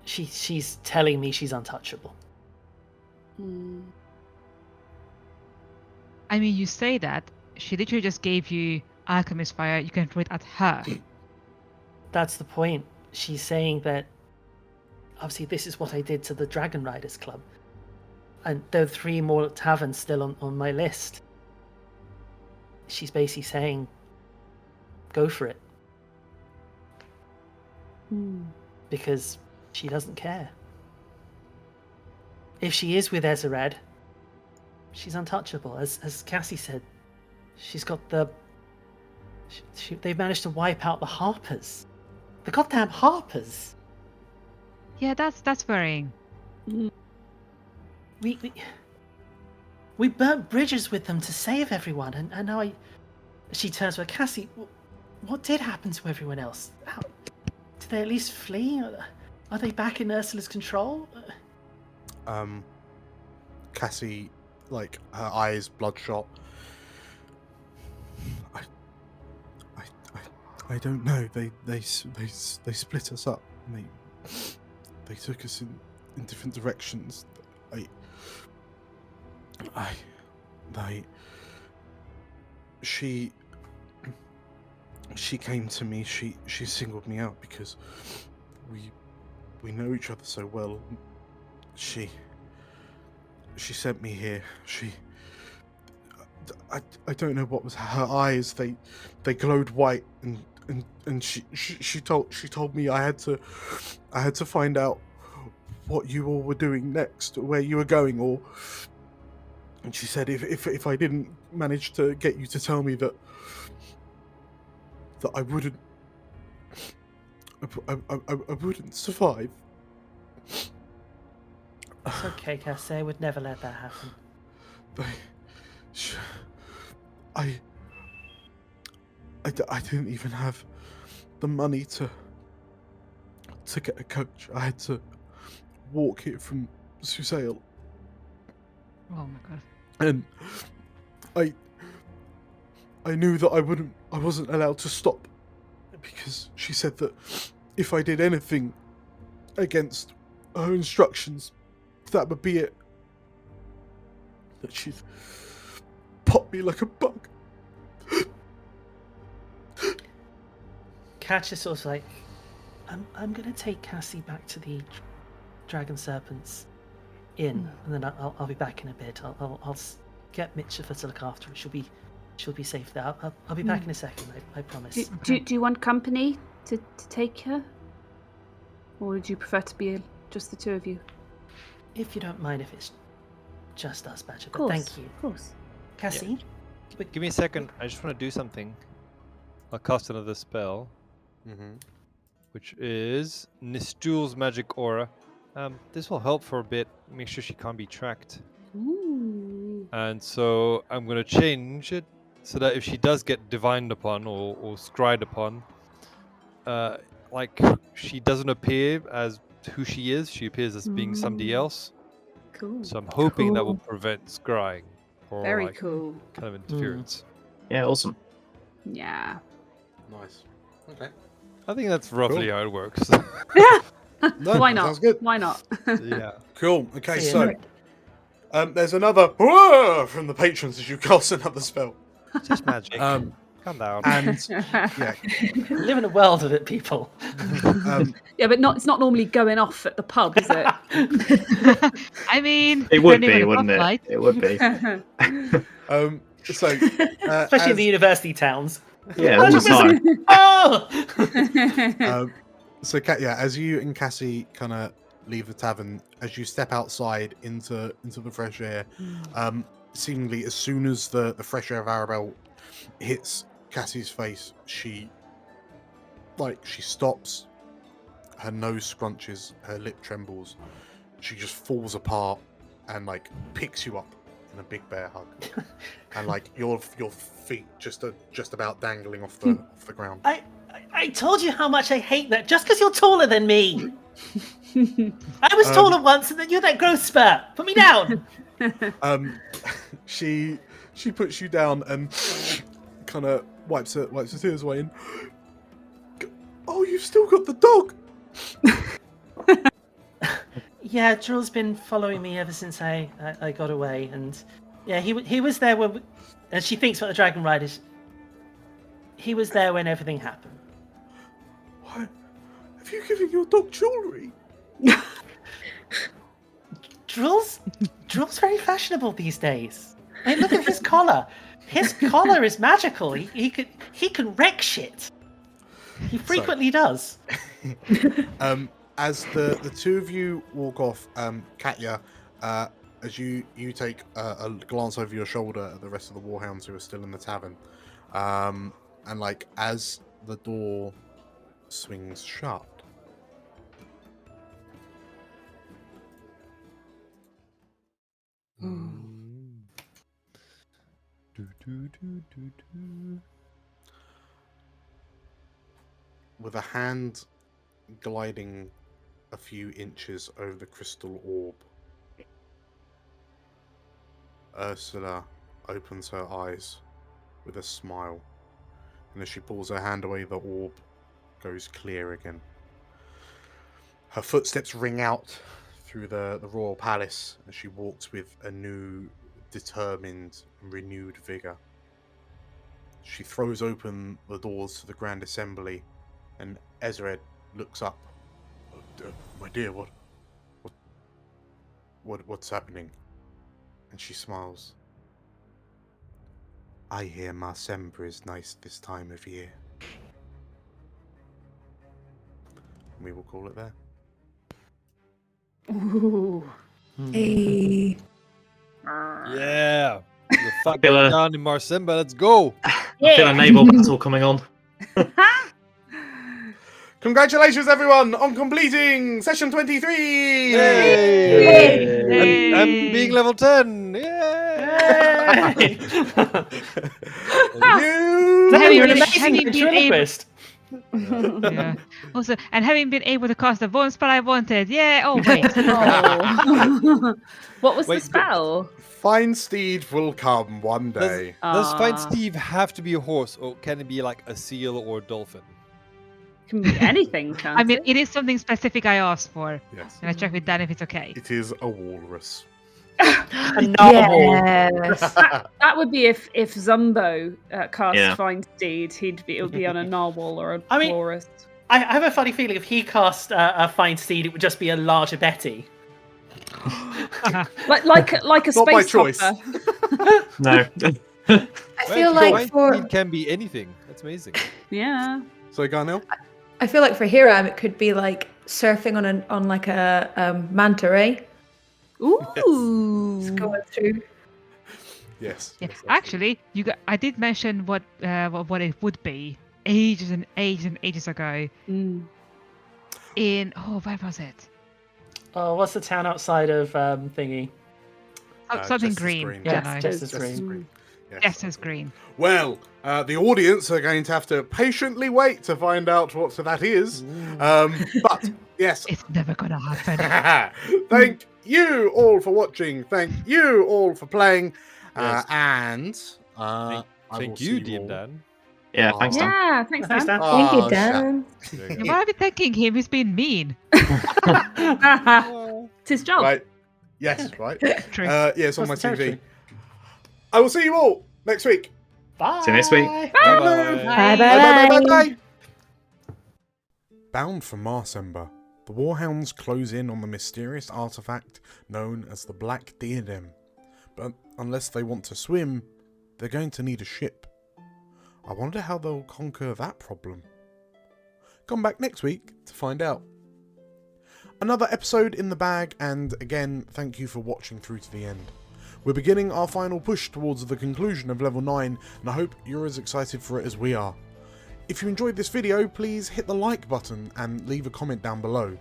She's telling me she's untouchable. I mean, you say that. She literally just gave you Alchemist Fire. You can throw it at her. That's the point. She's saying that obviously this is what I did to the Dragon Riders Club. And there are 3 more taverns still on my list. She's basically saying, go for it. Because she doesn't care. If she is with Ezerad, she's untouchable. As Cassie said, she's got they've managed to wipe out the Harpers. The goddamn Harpers! Yeah, that's worrying. We burnt bridges with them to save everyone, and now she turns to her, Cassie, what did happen to everyone else? Did they at least flee? Are they back in Ursula's control? Cassie, her eyes bloodshot. I don't know. They split us up. They took us in different directions. She came to me. She singled me out because we know each other so well. She sent me here. I don't know what was her eyes. They glowed white, and she told me I had to find out what you all were doing next, where you were going, and she said if I didn't manage to get you to tell me that I wouldn't survive. It's okay, Cassie. I would never let that happen. I didn't even have the money to get a coach. I had to walk here from Susail. Oh my god. And I knew that I wasn't allowed to stop, because she said that if I did anything against her instructions, that would be it. That she'd pop me like a bug. Catch is sort of like, I'm going to take Cassie back to the Dragon Serpent's inn, and then I'll be back in a bit. I'll get Mitchifer to look after her. She'll be safe there. I'll be back in a second. I promise. Do you want company to take her, or would you prefer to be just the two of you? If you don't mind, if it's just us, Badger. Of But course, thank you, Of course. Cassie. Give me a second. I just want to do something. I'll cast another spell, which is Nistul's Magic Aura. This will help for a bit. Make sure she can't be tracked. Ooh. And so I'm going to change it so that if she does get divined upon or scryed upon, like she doesn't appear as who she is. She appears as being somebody else. Cool. So I'm hoping that will prevent scrying or Very like, cool. kind of interference. Yeah, awesome. Yeah. Nice. Okay. I think that's roughly how it works. No, Why that not? sounds good. Why not? Yeah. Cool. Okay, See so ya. there's another "Whoa!" from the patrons as you cast another spell. Just magic. Um, Calm down. and yeah, Live in a world of it, people. Yeah, but it's not normally going off at the pub, is it? I mean, It would depending be, on the wouldn't it? spotlight. It would be. So Especially in the university towns. Yeah, all the time. Oh! So as you and Cassie kind of leave the tavern, as you step outside into the fresh air, seemingly as soon as the fresh air of Arabelle hits Cassie's face, she stops, her nose scrunches, her lip trembles, she just falls apart and like picks you up in a big bear hug, and like your feet just about dangling off the ground. I told you how much I hate that, just because you're taller than me. I was taller once, and then you're that growth spurt. Put me down. She puts you down and kind of wipes her tears away. And oh, you've still got the dog. Yeah, Drill's been following me ever since I got away, and yeah, he was there when, and she thinks about the dragon riders. He was there when everything happened. Why have you given your dog jewelry? Drill's very fashionable these days. I mean, look at his collar. His collar is magical. He can wreck shit. He frequently does. As the two of you walk off, Katya, as you take a glance over your shoulder at the rest of the warhounds who are still in the tavern, and like as the door swings shut, with a hand gliding a few inches over the crystal orb, Ursula opens her eyes with a smile, and as she pulls her hand away, the orb goes clear again. Her footsteps ring out through the royal palace as she walks with a new, determined, and renewed vigor. She throws open the doors to the Grand Assembly, and Ezred looks up. My dear, what's happening? And she smiles. I hear Marsember is nice this time of year. And we will call it there. Ooh. Hey. Yeah. The fuck feel a- down in Marsemba. Let's go. I feel a naval battle coming on. Congratulations, everyone, on completing session 23! Yay! And being level 10. Yay! You You're an Have amazing you been ventriloquist. Yeah. Also, and having been able to cast the one spell I wanted, yeah. Oh wait. Oh. What was the Wait, spell? Fine steed will come one Does, day. does Find Ah. Steve have to be a horse, or can it be like a seal or a dolphin? Can be anything, can't I mean, it? it is something specific I asked for, Yes. and I checked with Dan if it's okay. It is a walrus. A narwhal. Yes. That would be if Zumbo cast Yeah. Find Steed, it would be on a narwhal or a I mean- walrus. I have a funny feeling if he cast a Fine Steed, it would just be a larger Betty. Like a Not space by choice. hopper. No. I feel like Find for Steve can be anything. That's amazing. Yeah. So, Garnell? I feel like for Hiram it could be like surfing on like a manta ray. Ooh. Going through. Yes. Yeah. yes, Actually, I did mention what it would be ages and ages and ages ago. Mm. Where was it? Oh, what's the town outside of thingy? Something Justice green. Green. I don't Yes, know. Justice Justice Green. Green. Yes. Justice Green. Well, the audience are going to have to patiently wait to find out what that is. But, yes. It's never gonna happen. Thank you all for watching. Thank you all for playing. Yes. And I will Thank see you, Dean all- Dan. Yeah, thanks, Dan. Yeah, thanks, Thanks, Dan. Dan. Thank you, Oh, Dan. There you Why are we thanking him? He's been mean. It's his job. Right. Yes, right. True. Yes, on my What's the TV. territory? I will see you all next week. Bye. See you next week. Bye-bye. Bye Bye, bye. Bound for Marsember, the Warhounds close in on the mysterious artifact known as the Black Diadem. But unless they want to swim, they're going to need a ship. I wonder how they'll conquer that problem. Come back next week to find out. Another episode in the bag, and again, thank you for watching through to the end. We're beginning our final push towards the conclusion of level 9, and I hope you're as excited for it as we are. If you enjoyed this video, please hit the like button and leave a comment down below.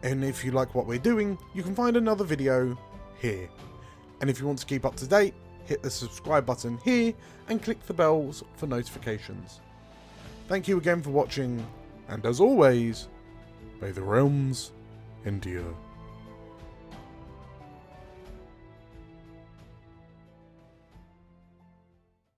And if you like what we're doing, you can find another video here. And if you want to keep up to date, hit the subscribe button here and click the bells for notifications. Thank you again for watching, and as always, may the realms endure.